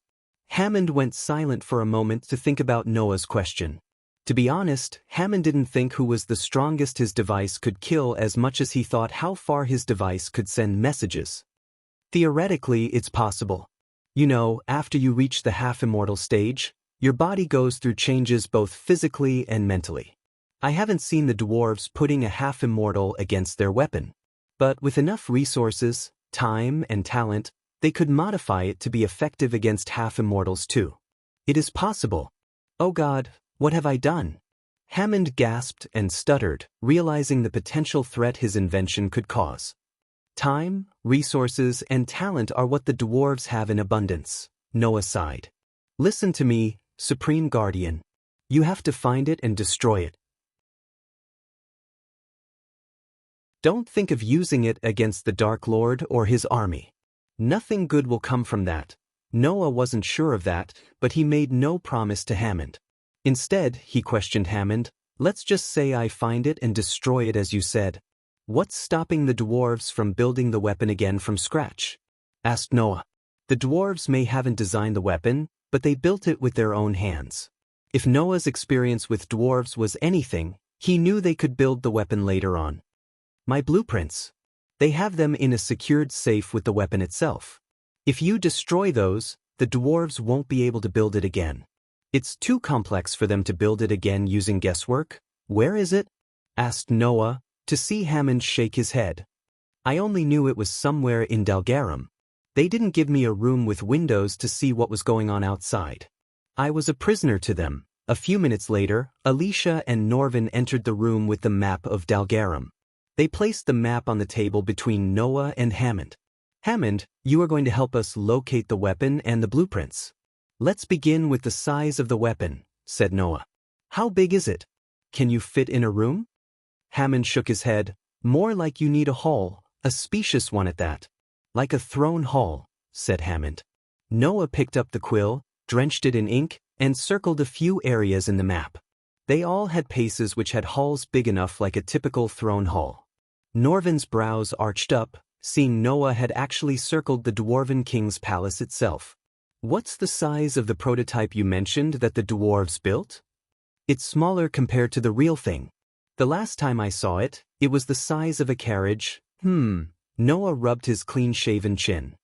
Hammond went silent for a moment to think about Noah's question. To be honest, Hammond didn't think who was the strongest his device could kill as much as he thought how far his device could send messages. Theoretically, it's possible. You know, after you reach the half-immortal stage, your body goes through changes both physically and mentally. I haven't seen the dwarves putting a half-immortal against their weapon. But with enough resources, time, and talent, they could modify it to be effective against half-immortals too. It is possible. Oh God, what have I done? Hammond gasped and stuttered, realizing the potential threat his invention could cause. Time, resources, and talent are what the dwarves have in abundance, Noah sighed. Listen to me, Supreme Guardian. You have to find it and destroy it. Don't think of using it against the Dark Lord or his army. Nothing good will come from that. Noah wasn't sure of that, but he made no promise to Hammond. Instead, he questioned Hammond, let's just say I find it and destroy it as you said. What's stopping the dwarves from building the weapon again from scratch? Asked Noah. The dwarves may haven't designed the weapon, but they built it with their own hands. If Noah's experience with dwarves was anything, he knew they could build the weapon later on. My blueprints. They have them in a secured safe with the weapon itself. If you destroy those, the dwarves won't be able to build it again. It's too complex for them to build it again using guesswork. Where is it? Asked Noah, to see Hammond shake his head. I only knew it was somewhere in Dalgarum. They didn't give me a room with windows to see what was going on outside. I was a prisoner to them. A few minutes later, Alicia and Norvin entered the room with the map of Dalgarum. They placed the map on the table between Noah and Hammond. Hammond, you are going to help us locate the weapon and the blueprints. Let's begin with the size of the weapon, said Noah. How big is it? Can you fit in a room? Hammond shook his head. More like you need a hall, a spacious one at that. Like a throne hall, said Hammond. Noah picked up the quill, drenched it in ink, and circled a few areas in the map. They all had paces which had halls big enough like a typical throne hall. Norvin's brows arched up, seeing Noah had actually circled the Dwarven King's palace itself. What's the size of the prototype you mentioned that the dwarves built? It's smaller compared to the real thing. The last time I saw it, it was the size of a carriage. Noah rubbed his clean-shaven chin.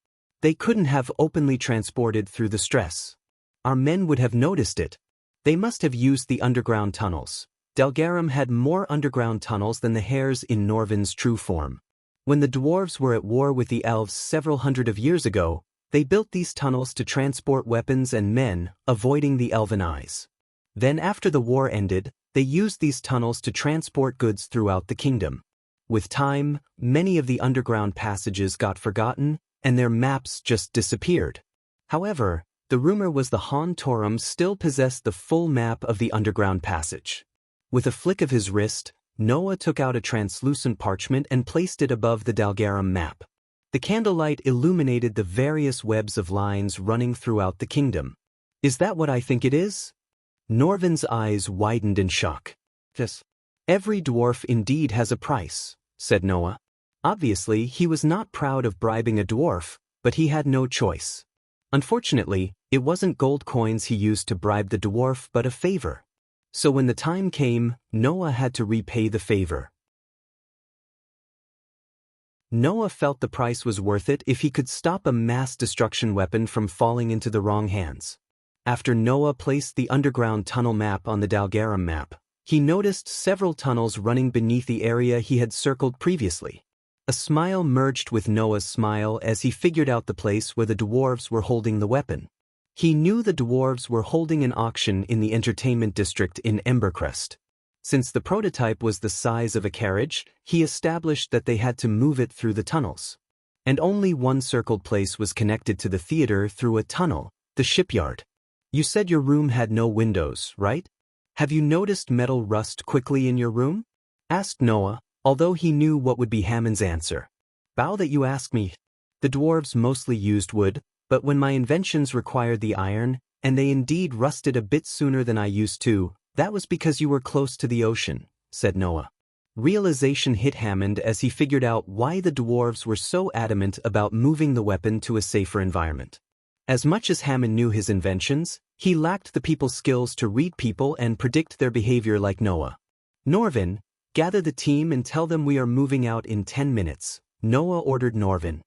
They couldn't have openly transported through the stress. Our men would have noticed it. They must have used the underground tunnels. Dalgarum had more underground tunnels than the hares in Norvin's true form. When the dwarves were at war with the elves several hundred of years ago, they built these tunnels to transport weapons and men, avoiding the elven eyes. Then after the war ended, they used these tunnels to transport goods throughout the kingdom. With time, many of the underground passages got forgotten, and their maps just disappeared. However, the rumor was the Han Torum still possessed the full map of the underground passage. With a flick of his wrist, Noah took out a translucent parchment and placed it above the Dalgarum map. The candlelight illuminated the various webs of lines running throughout the kingdom. Is that what I think it is? Norvin's eyes widened in shock. Yes. Every dwarf indeed has a price, said Noah. Obviously, he was not proud of bribing a dwarf, but he had no choice. Unfortunately, it wasn't gold coins he used to bribe the dwarf but a favor. So when the time came, Noah had to repay the favor. Noah felt the price was worth it if he could stop a mass destruction weapon from falling into the wrong hands. After Noah placed the underground tunnel map on the Dalgaram map, he noticed several tunnels running beneath the area he had circled previously. A smile merged with Noah's smile as he figured out the place where the dwarves were holding the weapon. He knew the dwarves were holding an auction in the entertainment district in Embercrest. Since the prototype was the size of a carriage, he established that they had to move it through the tunnels. And only one circled place was connected to the theater through a tunnel, the shipyard. You said your room had no windows, right? Have you noticed metal rust quickly in your room? Asked Noah, although he knew what would be Hammond's answer. Bow that you ask me. The dwarves mostly used wood, but when my inventions required the iron, and they indeed rusted a bit sooner than I used to, that was because you were close to the ocean, said Noah. Realization hit Hammond as he figured out why the dwarves were so adamant about moving the weapon to a safer environment. As much as Hammond knew his inventions, he lacked the people skills to read people and predict their behavior like Noah. Norvin, gather the team and tell them we are moving out in 10 minutes, Noah ordered Norvin.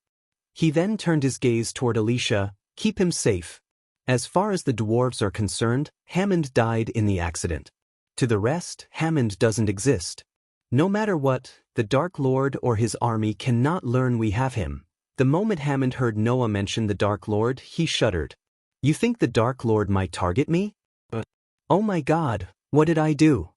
He then turned his gaze toward Alicia, keep him safe. As far as the dwarves are concerned, Hammond died in the accident. To the rest, Hammond doesn't exist. No matter what, the Dark Lord or his army cannot learn we have him. The moment Hammond heard Noah mention the Dark Lord, he shuddered. You think the Dark Lord might target me? Oh my God, what did I do?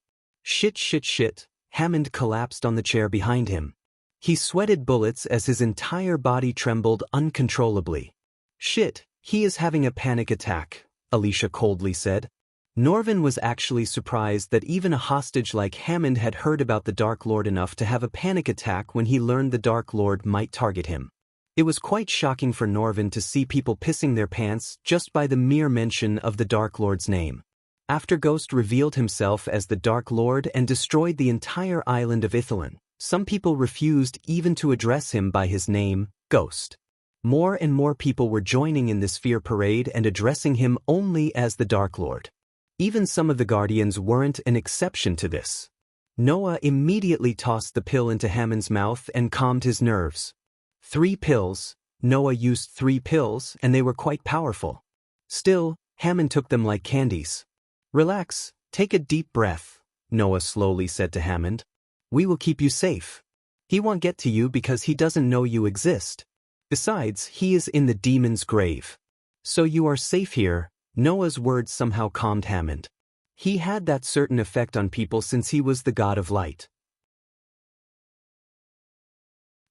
Shit. Hammond collapsed on the chair behind him. He sweated bullets as his entire body trembled uncontrollably. Shit, he is having a panic attack, Alicia coldly said. Norvin was actually surprised that even a hostage like Hammond had heard about the Dark Lord enough to have a panic attack when he learned the Dark Lord might target him. It was quite shocking for Norvin to see people pissing their pants just by the mere mention of the Dark Lord's name. After Ghost revealed himself as the Dark Lord and destroyed the entire island of Ithilien, some people refused even to address him by his name, Ghost. More and more people were joining in this fear parade and addressing him only as the Dark Lord. Even some of the Guardians weren't an exception to this. Noah immediately tossed the pill into Hammond's mouth and calmed his nerves. 3 pills. Noah used 3 pills and they were quite powerful. Still, Hammond took them like candies. Relax, take a deep breath, Noah slowly said to Hammond. We will keep you safe. He won't get to you because he doesn't know you exist. Besides, he is in the demon's grave. So you are safe here. Noah's words somehow calmed Hammond. He had that certain effect on people since he was the god of light.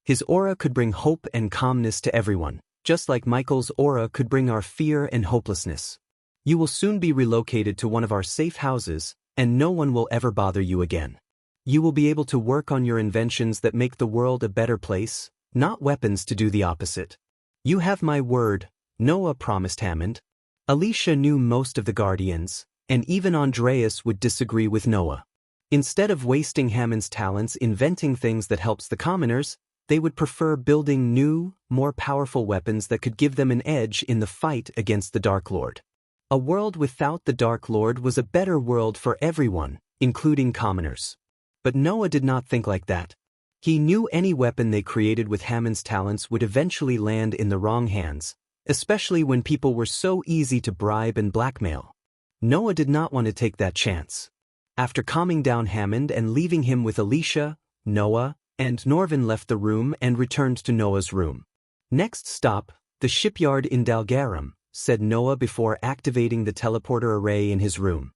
His aura could bring hope and calmness to everyone, just like Michael's aura could bring our fear and hopelessness. You will soon be relocated to one of our safe houses, and no one will ever bother you again. You will be able to work on your inventions that make the world a better place, not weapons to do the opposite. You have my word, Noah promised Hammond. Alicia knew most of the Guardians, and even Andreas would disagree with Noah. Instead of wasting Hammond's talents inventing things that helps the commoners, they would prefer building new, more powerful weapons that could give them an edge in the fight against the Dark Lord. A world without the Dark Lord was a better world for everyone, including commoners. But Noah did not think like that. He knew any weapon they created with Hammond's talents would eventually land in the wrong hands, especially when people were so easy to bribe and blackmail. Noah did not want to take that chance. After calming down Hammond and leaving him with Alicia, Noah, and Norvin left the room and returned to Noah's room. Next stop, the shipyard in Dalgaram, said Noah before activating the teleporter array in his room.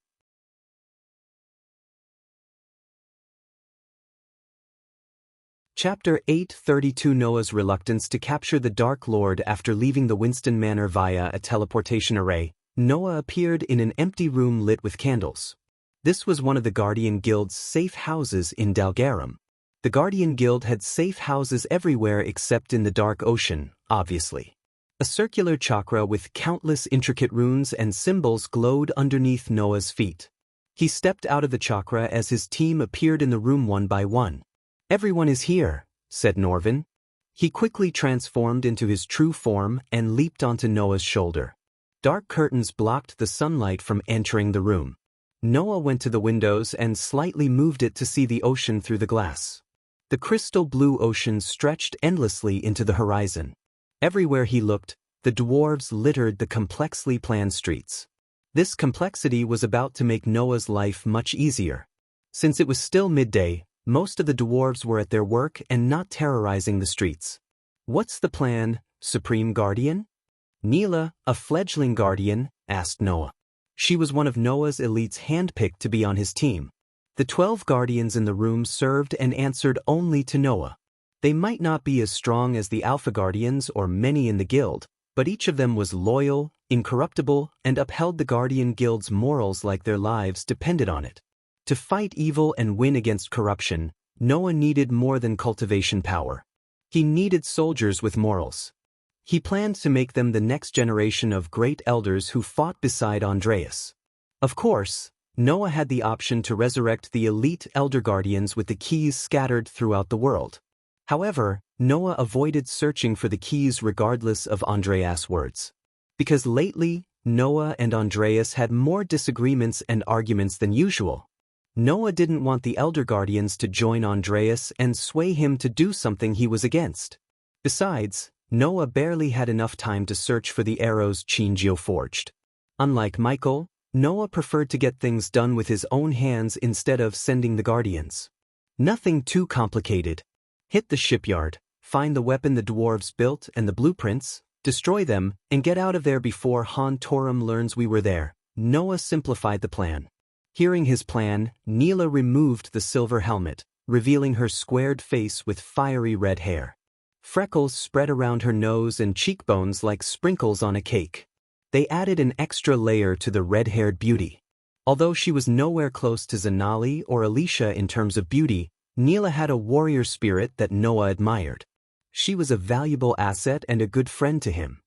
Chapter 832 Noah's reluctance to capture the Dark Lord. After leaving the Winston Manor via a teleportation array, Noah appeared in an empty room lit with candles. This was one of the Guardian Guild's safe houses in Dalgaram. The Guardian Guild had safe houses everywhere except in the Dark Ocean, obviously. A circular chakra with countless intricate runes and symbols glowed underneath Noah's feet. He stepped out of the chakra as his team appeared in the room one by one. Everyone is here, said Norvin. He quickly transformed into his true form and leaped onto Noah's shoulder. Dark curtains blocked the sunlight from entering the room. Noah went to the windows and slightly moved it to see the ocean through the glass. The crystal blue ocean stretched endlessly into the horizon. Everywhere he looked, the dwarves littered the complexly planned streets. This complexity was about to make Noah's life much easier. Since it was still midday, most of the dwarves were at their work and not terrorizing the streets. "What's the plan, Supreme Guardian?" Neela, a fledgling guardian, asked Noah. She was one of Noah's elites handpicked to be on his team. The 12 guardians in the room served and answered only to Noah. They might not be as strong as the Alpha Guardians or many in the guild, but each of them was loyal, incorruptible, and upheld the Guardian Guild's morals like their lives depended on it. To fight evil and win against corruption, Noah needed more than cultivation power. He needed soldiers with morals. He planned to make them the next generation of great elders who fought beside Andreas. Of course, Noah had the option to resurrect the elite elder guardians with the keys scattered throughout the world. However, Noah avoided searching for the keys regardless of Andreas' words. Because lately, Noah and Andreas had more disagreements and arguments than usual. Noah didn't want the elder guardians to join Andreas and sway him to do something he was against. Besides, Noah barely had enough time to search for the arrows Xianxia forged. Unlike Michael, Noah preferred to get things done with his own hands instead of sending the guardians. Nothing too complicated. Hit the shipyard, find the weapon the dwarves built and the blueprints, destroy them, and get out of there before Han Torum learns we were there. Noah simplified the plan. Hearing his plan, Neela removed the silver helmet, revealing her squared face with fiery red hair. Freckles spread around her nose and cheekbones like sprinkles on a cake. They added an extra layer to the red-haired beauty. Although she was nowhere close to Zanali or Alicia in terms of beauty, Neela had a warrior spirit that Noah admired. She was a valuable asset and a good friend to him.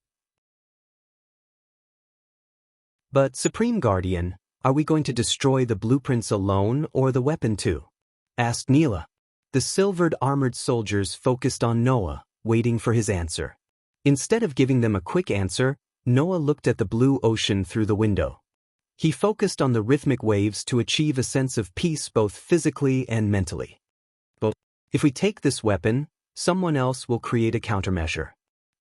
But Supreme Guardian, are we going to destroy the blueprints alone or the weapon too? Asked Neela. The silvered armored soldiers focused on Noah, waiting for his answer. Instead of giving them a quick answer, Noah looked at the blue ocean through the window. He focused on the rhythmic waves to achieve a sense of peace both physically and mentally. But if we take this weapon, someone else will create a countermeasure.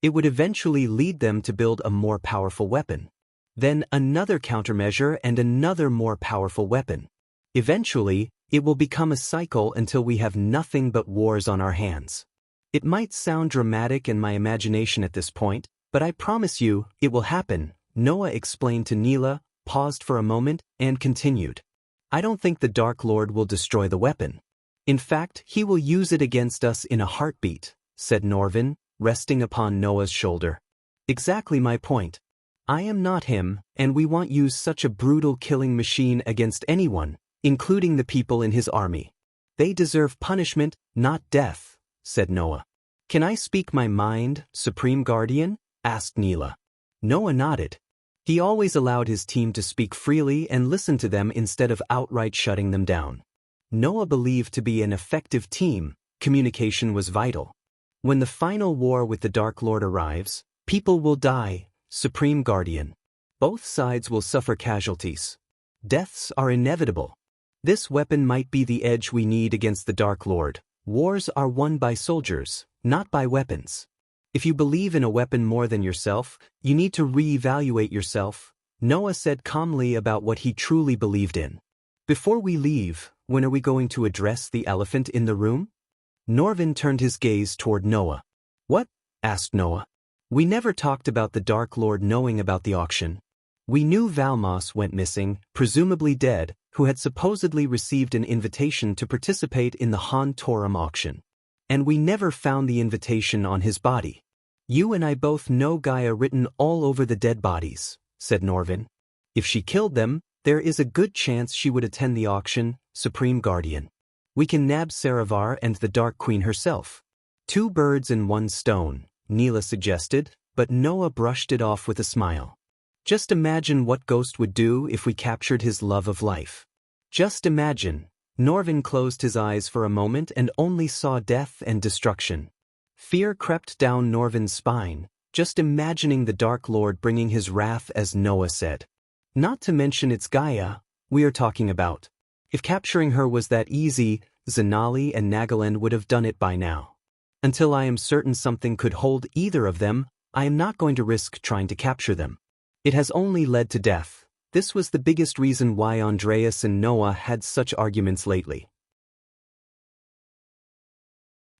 It would eventually lead them to build a more powerful weapon. Then another countermeasure and another more powerful weapon. Eventually, it will become a cycle until we have nothing but wars on our hands. It might sound dramatic in my imagination at this point, but I promise you, it will happen, Noah explained to Neela, paused for a moment, and continued. I don't think the Dark Lord will destroy the weapon. In fact, he will use it against us in a heartbeat, said Norvin, resting upon Noah's shoulder. Exactly my point. I am not him, and we won't use such a brutal killing machine against anyone, including the people in his army. They deserve punishment, not death, said Noah. Can I speak my mind, Supreme Guardian? Asked Neela. Noah nodded. He always allowed his team to speak freely and listen to them instead of outright shutting them down. Noah believed to be an effective team, communication was vital. When the final war with the Dark Lord arrives, people will die, Supreme Guardian. Both sides will suffer casualties. Deaths are inevitable. This weapon might be the edge we need against the Dark Lord. Wars are won by soldiers, not by weapons. If you believe in a weapon more than yourself, you need to re-evaluate yourself, Noah said calmly about what he truly believed in. Before we leave, when are we going to address the elephant in the room? Norvin turned his gaze toward Noah. What? Asked Noah. We never talked about the Dark Lord knowing about the auction. We knew Valmos went missing, presumably dead, who had supposedly received an invitation to participate in the Han Torum auction. And we never found the invitation on his body. You and I both know Gaia written all over the dead bodies, said Norvin. If she killed them, there is a good chance she would attend the auction, Supreme Guardian. We can nab Saravar and the Dark Queen herself. 2 birds in 1 stone, Neela suggested, but Noah brushed it off with a smile. Just imagine what Ghost would do if we captured his love of life. Just imagine, Norvin closed his eyes for a moment and only saw death and destruction. Fear crept down Norvin's spine, just imagining the Dark Lord bringing his wrath, as Noah said. Not to mention it's Gaia we are talking about. If capturing her was that easy, Zanali and Nagaland would have done it by now. Until I am certain something could hold either of them, I am not going to risk trying to capture them. It has only led to death. This was the biggest reason why Andreas and Noah had such arguments lately.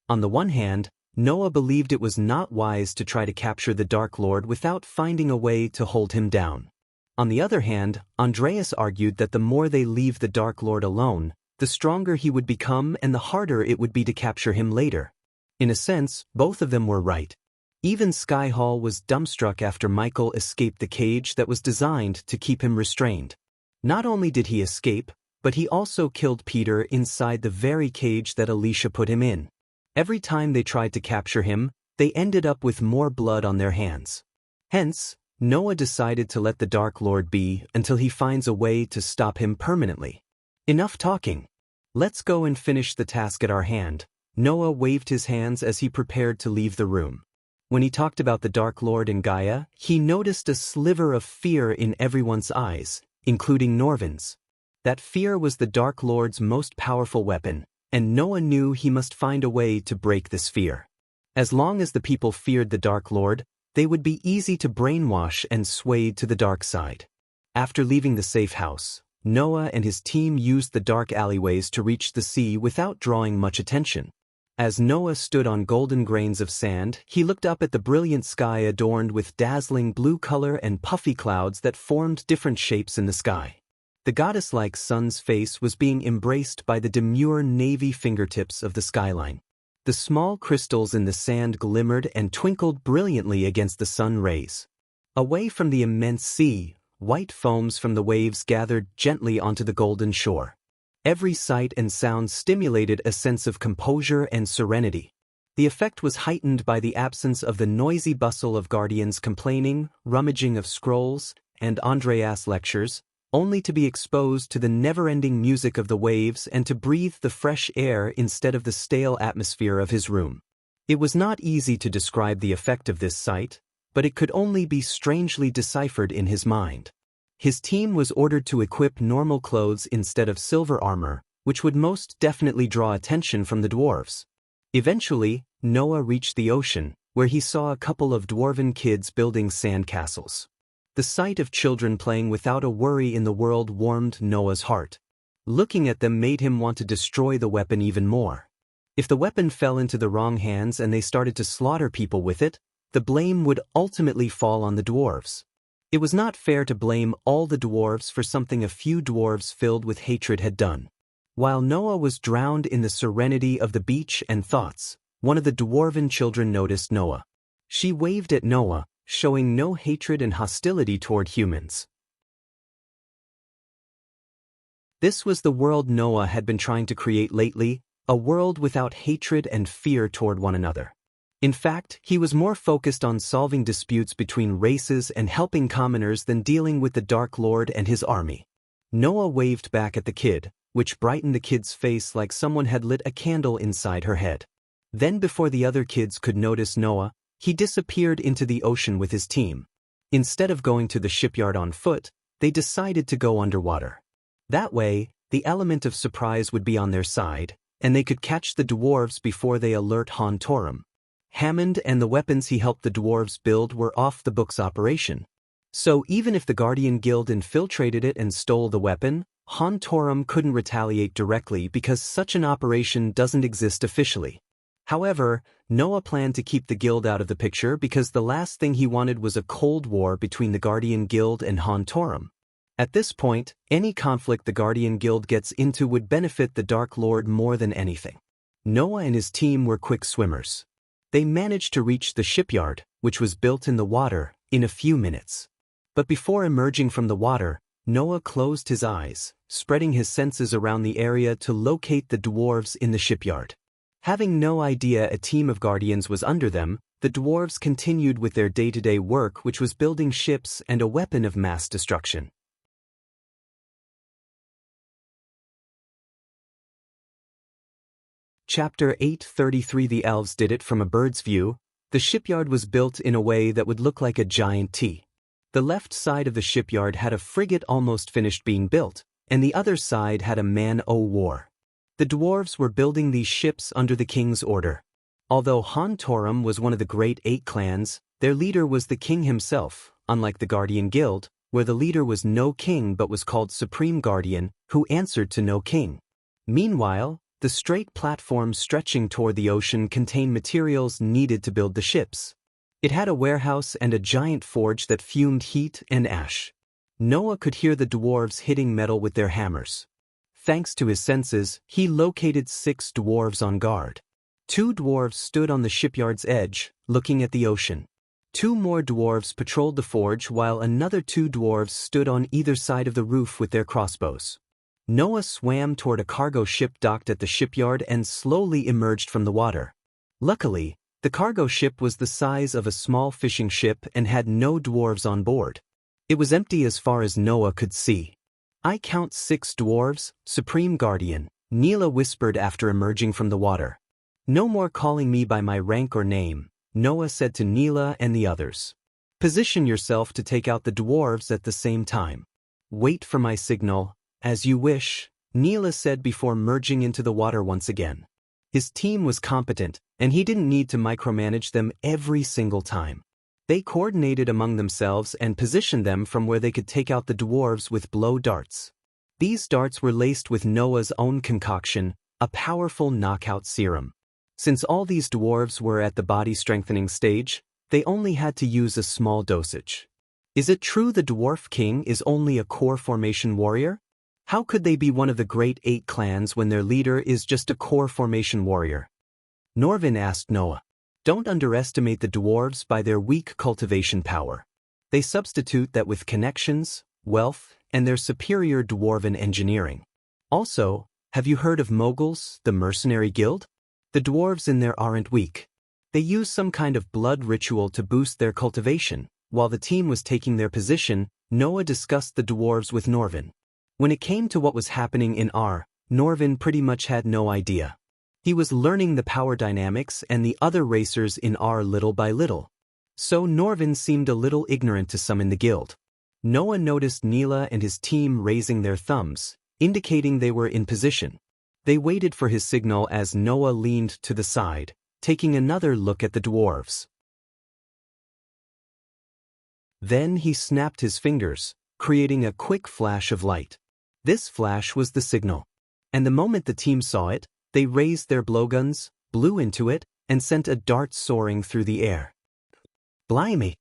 On the one hand, Noah believed it was not wise to try to capture the Dark Lord without finding a way to hold him down. On the other hand, Andreas argued that the more they leave the Dark Lord alone, the stronger he would become and the harder it would be to capture him later. In a sense, both of them were right. Even Skyhall was dumbstruck after Michael escaped the cage that was designed to keep him restrained. Not only did he escape, but he also killed Peter inside the very cage that Alicia put him in. Every time they tried to capture him, they ended up with more blood on their hands. Hence, Noah decided to let the Dark Lord be until he finds a way to stop him permanently. Enough talking. Let's go and finish the task at our hand. Noah waved his hands as he prepared to leave the room. When he talked about the Dark Lord and Gaia, he noticed a sliver of fear in everyone's eyes, including Norvin's. That fear was the Dark Lord's most powerful weapon, and Noah knew he must find a way to break this fear. As long as the people feared the Dark Lord, they would be easy to brainwash and swayed to the dark side. After leaving the safe house, Noah and his team used the dark alleyways to reach the sea without drawing much attention. As Noah stood on golden grains of sand, he looked up at the brilliant sky adorned with dazzling blue color and puffy clouds that formed different shapes in the sky. The goddess-like sun's face was being embraced by the demure navy fingertips of the skyline. The small crystals in the sand glimmered and twinkled brilliantly against the sun rays. Away from the immense sea, white foams from the waves gathered gently onto the golden shore. Every sight and sound stimulated a sense of composure and serenity. The effect was heightened by the absence of the noisy bustle of guardians complaining, rummaging of scrolls, and Andreas lectures, only to be exposed to the never-ending music of the waves and to breathe the fresh air instead of the stale atmosphere of his room. It was not easy to describe the effect of this sight, but it could only be strangely deciphered in his mind. His team was ordered to equip normal clothes instead of silver armor, which would most definitely draw attention from the dwarves. Eventually, Noah reached the ocean, where he saw a couple of dwarven kids building sand castles. The sight of children playing without a worry in the world warmed Noah's heart. Looking at them made him want to destroy the weapon even more. If the weapon fell into the wrong hands and they started to slaughter people with it, the blame would ultimately fall on the dwarves. It was not fair to blame all the dwarves for something a few dwarves filled with hatred had done. While Noah was drowned in the serenity of the beach and thoughts, one of the dwarven children noticed Noah. She waved at Noah, showing no hatred and hostility toward humans. This was the world Noah had been trying to create lately, a world without hatred and fear toward one another. In fact, he was more focused on solving disputes between races and helping commoners than dealing with the Dark Lord and his army. Noah waved back at the kid, which brightened the kid's face like someone had lit a candle inside her head. Then before the other kids could notice Noah, he disappeared into the ocean with his team. Instead of going to the shipyard on foot, they decided to go underwater. That way, the element of surprise would be on their side, and they could catch the dwarves before they alert Han Torum. Hammond and the weapons he helped the dwarves build were off the books operation. So even if the Guardian Guild infiltrated it and stole the weapon, Han Torum couldn't retaliate directly because such an operation doesn't exist officially. However, Noah planned to keep the guild out of the picture because the last thing he wanted was a cold war between the Guardian Guild and Han Torum. At this point, any conflict the Guardian Guild gets into would benefit the Dark Lord more than anything. Noah and his team were quick swimmers. They managed to reach the shipyard, which was built in the water, in a few minutes. But before emerging from the water, Noah closed his eyes, spreading his senses around the area to locate the dwarves in the shipyard. Having no idea a team of guardians was under them, the dwarves continued with their day-to-day work, which was building ships and a weapon of mass destruction. Chapter 833 The elves did it from a bird's view. The shipyard was built in a way that would look like a giant T. The left side of the shipyard had a frigate almost finished being built, and the other side had a man-o'-war. The dwarves were building these ships under the king's order. Although Hontorum was one of the great 8 clans, their leader was the king himself, unlike the Guardian Guild, where the leader was no king but was called Supreme Guardian, who answered to no king. Meanwhile, the straight platforms stretching toward the ocean contained materials needed to build the ships. It had a warehouse and a giant forge that fumed heat and ash. Noah could hear the dwarves hitting metal with their hammers. Thanks to his senses, he located 6 dwarves on guard. 2 dwarves stood on the shipyard's edge, looking at the ocean. 2 more dwarves patrolled the forge while another 2 dwarves stood on either side of the roof with their crossbows. Noah swam toward a cargo ship docked at the shipyard and slowly emerged from the water. Luckily, the cargo ship was the size of a small fishing ship and had no dwarves on board. It was empty as far as Noah could see. "I count 6 dwarves, Supreme Guardian," Neela whispered after emerging from the water. "No more calling me by my rank or name," Noah said to Neela and the others. "Position yourself to take out the dwarves at the same time. Wait for my signal." "As you wish," Neela said before merging into the water once again. His team was competent, and he didn't need to micromanage them every single time. They coordinated among themselves and positioned them from where they could take out the dwarves with blow darts. These darts were laced with Noah's own concoction, a powerful knockout serum. Since all these dwarves were at the body-strengthening stage, they only had to use a small dosage. Is it true the Dwarf King is only a core formation warrior? How could they be one of the great 8 clans when their leader is just a core formation warrior? Norvin asked Noah. Don't underestimate the dwarves by their weak cultivation power. They substitute that with connections, wealth, and their superior dwarven engineering. Also, have you heard of Moguls, the mercenary guild? The dwarves in there aren't weak. They use some kind of blood ritual to boost their cultivation. While the team was taking their position, Noah discussed the dwarves with Norvin. When it came to what was happening in R, Norvin pretty much had no idea. He was learning the power dynamics and the other racers in R little by little. So Norvin seemed a little ignorant to some in the guild. Noah noticed Neela and his team raising their thumbs, indicating they were in position. They waited for his signal as Noah leaned to the side, taking another look at the dwarves. Then he snapped his fingers, creating a quick flash of light. This flash was the signal. And the moment the team saw it, they raised their blowguns, blew into it, and sent a dart soaring through the air. Blimey!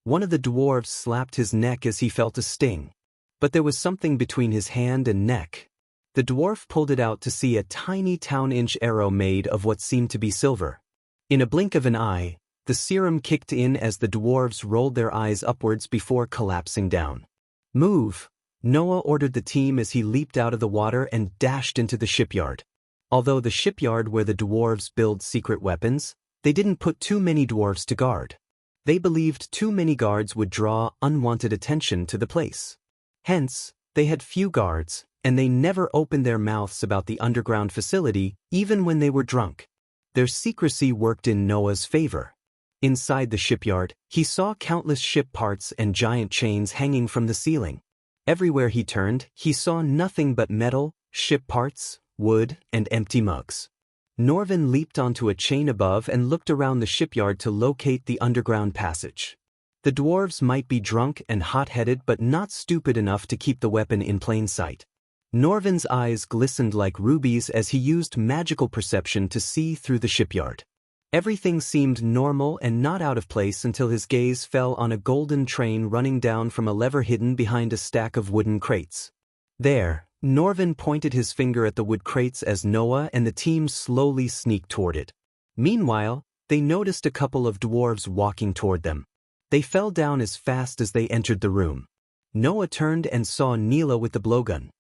One of the dwarves slapped his neck as he felt a sting. But there was something between his hand and neck. The dwarf pulled it out to see a tiny town-inch arrow made of what seemed to be silver. In a blink of an eye, the serum kicked in as the dwarves rolled their eyes upwards before collapsing down. Move! Noah ordered the team as he leaped out of the water and dashed into the shipyard. Although the shipyard where the dwarves build secret weapons, they didn't put too many dwarves to guard. They believed too many guards would draw unwanted attention to the place. Hence, they had few guards, and they never opened their mouths about the underground facility, even when they were drunk. Their secrecy worked in Noah's favor. Inside the shipyard, he saw countless ship parts and giant chains hanging from the ceiling. Everywhere he turned, he saw nothing but metal, ship parts, wood, and empty mugs. Norvin leaped onto a chain above and looked around the shipyard to locate the underground passage. The dwarves might be drunk and hot-headed but not stupid enough to keep the weapon in plain sight. Norvin's eyes glistened like rubies as he used magical perception to see through the shipyard. Everything seemed normal and not out of place until his gaze fell on a golden train running down from a lever hidden behind a stack of wooden crates. There, Norvin pointed his finger at the wood crates as Noah and the team slowly sneaked toward it. Meanwhile, they noticed a couple of dwarves walking toward them. They fell down as fast as they entered the room. Noah turned and saw Neela with the blowgun.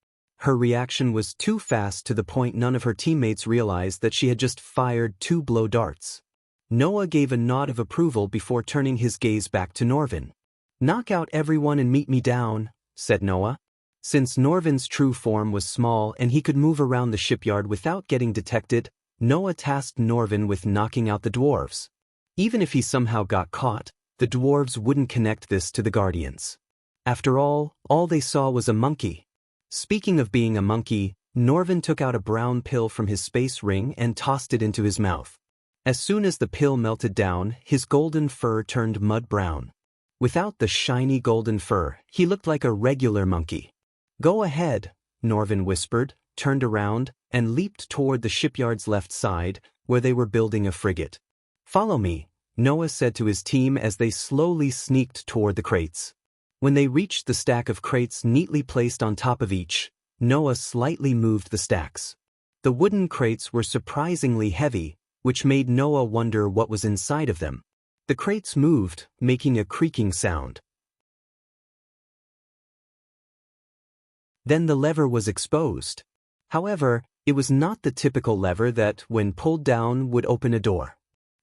Her reaction was too fast to the point none of her teammates realized that she had just fired 2 blow darts. Noah gave a nod of approval before turning his gaze back to Norvin. "Knock out everyone and meet me down," said Noah. Since Norvin's true form was small and he could move around the shipyard without getting detected, Noah tasked Norvin with knocking out the dwarves. Even if he somehow got caught, the dwarves wouldn't connect this to the Guardians. After all they saw was a monkey. Speaking of being a monkey, Norvin took out a brown pill from his space ring and tossed it into his mouth. As soon as the pill melted down, his golden fur turned mud brown. Without the shiny golden fur, he looked like a regular monkey. "Go ahead," Norvin whispered, turned around, and leaped toward the shipyard's left side, where they were building a frigate. "Follow me," Noah said to his team as they slowly sneaked toward the crates. When they reached the stack of crates neatly placed on top of each, Noah slightly moved the stacks. The wooden crates were surprisingly heavy, which made Noah wonder what was inside of them. The crates moved, making a creaking sound. Then the lever was exposed. However, it was not the typical lever that, when pulled down, would open a door.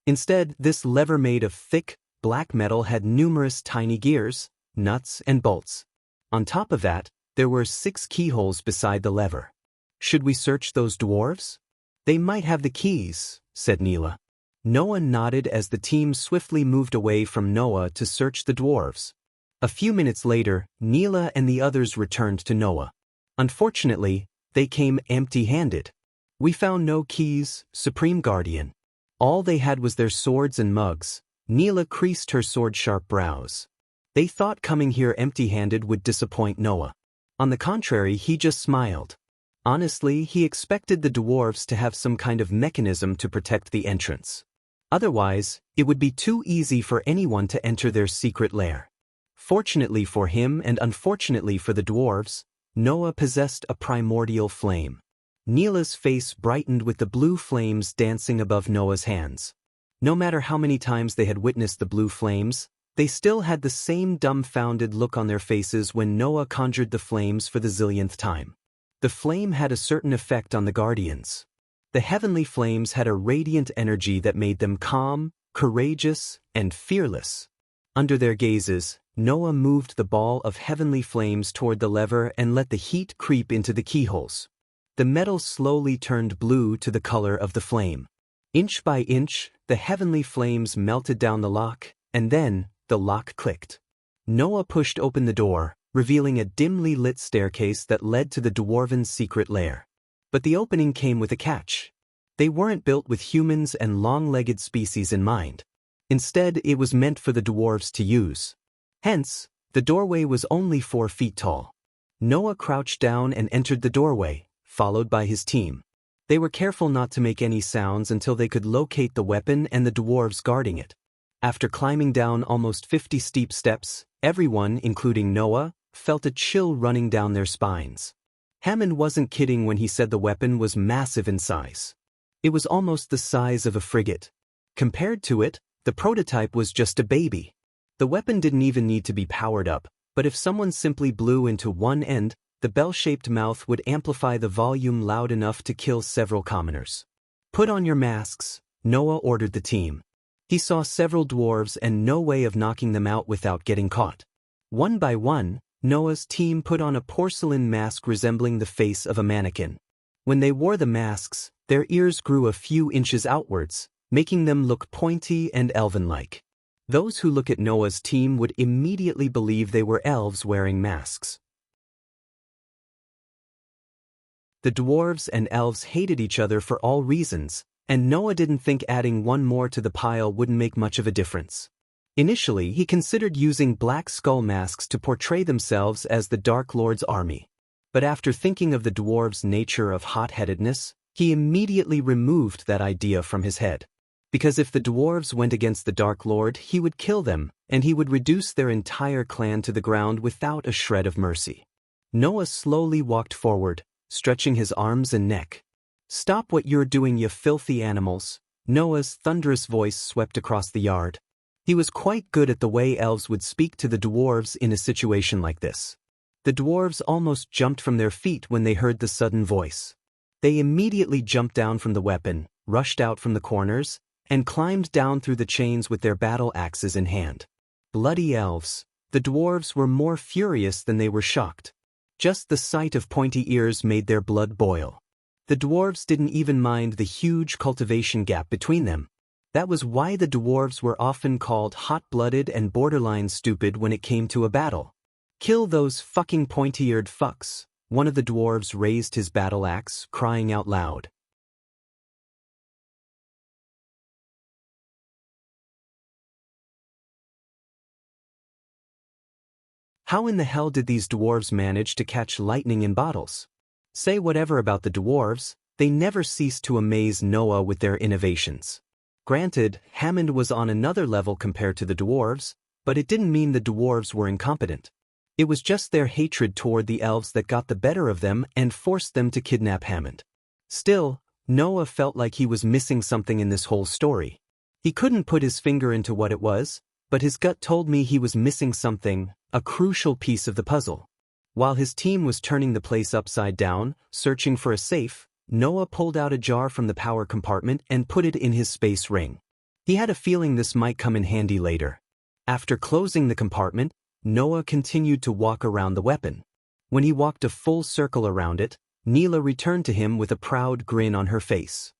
Instead, this lever made of thick, black metal had numerous tiny gears, nuts, and bolts. On top of that, there were 6 keyholes beside the lever. "Should we search those dwarves?" "They might have the keys," said Neela. Noah nodded as the team swiftly moved away from Noah to search the dwarves. A few minutes later, Neela and the others returned to Noah. Unfortunately, they came empty-handed. "We found no keys, Supreme Guardian." All they had was their swords and mugs. Neela creased her sword-sharp brows. They thought coming here empty-handed would disappoint Noah. On the contrary, he just smiled. Honestly, he expected the dwarves to have some kind of mechanism to protect the entrance. Otherwise, it would be too easy for anyone to enter their secret lair. Fortunately for him and unfortunately for the dwarves, Noah possessed a primordial flame. Neela's face brightened with the blue flames dancing above Noah's hands. No matter how many times they had witnessed the blue flames, they still had the same dumbfounded look on their faces when Noah conjured the flames for the zillionth time. The flame had a certain effect on the Guardians. The heavenly flames had a radiant energy that made them calm, courageous, and fearless. Under their gazes, Noah moved the ball of heavenly flames toward the lever and let the heat creep into the keyholes. The metal slowly turned blue to the color of the flame. Inch by inch, the heavenly flames melted down the lock, and then the lock clicked. Noah pushed open the door, revealing a dimly lit staircase that led to the dwarven secret lair. But the opening came with a catch. They weren't built with humans and long-legged species in mind. Instead, it was meant for the dwarves to use. Hence, the doorway was only 4 feet tall. Noah crouched down and entered the doorway, followed by his team. They were careful not to make any sounds until they could locate the weapon and the dwarves guarding it. After climbing down almost 50 steep steps, everyone, including Noah, felt a chill running down their spines. Hammond wasn't kidding when he said the weapon was massive in size. It was almost the size of a frigate. Compared to it, the prototype was just a baby. The weapon didn't even need to be powered up, but if someone simply blew into one end, the bell-shaped mouth would amplify the volume loud enough to kill several commoners. "Put on your masks," Noah ordered the team. He saw several dwarves and no way of knocking them out without getting caught. One by one, Noah's team put on a porcelain mask resembling the face of a mannequin. When they wore the masks, their ears grew a few inches outwards, making them look pointy and elven-like. Those who look at Noah's team would immediately believe they were elves wearing masks. The dwarves and elves hated each other for all reasons, and Noah didn't think adding one more to the pile wouldn't make much of a difference. Initially, he considered using black skull masks to portray themselves as the Dark Lord's army. But after thinking of the dwarves' nature of hot-headedness, he immediately removed that idea from his head. Because if the dwarves went against the Dark Lord, he would kill them, and he would reduce their entire clan to the ground without a shred of mercy. Noah slowly walked forward, stretching his arms and neck. "Stop what you're doing, you filthy animals," Noah's thunderous voice swept across the yard. He was quite good at the way elves would speak to the dwarves in a situation like this. The dwarves almost jumped from their feet when they heard the sudden voice. They immediately jumped down from the weapon, rushed out from the corners, and climbed down through the chains with their battle axes in hand. Bloody elves. The dwarves were more furious than they were shocked. Just the sight of pointy ears made their blood boil. The dwarves didn't even mind the huge cultivation gap between them. That was why the dwarves were often called hot-blooded and borderline stupid when it came to a battle. "Kill those fucking pointy-eared fucks," one of the dwarves raised his battle axe, crying out loud. How in the hell did these dwarves manage to catch lightning in bottles? Say whatever about the dwarves, they never ceased to amaze Noah with their innovations. Granted, Hammond was on another level compared to the dwarves, but it didn't mean the dwarves were incompetent. It was just their hatred toward the elves that got the better of them and forced them to kidnap Hammond. Still, Noah felt like he was missing something in this whole story. He couldn't put his finger into what it was, but his gut told me he was missing something, a crucial piece of the puzzle. While his team was turning the place upside down, searching for a safe, Noah pulled out a jar from the power compartment and put it in his space ring. He had a feeling this might come in handy later. After closing the compartment, Noah continued to walk around the weapon. When he walked a full circle around it, Neela returned to him with a proud grin on her face.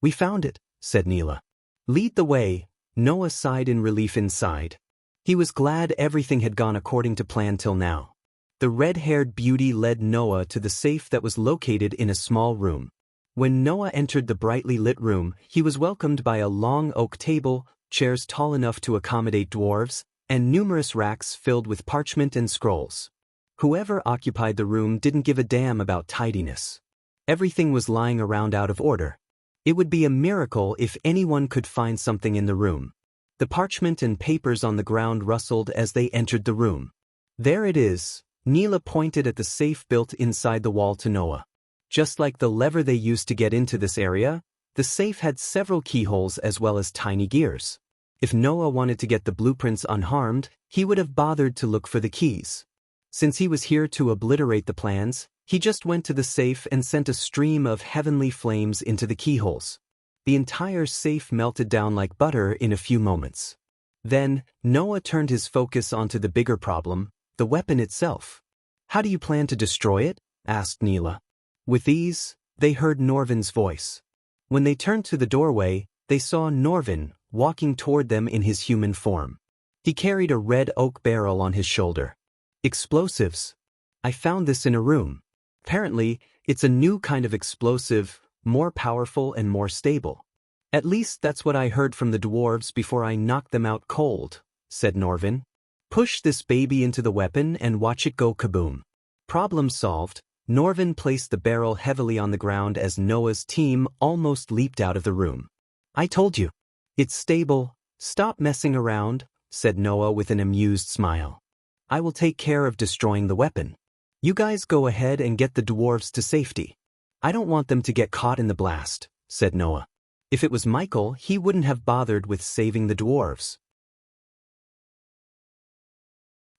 "We found it," said Neela. "Lead the way," Noah sighed in relief inside. He was glad everything had gone according to plan till now. The red-haired beauty led Noah to the safe that was located in a small room. When Noah entered the brightly lit room, he was welcomed by a long oak table, chairs tall enough to accommodate dwarves, and numerous racks filled with parchment and scrolls. Whoever occupied the room didn't give a damn about tidiness. Everything was lying around out of order. It would be a miracle if anyone could find something in the room. The parchment and papers on the ground rustled as they entered the room. "There it is," Neela pointed at the safe built inside the wall to Noah. Just like the lever they used to get into this area, the safe had several keyholes as well as tiny gears. If Noah wanted to get the blueprints unharmed, he would have bothered to look for the keys. Since he was here to obliterate the plans, he just went to the safe and sent a stream of heavenly flames into the keyholes. The entire safe melted down like butter in a few moments. Then, Noah turned his focus onto the bigger problem, the weapon itself. "How do you plan to destroy it?" asked Neela. With ease, they heard Norvin's voice. When they turned to the doorway, they saw Norvin walking toward them in his human form. He carried a red oak barrel on his shoulder. "Explosives. I found this in a room. Apparently, it's a new kind of explosive, more powerful and more stable. At least that's what I heard from the dwarves before I knocked them out cold," said Norvin. "Push this baby into the weapon and watch it go kaboom." Problem solved. Norvin placed the barrel heavily on the ground as Noah's team almost leaped out of the room. "I told you. It's stable. Stop messing around," said Noah with an amused smile. "I will take care of destroying the weapon. You guys go ahead and get the dwarves to safety. I don't want them to get caught in the blast," said Noah. If it was Michael, he wouldn't have bothered with saving the dwarves.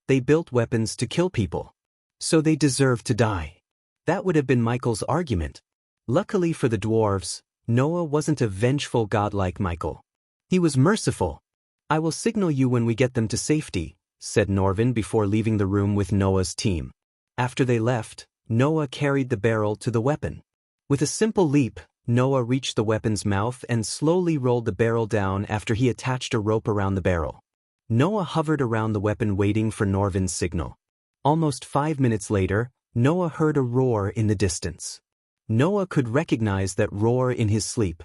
They built weapons to kill people, so they deserved to die. That would have been Michael's argument. Luckily for the dwarves, Noah wasn't a vengeful god like Michael. He was merciful. "I will signal you when we get them to safety," said Norvin before leaving the room with Noah's team. After they left, Noah carried the barrel to the weapon. With a simple leap, Noah reached the weapon's mouth and slowly rolled the barrel down after he attached a rope around the barrel. Noah hovered around the weapon waiting for Norvin's signal. Almost 5 minutes later, Noah heard a roar in the distance. Noah could recognize that roar in his sleep.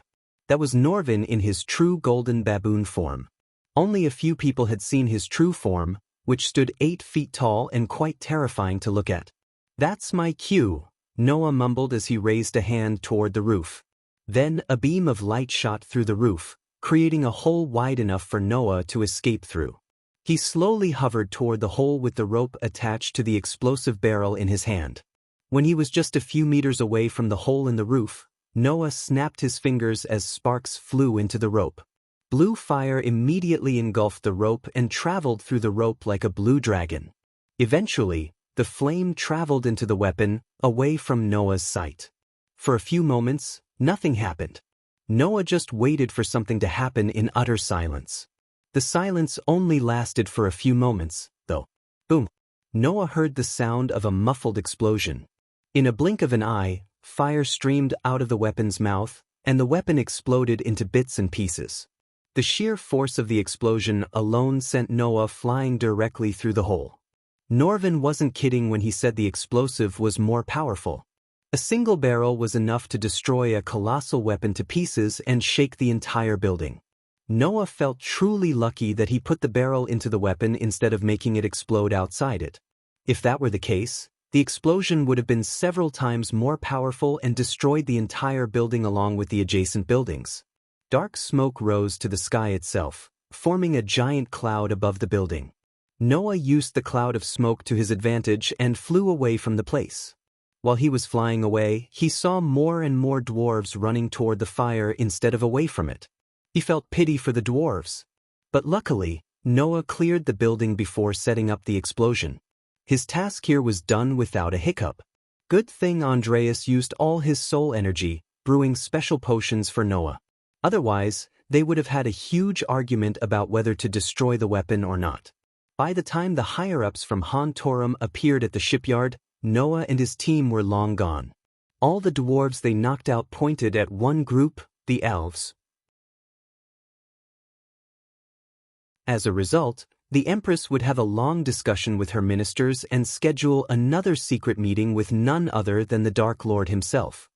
That was Norvin in his true golden baboon form. Only a few people had seen his true form, which stood 8 feet tall and quite terrifying to look at. "That's my cue," Noah mumbled as he raised a hand toward the roof. Then a beam of light shot through the roof, creating a hole wide enough for Noah to escape through. He slowly hovered toward the hole with the rope attached to the explosive barrel in his hand. When he was just a few meters away from the hole in the roof, Noah snapped his fingers as sparks flew into the rope. Blue fire immediately engulfed the rope and traveled through the rope like a blue dragon. Eventually, the flame traveled into the weapon, away from Noah's sight. For a few moments, nothing happened. Noah just waited for something to happen in utter silence. The silence only lasted for a few moments, though. Boom! Noah heard the sound of a muffled explosion. In a blink of an eye, Fire streamed out of the weapon's mouth, and the weapon exploded into bits and pieces. The sheer force of the explosion alone sent Noah flying directly through the hole. Norvin wasn't kidding when he said the explosive was more powerful. A single barrel was enough to destroy a colossal weapon to pieces and shake the entire building. Noah felt truly lucky that he put the barrel into the weapon instead of making it explode outside it. If that were the case, the explosion would have been several times more powerful and destroyed the entire building along with the adjacent buildings. Dark smoke rose to the sky itself, forming a giant cloud above the building. Noah used the cloud of smoke to his advantage and flew away from the place. While he was flying away, he saw more and more dwarves running toward the fire instead of away from it. He felt pity for the dwarves. But luckily, Noah cleared the building before setting up the explosion. His task here was done without a hiccup. Good thing Andreas used all his soul energy, brewing special potions for Noah. Otherwise, they would have had a huge argument about whether to destroy the weapon or not. By the time the higher-ups from Hontorum appeared at the shipyard, Noah and his team were long gone. All the dwarves they knocked out pointed at one group, the elves. As a result, the Empress would have a long discussion with her ministers and schedule another secret meeting with none other than the Dark Lord himself.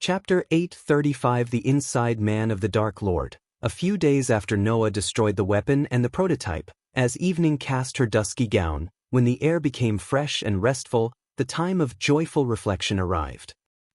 Chapter 835 The Inside Man of the Dark Lord. A few days after Noah destroyed the weapon and the prototype, as evening cast her dusky gown, when the air became fresh and restful, the time of joyful reflection arrived.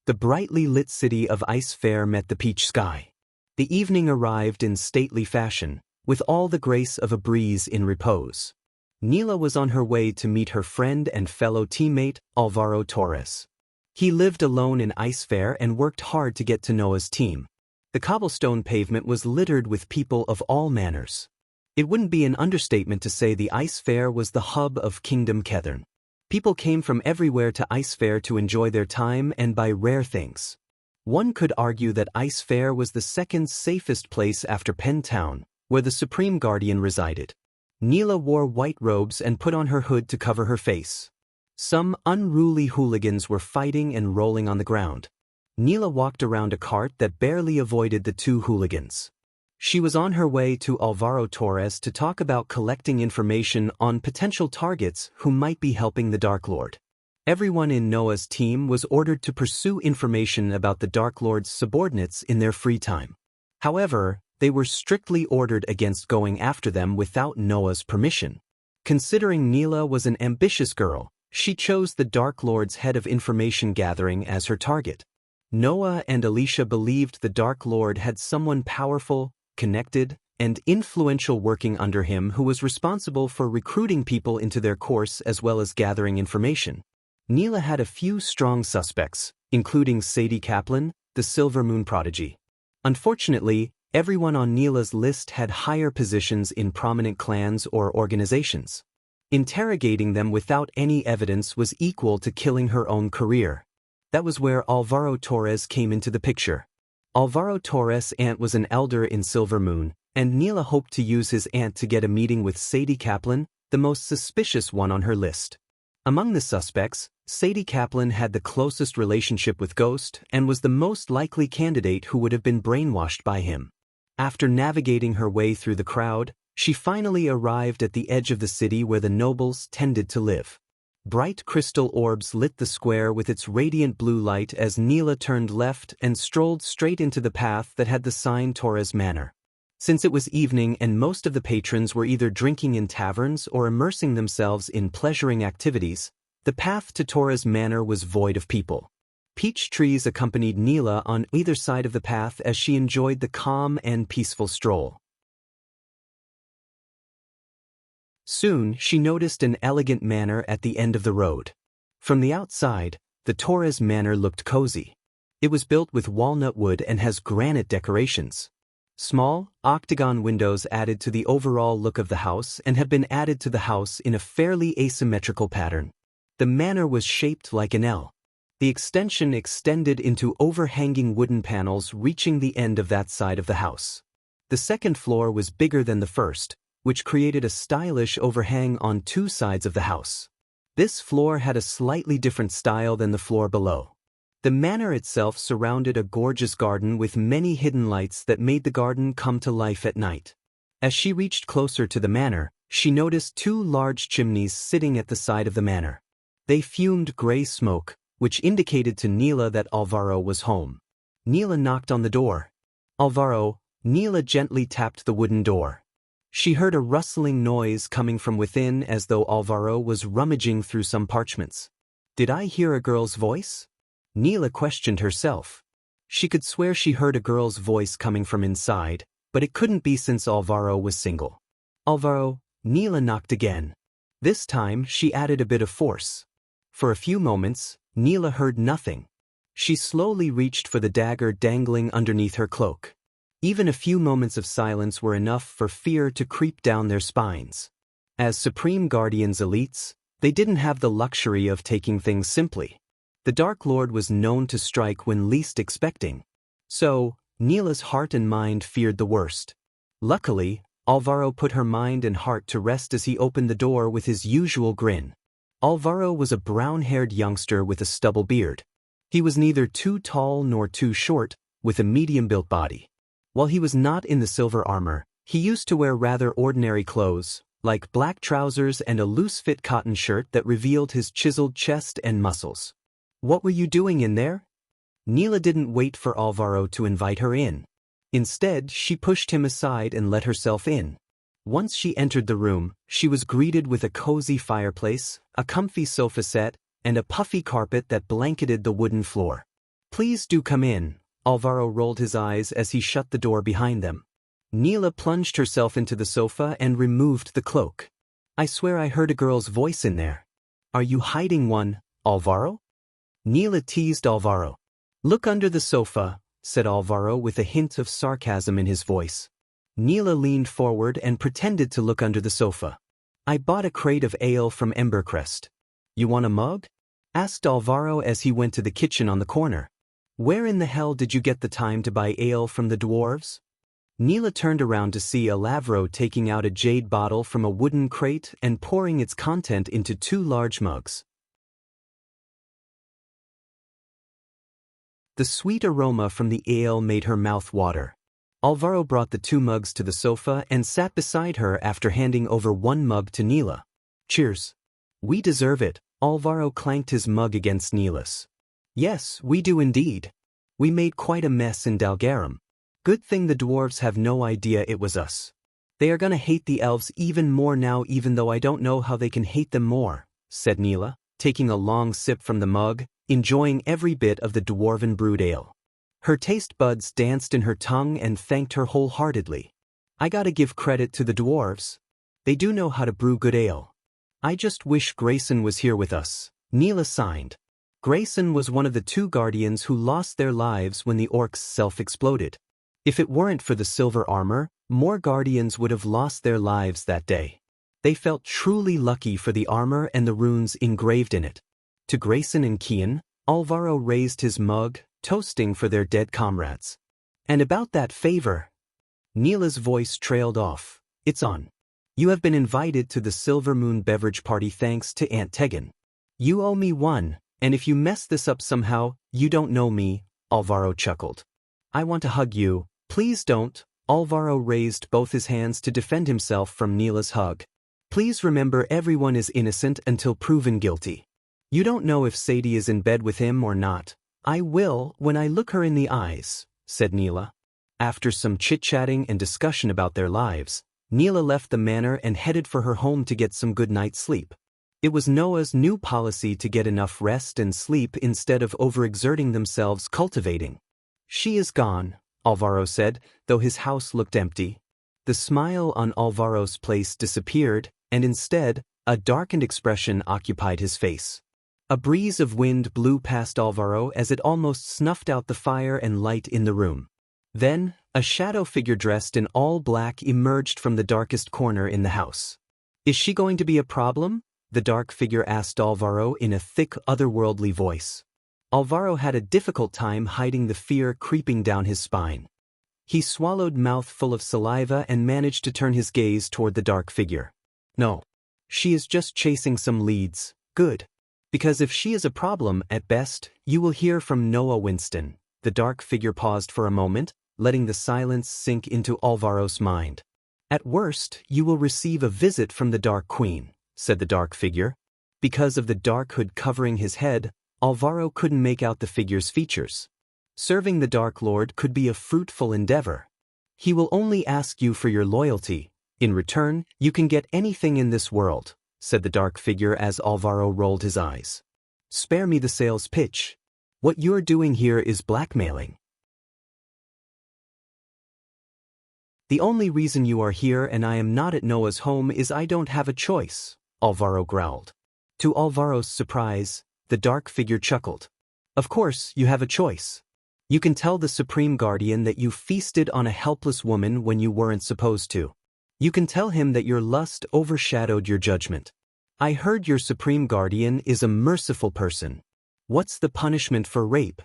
The brightly lit city of Ice Fair met the peach sky. The evening arrived in stately fashion, with all the grace of a breeze in repose. Neela was on her way to meet her friend and fellow teammate, Alvaro Torres. He lived alone in Ice Fair and worked hard to get to Noah's team. The cobblestone pavement was littered with people of all manners. It wouldn't be an understatement to say the Ice Fair was the hub of Kingdom Kethern. People came from everywhere to Ice Fair to enjoy their time and buy rare things. One could argue that Ice Fair was the second safest place after Penn Town, where the Supreme Guardian resided. Neela wore white robes and put on her hood to cover her face. Some unruly hooligans were fighting and rolling on the ground. Neela walked around a cart that barely avoided the two hooligans. She was on her way to Alvaro Torres to talk about collecting information on potential targets who might be helping the Dark Lord. Everyone in Noah's team was ordered to pursue information about the Dark Lord's subordinates in their free time. However, they were strictly ordered against going after them without Noah's permission. Considering Neela was an ambitious girl, she chose the Dark Lord's head of information gathering as her target. Noah and Alicia believed the Dark Lord had someone powerful, connected, and influential working under him who was responsible for recruiting people into their course as well as gathering information. Neela had a few strong suspects, including Sadie Kaplan, the Silver Moon prodigy. Unfortunately, everyone on Neela's list had higher positions in prominent clans or organizations. Interrogating them without any evidence was equal to killing her own career. That was where Alvaro Torres came into the picture. Alvaro Torres' aunt was an elder in Silver Moon, and Neela hoped to use his aunt to get a meeting with Sadie Kaplan, the most suspicious one on her list. Among the suspects, Sadie Kaplan had the closest relationship with Ghost and was the most likely candidate who would have been brainwashed by him. After navigating her way through the crowd, she finally arrived at the edge of the city where the nobles tended to live. Bright crystal orbs lit the square with its radiant blue light as Neela turned left and strolled straight into the path that had the sign Torres Manor. Since it was evening and most of the patrons were either drinking in taverns or immersing themselves in pleasuring activities, the path to Torres Manor was void of people. Peach trees accompanied Neela on either side of the path as she enjoyed the calm and peaceful stroll. Soon, she noticed an elegant manor at the end of the road. From the outside, the Torres Manor looked cozy. It was built with walnut wood and has granite decorations. Small, octagon windows added to the overall look of the house and have been added to the house in a fairly asymmetrical pattern. The manor was shaped like an L. The extension extended into overhanging wooden panels reaching the end of that side of the house. The second floor was bigger than the first, which created a stylish overhang on two sides of the house. This floor had a slightly different style than the floor below. The manor itself surrounded a gorgeous garden with many hidden lights that made the garden come to life at night. As she reached closer to the manor, she noticed two large chimneys sitting at the side of the manor. They fumed gray smoke, which indicated to Neela that Alvaro was home. Neela knocked on the door. Alvaro, Neela gently tapped the wooden door. She heard a rustling noise coming from within as though Alvaro was rummaging through some parchments. Did I hear a girl's voice? Neela questioned herself. She could swear she heard a girl's voice coming from inside, but it couldn't be since Alvaro was single. Alvaro, Neela knocked again. This time she added a bit of force. For a few moments, Neela heard nothing. She slowly reached for the dagger dangling underneath her cloak. Even a few moments of silence were enough for fear to creep down their spines. As Supreme Guardians elites, they didn't have the luxury of taking things simply. The Dark Lord was known to strike when least expecting. So, Neela's heart and mind feared the worst. Luckily, Alvaro put her mind and heart to rest as he opened the door with his usual grin. Alvaro was a brown-haired youngster with a stubble beard. He was neither too tall nor too short, with a medium-built body. While he was not in the silver armor, he used to wear rather ordinary clothes, like black trousers and a loose-fit cotton shirt that revealed his chiseled chest and muscles. What were you doing in there? Neela didn't wait for Alvaro to invite her in. Instead, she pushed him aside and let herself in. Once she entered the room, she was greeted with a cozy fireplace, a comfy sofa set, and a puffy carpet that blanketed the wooden floor. Please do come in. Alvaro rolled his eyes as he shut the door behind them. Neela plunged herself into the sofa and removed the cloak. I swear I heard a girl's voice in there. Are you hiding one, Alvaro? Neela teased Alvaro. Look under the sofa, said Alvaro with a hint of sarcasm in his voice. Neela leaned forward and pretended to look under the sofa. I bought a crate of ale from Embercrest. You want a mug? Asked Alvaro as he went to the kitchen on the corner. Where in the hell did you get the time to buy ale from the dwarves? Neela turned around to see Alavro taking out a jade bottle from a wooden crate and pouring its content into two large mugs. The sweet aroma from the ale made her mouth water. Alvaro brought the two mugs to the sofa and sat beside her after handing over one mug to Neela. Cheers. We deserve it. Alvaro clanked his mug against Neela's. Yes, we do indeed. We made quite a mess in Dalgarum. Good thing the dwarves have no idea it was us. They are gonna hate the elves even more now, even though I don't know how they can hate them more, said Neela, taking a long sip from the mug, enjoying every bit of the dwarven brewed ale. Her taste buds danced in her tongue and thanked her wholeheartedly. I gotta give credit to the dwarves. They do know how to brew good ale. I just wish Grayson was here with us, Neela signed. Grayson was one of the two guardians who lost their lives when the orcs self-exploded. If it weren't for the silver armor, more guardians would have lost their lives that day. They felt truly lucky for the armor and the runes engraved in it. To Grayson and Kian, Alvaro raised his mug, toasting for their dead comrades. And about that favor. Neela's voice trailed off. It's on. You have been invited to the Silver Moon beverage party thanks to Aunt Tegan. You owe me one. And if you mess this up somehow, you don't know me, Alvaro chuckled. I want to hug you. Please don't. Alvaro raised both his hands to defend himself from Neela's hug. Please remember everyone is innocent until proven guilty. You don't know if Sadie is in bed with him or not. I will when I look her in the eyes, said Neela. After some chit-chatting and discussion about their lives, Neela left the manor and headed for her home to get some good night's sleep. It was Noah's new policy to get enough rest and sleep instead of overexerting themselves cultivating. She is gone, Alvaro said, though his house looked empty. The smile on Alvaro's face disappeared, and instead, a darkened expression occupied his face. A breeze of wind blew past Alvaro as it almost snuffed out the fire and light in the room. Then, a shadow figure dressed in all black emerged from the darkest corner in the house. Is she going to be a problem? The dark figure asked Alvaro in a thick, otherworldly voice. Alvaro had a difficult time hiding the fear creeping down his spine. He swallowed mouthful of saliva and managed to turn his gaze toward the dark figure. No. She is just chasing some leads. Good. Because if she is a problem, at best, you will hear from Noah Winston. The dark figure paused for a moment, letting the silence sink into Alvaro's mind. At worst, you will receive a visit from the Dark Queen, said the dark figure. Because of the dark hood covering his head, Alvaro couldn't make out the figure's features. Serving the Dark Lord could be a fruitful endeavor. He will only ask you for your loyalty. In return, you can get anything in this world, said the dark figure as Alvaro rolled his eyes. Spare me the sales pitch. What you're doing here is blackmailing. The only reason you are here and I am not at Noah's home is I don't have a choice, Alvaro growled. To Alvaro's surprise, the dark figure chuckled. Of course, you have a choice. You can tell the Supreme Guardian that you feasted on a helpless woman when you weren't supposed to. You can tell him that your lust overshadowed your judgment. I heard your Supreme Guardian is a merciful person. What's the punishment for rape?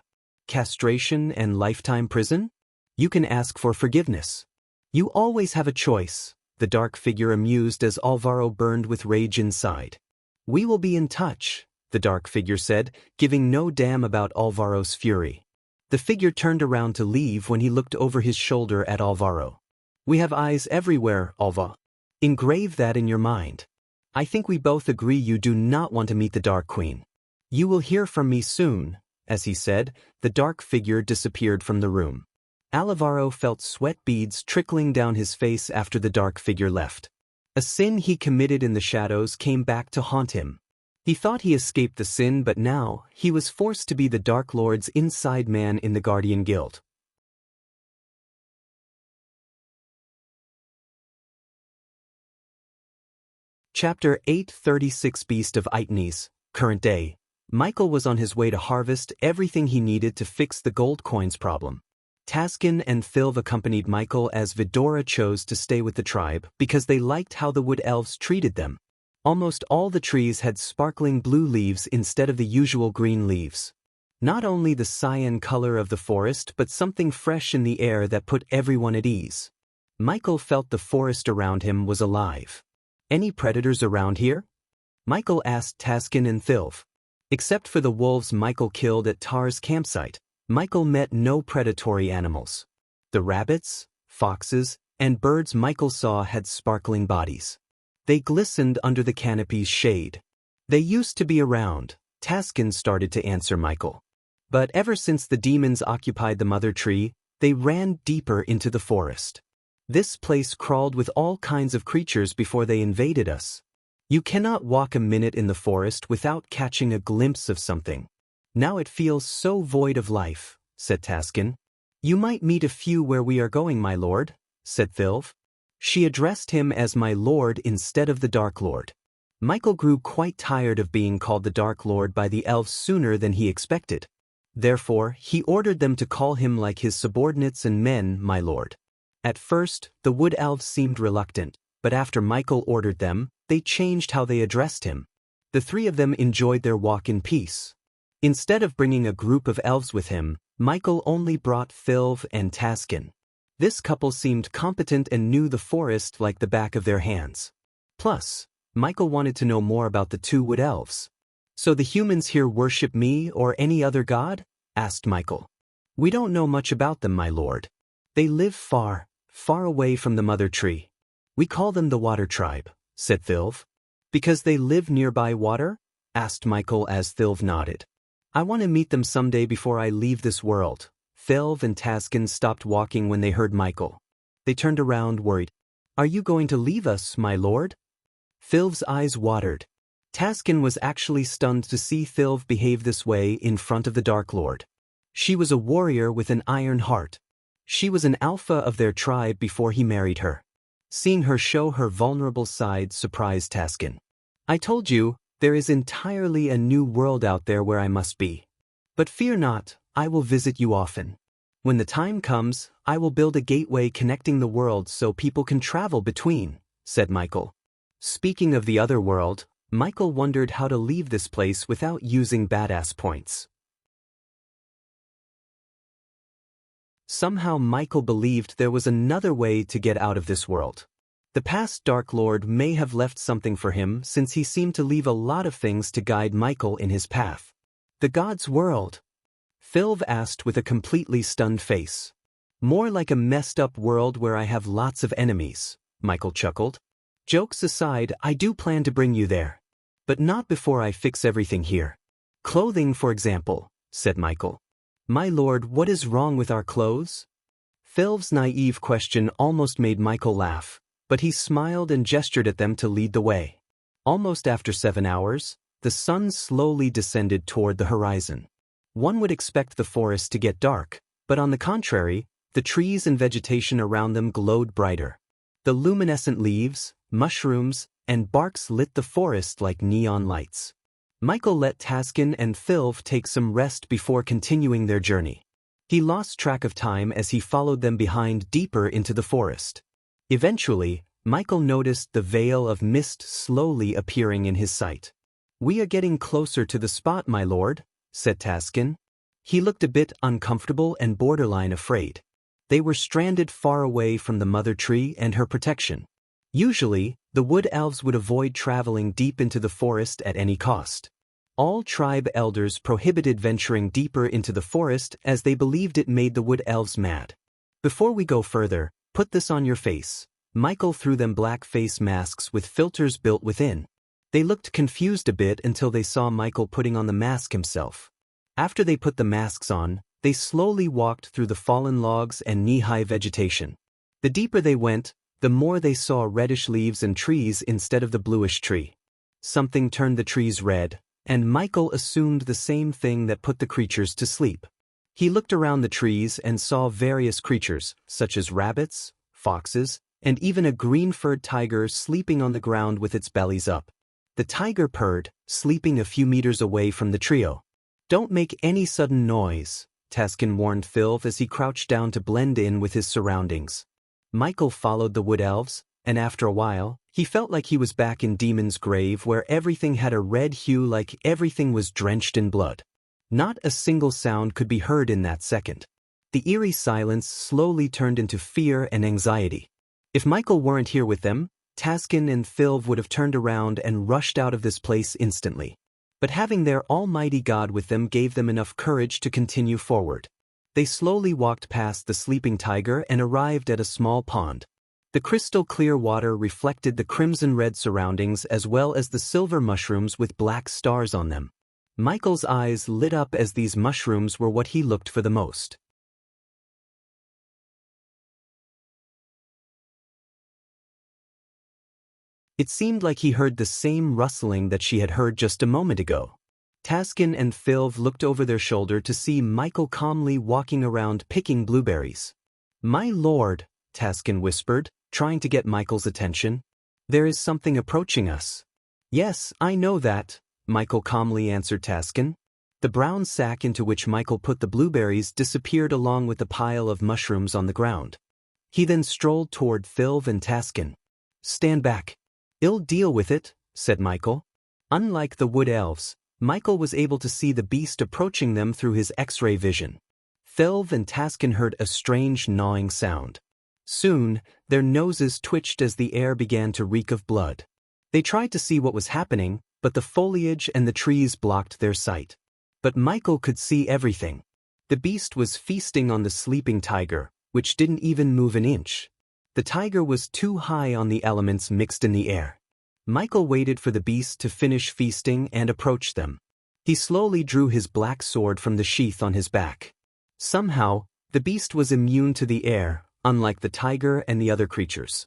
Castration and lifetime prison? You can ask for forgiveness. You always have a choice, the dark figure amused as Alvaro burned with rage inside. We will be in touch, the dark figure said, giving no damn about Alvaro's fury. The figure turned around to leave when he looked over his shoulder at Alvaro. We have eyes everywhere, Alva. Engrave that in your mind. I think we both agree you do not want to meet the Dark Queen. You will hear from me soon. As he said, the dark figure disappeared from the room. Alvaro felt sweat beads trickling down his face after the dark figure left. A sin he committed in the shadows came back to haunt him. He thought he escaped the sin, but now he was forced to be the Dark Lord's inside man in the Guardian Guild. Chapter 836 Beast of Itnes, Current Day. Michael was on his way to harvest everything he needed to fix the gold coins problem. Taskin and Thilv accompanied Michael as Vidora chose to stay with the tribe because they liked how the wood elves treated them. Almost all the trees had sparkling blue leaves instead of the usual green leaves. Not only the cyan color of the forest but something fresh in the air that put everyone at ease. Michael felt the forest around him was alive. Any predators around here? Michael asked Taskin and Thilv. Except for the wolves Michael killed at Tar's campsite, Michael met no predatory animals. The rabbits, foxes, and birds Michael saw had sparkling bodies. They glistened under the canopy's shade. They used to be around, Taskin started to answer Michael. But ever since the demons occupied the mother tree, they ran deeper into the forest. This place crawled with all kinds of creatures before they invaded us. You cannot walk a minute in the forest without catching a glimpse of something. Now it feels so void of life, said Taskin. You might meet a few where we are going, my lord, said Thilv. She addressed him as my lord instead of the Dark Lord. Michael grew quite tired of being called the Dark Lord by the elves sooner than he expected. Therefore, he ordered them to call him like his subordinates and men, my lord. At first, the wood elves seemed reluctant, but after Michael ordered them, they changed how they addressed him. The three of them enjoyed their walk in peace. Instead of bringing a group of elves with him, Michael only brought Thilv and Taskin. This couple seemed competent and knew the forest like the back of their hands. Plus, Michael wanted to know more about the two wood elves. So the humans here worship me or any other god? Asked Michael. We don't know much about them, my lord. They live far, far away from the mother tree. We call them the Water Tribe, said Thilv. Because they live nearby water? Asked Michael as Thilv nodded. I want to meet them someday before I leave this world. Thilv and Taskin stopped walking when they heard Michael. They turned around worried. Are you going to leave us, my lord? Thilv's eyes watered. Taskin was actually stunned to see Thilv behave this way in front of the Dark Lord. She was a warrior with an iron heart. She was an alpha of their tribe before he married her. Seeing her show her vulnerable side surprised Taskin. I told you, there is entirely a new world out there where I must be. But fear not, I will visit you often. When the time comes, I will build a gateway connecting the worlds so people can travel between, said Michael. Speaking of the other world, Michael wondered how to leave this place without using badass points. Somehow Michael believed there was another way to get out of this world. The past Dark Lord may have left something for him since he seemed to leave a lot of things to guide Michael in his path. The God's world? Philv asked with a completely stunned face. More like a messed up world where I have lots of enemies, Michael chuckled. Jokes aside, I do plan to bring you there. But not before I fix everything here. Clothing, for example, said Michael. My lord, what is wrong with our clothes? Philv's naive question almost made Michael laugh, but he smiled and gestured at them to lead the way. Almost after 7 hours, the sun slowly descended toward the horizon. One would expect the forest to get dark, but on the contrary, the trees and vegetation around them glowed brighter. The luminescent leaves, mushrooms, and barks lit the forest like neon lights. Michael let Taskin and Philv take some rest before continuing their journey. He lost track of time as he followed them behind deeper into the forest. Eventually, Michael noticed the veil of mist slowly appearing in his sight. We are getting closer to the spot, my lord, said Taskin. He looked a bit uncomfortable and borderline afraid. They were stranded far away from the mother tree and her protection. Usually, the wood elves would avoid traveling deep into the forest at any cost. All tribe elders prohibited venturing deeper into the forest as they believed it made the wood elves mad. Before we go further, put this on your face. Michael threw them black face masks with filters built within. They looked confused a bit until they saw Michael putting on the mask himself. After they put the masks on, they slowly walked through the fallen logs and knee-high vegetation. The deeper they went, the more they saw reddish leaves and trees instead of the bluish tree. Something turned the trees red, and Michael assumed the same thing that put the creatures to sleep. He looked around the trees and saw various creatures, such as rabbits, foxes, and even a green-furred tiger sleeping on the ground with its bellies up. The tiger purred, sleeping a few meters away from the trio. Don't make any sudden noise, Taskin warned Philv as he crouched down to blend in with his surroundings. Michael followed the wood elves, and after a while, he felt like he was back in Demon's Grave where everything had a red hue like everything was drenched in blood. Not a single sound could be heard in that second. The eerie silence slowly turned into fear and anxiety. If Michael weren't here with them, Taskin and Philv would have turned around and rushed out of this place instantly. But having their almighty God with them gave them enough courage to continue forward. They slowly walked past the sleeping tiger and arrived at a small pond. The crystal-clear water reflected the crimson-red surroundings as well as the silver mushrooms with black stars on them. Michael's eyes lit up as these mushrooms were what he looked for the most. It seemed like he heard the same rustling that she had heard just a moment ago. Taskin and Philv looked over their shoulder to see Michael calmly walking around picking blueberries. My lord, Taskin whispered, trying to get Michael's attention. There is something approaching us. Yes, I know that, Michael calmly answered Taskin. The brown sack into which Michael put the blueberries disappeared along with the pile of mushrooms on the ground. He then strolled toward Philv and Taskin. Stand back. I'll deal with it, said Michael. Unlike the wood elves, Michael was able to see the beast approaching them through his X-ray vision. Philv and Taskin heard a strange gnawing sound. Soon, their noses twitched as the air began to reek of blood. They tried to see what was happening, but the foliage and the trees blocked their sight. But Michael could see everything. The beast was feasting on the sleeping tiger, which didn't even move an inch. The tiger was too high on the elements mixed in the air. Michael waited for the beast to finish feasting and approached them. He slowly drew his black sword from the sheath on his back. Somehow, the beast was immune to the air, unlike the tiger and the other creatures.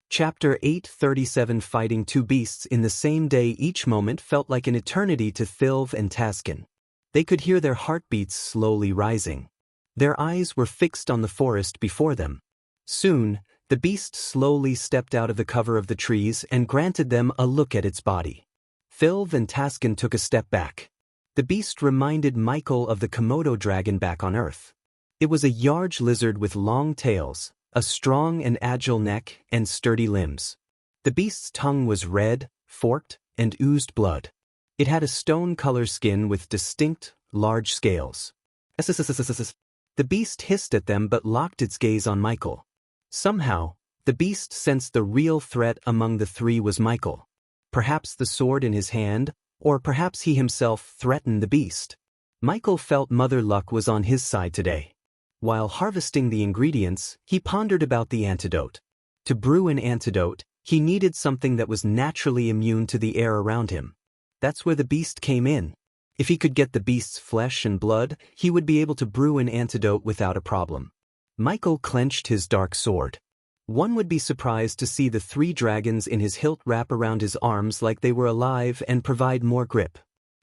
Chapter 837 Fighting two beasts in the same day. Each moment felt like an eternity to Philv and Taskin. They could hear their heartbeats slowly rising. Their eyes were fixed on the forest before them. Soon, the beast slowly stepped out of the cover of the trees and granted them a look at its body. Philv and Taskin took a step back. The beast reminded Michael of the Komodo dragon back on Earth. It was a large lizard with long tails, a strong and agile neck, and sturdy limbs. The beast's tongue was red, forked, and oozed blood. It had a stone-color skin with distinct, large scales. The beast hissed at them but locked its gaze on Michael. Somehow, the beast sensed the real threat among the three was Michael. Perhaps the sword in his hand, or perhaps he himself threatened the beast. Michael felt Mother Luck was on his side today. While harvesting the ingredients, he pondered about the antidote. To brew an antidote, he needed something that was naturally immune to the air around him. That's where the beast came in. If he could get the beast's flesh and blood, he would be able to brew an antidote without a problem. Michael clenched his dark sword. One would be surprised to see the 3 dragons in his hilt wrap around his arms like they were alive and provide more grip.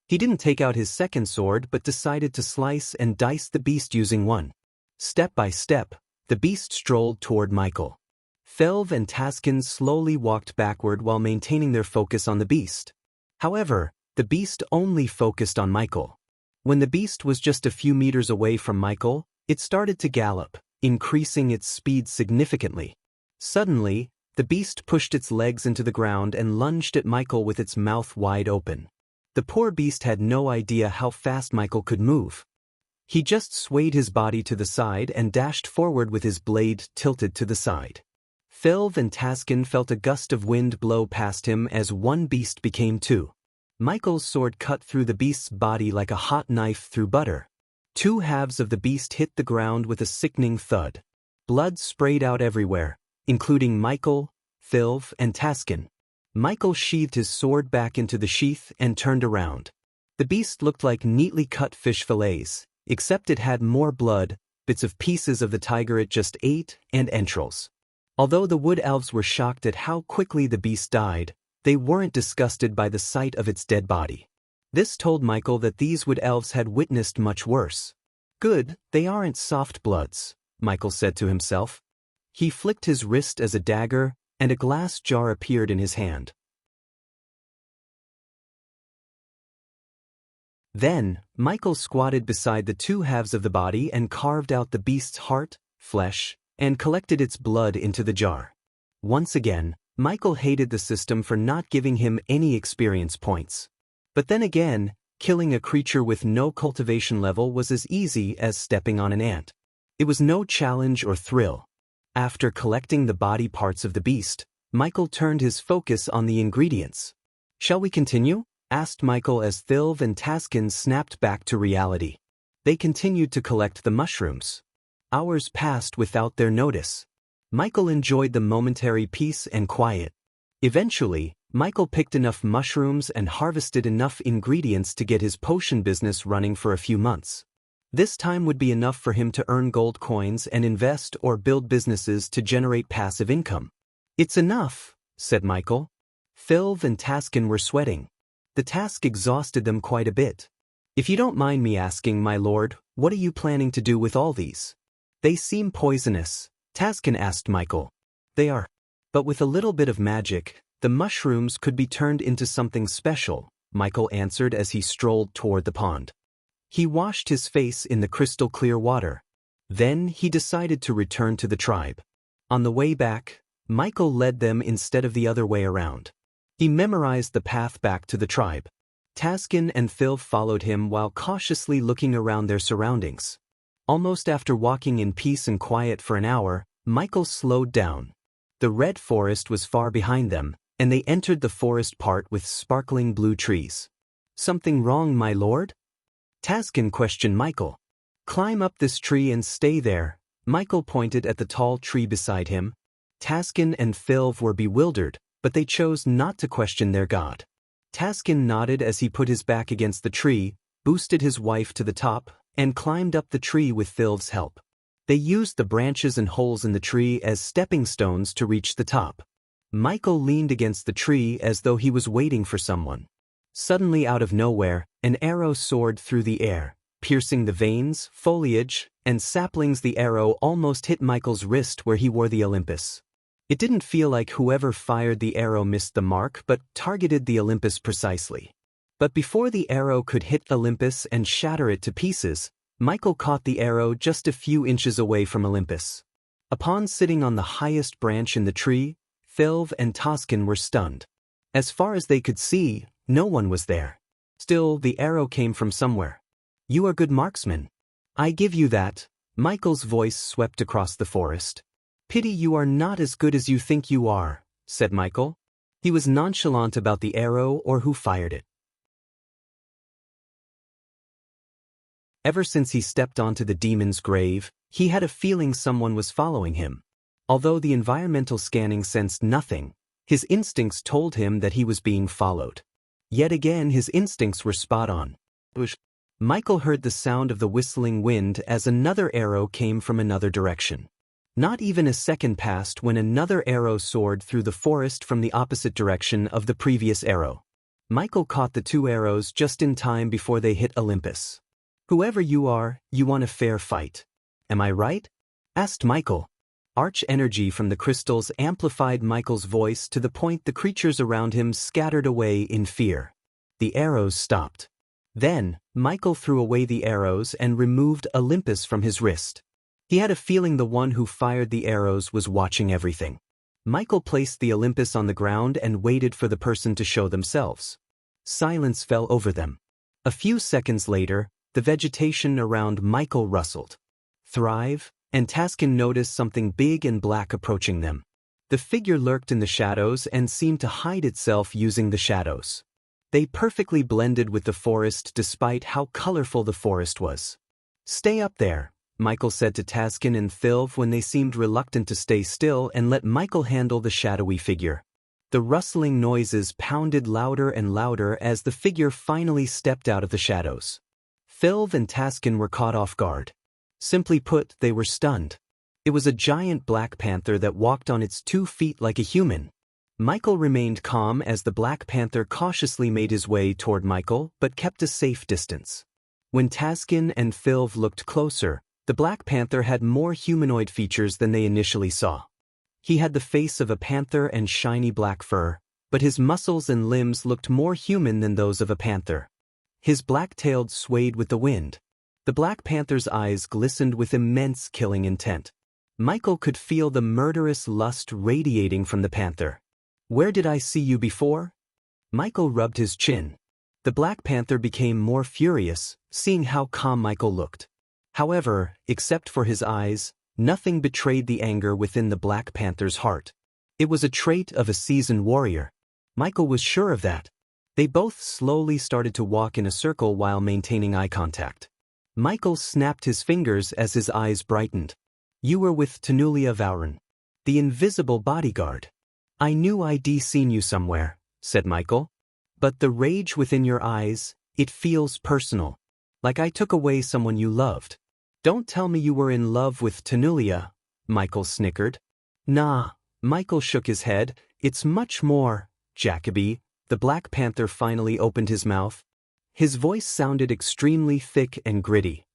He didn't take out his second sword but decided to slice and dice the beast using one. Step by step, the beast strolled toward Michael. Felv and Taskin slowly walked backward while maintaining their focus on the beast. However, the beast only focused on Michael. When the beast was just a few meters away from Michael, it started to gallop, increasing its speed significantly. Suddenly, the beast pushed its legs into the ground and lunged at Michael with its mouth wide open. The poor beast had no idea how fast Michael could move. He just swayed his body to the side and dashed forward with his blade tilted to the side. Felv and Taskin felt a gust of wind blow past him as one beast became 2. Michael's sword cut through the beast's body like a hot knife through butter. 2 halves of the beast hit the ground with a sickening thud. Blood sprayed out everywhere, including Michael, Felv, and Taskin. Michael sheathed his sword back into the sheath and turned around. The beast looked like neatly cut fish fillets, except it had more blood, bits of pieces of the tiger it just ate, and entrails. Although the wood elves were shocked at how quickly the beast died, they weren't disgusted by the sight of its dead body. This told Michael that these wood elves had witnessed much worse. Good, they aren't soft bloods, Michael said to himself. He flicked his wrist as a dagger, and a glass jar appeared in his hand. Then, Michael squatted beside the 2 halves of the body and carved out the beast's heart, flesh, and collected its blood into the jar. Once again, Michael hated the system for not giving him any experience points. But then again, killing a creature with no cultivation level was as easy as stepping on an ant. It was no challenge or thrill. After collecting the body parts of the beast, Michael turned his focus on the ingredients. "Shall we continue?" asked Michael as Felv and Taskin snapped back to reality. They continued to collect the mushrooms. Hours passed without their notice. Michael enjoyed the momentary peace and quiet. Eventually, Michael picked enough mushrooms and harvested enough ingredients to get his potion business running for a few months. This time would be enough for him to earn gold coins and invest or build businesses to generate passive income. "It's enough," said Michael. Felv and Taskin were sweating. The task exhausted them quite a bit. "If you don't mind me asking, my lord, what are you planning to do with all these?" "They seem poisonous," Taskin asked Michael. "They are. But with a little bit of magic, the mushrooms could be turned into something special," Michael answered as he strolled toward the pond. He washed his face in the crystal-clear water. Then he decided to return to the tribe. On the way back, Michael led them instead of the other way around. He memorized the path back to the tribe. Taskin and Felv followed him while cautiously looking around their surroundings. Almost after walking in peace and quiet for an hour, Michael slowed down. The red forest was far behind them, and they entered the forest part with sparkling blue trees. "Something wrong, my lord?" Taskin questioned Michael. "Climb up this tree and stay there." Michael pointed at the tall tree beside him. Taskin and Felv were bewildered, but they chose not to question their god. Taskin nodded as he put his back against the tree, boosted his wife to the top, and climbed up the tree with Felv's help. They used the branches and holes in the tree as stepping stones to reach the top. Michael leaned against the tree as though he was waiting for someone. Suddenly out of nowhere, an arrow soared through the air, piercing the veins, foliage, and saplings. The arrow almost hit Michael's wrist where he wore the Olympus. It didn't feel like whoever fired the arrow missed the mark but targeted the Olympus precisely. But before the arrow could hit Olympus and shatter it to pieces, Michael caught the arrow just a few inches away from Olympus. Upon sitting on the highest branch in the tree, Felv and Taskin were stunned. As far as they could see, no one was there. Still, the arrow came from somewhere. You are good marksman. I give you that. Michael's voice swept across the forest. Pity you are not as good as you think you are, said Michael. He was nonchalant about the arrow or who fired it. Ever since he stepped onto the demon's grave, he had a feeling someone was following him. Although the environmental scanning sensed nothing, his instincts told him that he was being followed. Yet again his instincts were spot on. Michael heard the sound of the whistling wind as another arrow came from another direction. Not even a second passed when another arrow soared through the forest from the opposite direction of the previous arrow. Michael caught the two arrows just in time before they hit Olympus. Whoever you are, you want a fair fight. Am I right? Asked Michael. Arch energy from the crystals amplified Michael's voice to the point the creatures around him scattered away in fear. The arrows stopped. Then, Michael threw away the arrows and removed Olympus from his wrist. He had a feeling the one who fired the arrows was watching everything. Michael placed the Olympus on the ground and waited for the person to show themselves. Silence fell over them. A few seconds later, the vegetation around Michael rustled. Thrive, and Taskin noticed something big and black approaching them. The figure lurked in the shadows and seemed to hide itself using the shadows. They perfectly blended with the forest despite how colorful the forest was. Stay up there, Michael said to Taskin and Thilv when they seemed reluctant to stay still and let Michael handle the shadowy figure. The rustling noises pounded louder and louder as the figure finally stepped out of the shadows. Thilv and Taskin were caught off guard. Simply put, they were stunned. It was a giant black panther that walked on its 2 feet like a human. Michael remained calm as the Black Panther cautiously made his way toward Michael but kept a safe distance. When Taskin and Thilv looked closer, the Black Panther had more humanoid features than they initially saw. He had the face of a panther and shiny black fur, but his muscles and limbs looked more human than those of a panther. His black-tail swayed with the wind. The Black Panther's eyes glistened with immense killing intent. Michael could feel the murderous lust radiating from the panther. Where did I see you before? Michael rubbed his chin. The Black Panther became more furious, seeing how calm Michael looked. However, except for his eyes, nothing betrayed the anger within the Black Panther's heart. It was a trait of a seasoned warrior. Michael was sure of that. They both slowly started to walk in a circle while maintaining eye contact. Michael snapped his fingers as his eyes brightened. You were with Tanulia Vauren, the invisible bodyguard. I knew I'd seen you somewhere, said Michael. But the rage within your eyes, it feels personal. Like I took away someone you loved. Don't tell me you were in love with Tanulia, Michael snickered. Nah, Michael shook his head. It's much more, Jacoby. The Black Panther finally opened his mouth. His voice sounded extremely thick and gritty.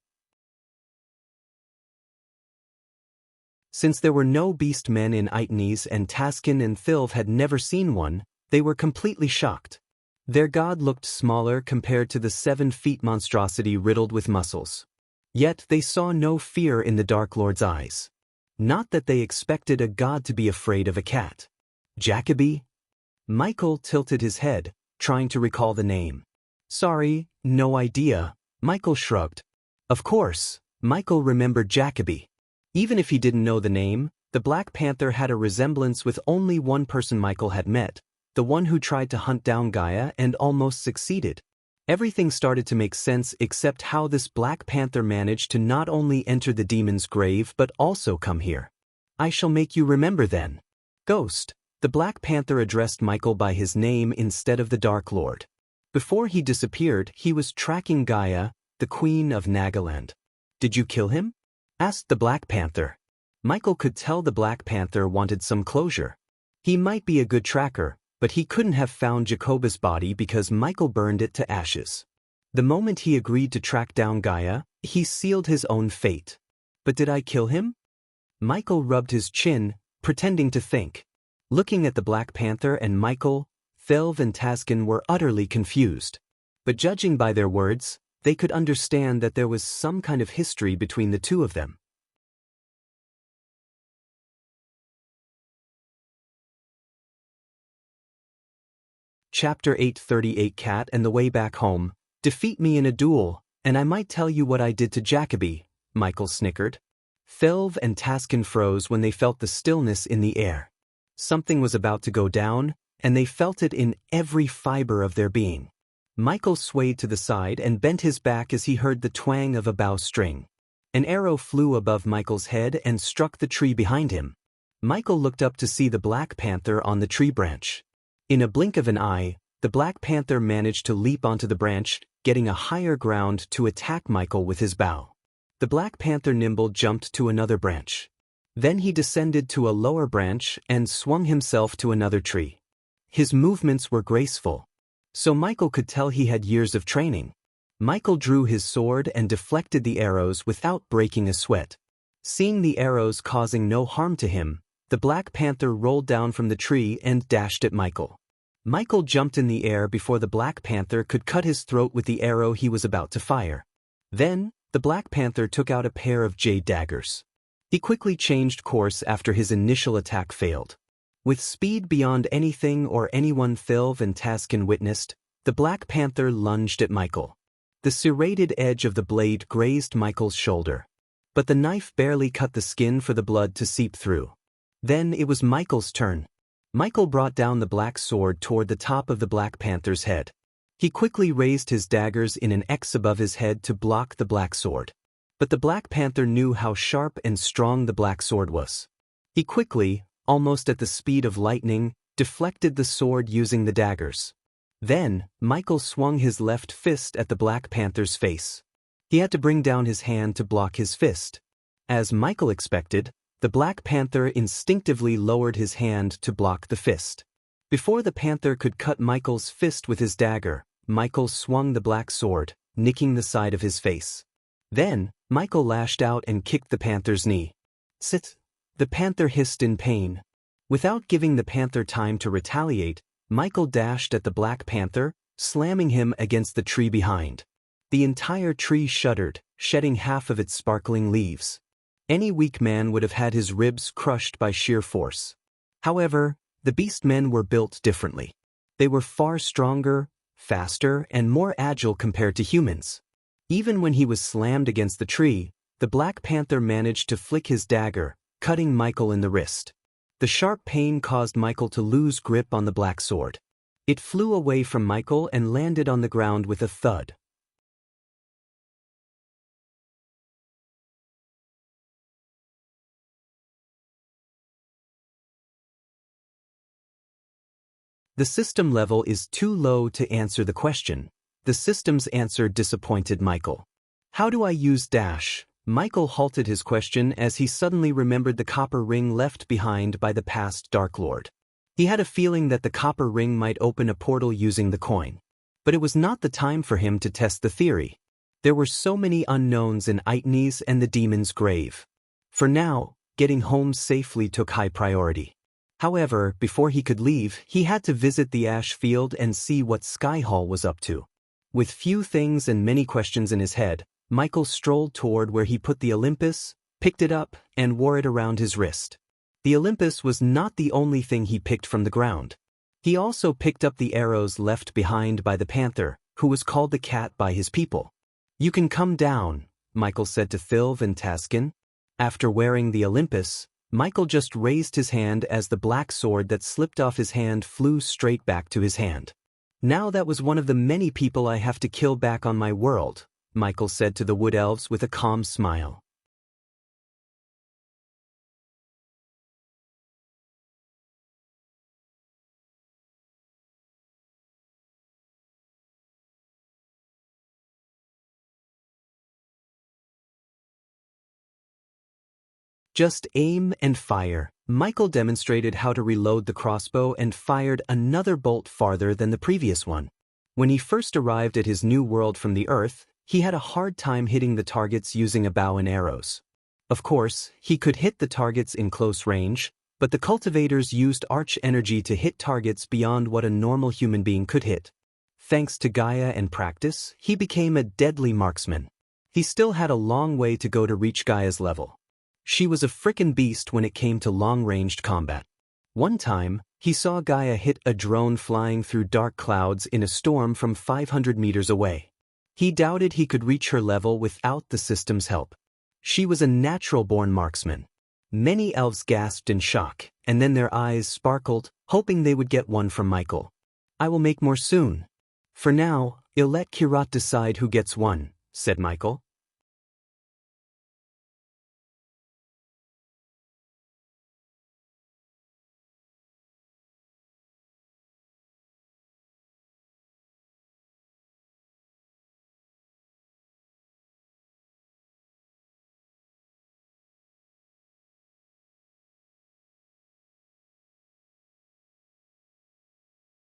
Since there were no beast men in Itnes and Taskin and Thilv had never seen one, they were completely shocked. Their god looked smaller compared to the 7-feet monstrosity riddled with muscles. Yet they saw no fear in the Dark Lord's eyes. Not that they expected a god to be afraid of a cat. Jacoby? Michael tilted his head, trying to recall the name. Sorry, no idea, Michael shrugged. Of course, Michael remembered Jacoby. Even if he didn't know the name, the Black Panther had a resemblance with only one person Michael had met, the one who tried to hunt down Gaia and almost succeeded. Everything started to make sense except how this Black Panther managed to not only enter the demon's grave but also come here. I shall make you remember then. Ghost. The Black Panther addressed Michael by his name instead of the Dark Lord. Before he disappeared, he was tracking Gaia, the Queen of Nagaland. Did you kill him? Asked the Black Panther. Michael could tell the Black Panther wanted some closure. He might be a good tracker, but he couldn't have found Jacoba's body because Michael burned it to ashes. The moment he agreed to track down Gaia, he sealed his own fate. But did I kill him? Michael rubbed his chin, pretending to think. Looking at the Black Panther and Michael, Thilv and Taskin were utterly confused. But judging by their words, they could understand that there was some kind of history between the two of them. Chapter 838 Cat and the Way Back Home. Defeat me in a duel, and I might tell you what I did to Jacoby, Michael snickered. Thelv and Taskin froze when they felt the stillness in the air. Something was about to go down, and they felt it in every fiber of their being. Michael swayed to the side and bent his back as he heard the twang of a bow string. An arrow flew above Michael's head and struck the tree behind him. Michael looked up to see the Black Panther on the tree branch. In a blink of an eye, the Black Panther managed to leap onto the branch, getting a higher ground to attack Michael with his bow. The Black Panther nimble jumped to another branch. Then he descended to a lower branch and swung himself to another tree. His movements were graceful, so Michael could tell he had years of training. Michael drew his sword and deflected the arrows without breaking a sweat. Seeing the arrows causing no harm to him, the Black Panther rolled down from the tree and dashed at Michael. Michael jumped in the air before the Black Panther could cut his throat with the arrow he was about to fire. Then, the Black Panther took out a pair of jade daggers. He quickly changed course after his initial attack failed. With speed beyond anything or anyone Thelv and Taskin witnessed, the Black Panther lunged at Michael. The serrated edge of the blade grazed Michael's shoulder, but the knife barely cut the skin for the blood to seep through. Then it was Michael's turn. Michael brought down the black sword toward the top of the Black Panther's head. He quickly raised his daggers in an X above his head to block the black sword. But the Black Panther knew how sharp and strong the black sword was. He quickly, almost at the speed of lightning, deflected the sword using the daggers. Then, Michael swung his left fist at the Black Panther's face. He had to bring down his hand to block his fist. As Michael expected, the Black Panther instinctively lowered his hand to block the fist. Before the panther could cut Michael's fist with his dagger, Michael swung the black sword, nicking the side of his face. Then, Michael lashed out and kicked the panther's knee. Sit! The panther hissed in pain. Without giving the panther time to retaliate, Michael dashed at the Black Panther, slamming him against the tree behind. The entire tree shuddered, shedding half of its sparkling leaves. Any weak man would have had his ribs crushed by sheer force. However, the beast men were built differently. They were far stronger, faster, and more agile compared to humans. Even when he was slammed against the tree, the Black Panther managed to flick his dagger, cutting Michael in the wrist. The sharp pain caused Michael to lose grip on the black sword. It flew away from Michael and landed on the ground with a thud. The system level is too low to answer the question. The system's answer disappointed Michael. How do I use dash? Michael halted his question as he suddenly remembered the copper ring left behind by the past Dark Lord. He had a feeling that the copper ring might open a portal using the coin. But it was not the time for him to test the theory. There were so many unknowns in Itnes and the demon's grave. For now, getting home safely took high priority. However, before he could leave, he had to visit the ash field and see what Skyhall was up to. With few things and many questions in his head, Michael strolled toward where he put the Olympus, picked it up, and wore it around his wrist. The Olympus was not the only thing he picked from the ground. He also picked up the arrows left behind by the panther, who was called the cat by his people. You can come down, Michael said to Thelv and Taskin. After wearing the Olympus, Michael just raised his hand as the black sword that slipped off his hand flew straight back to his hand. Now that was one of the many people I have to kill back on my world, Michael said to the wood elves with a calm smile. Just aim and fire. Michael demonstrated how to reload the crossbow and fired another bolt farther than the previous one. When he first arrived at his new world from the Earth, he had a hard time hitting the targets using a bow and arrows. Of course, he could hit the targets in close range, but the cultivators used arch energy to hit targets beyond what a normal human being could hit. Thanks to Gaia and practice, he became a deadly marksman. He still had a long way to go to reach Gaia's level. She was a frickin' beast when it came to long-ranged combat. One time, He saw Gaia hit a drone flying through dark clouds in a storm from 500 meters away. He doubted he could reach her level without the system's help. She was a natural-born marksman. Many elves gasped in shock, and then their eyes sparkled, hoping they would get one from Michael. "I will make more soon. For now, I'll let Kirat decide who gets one," said Michael.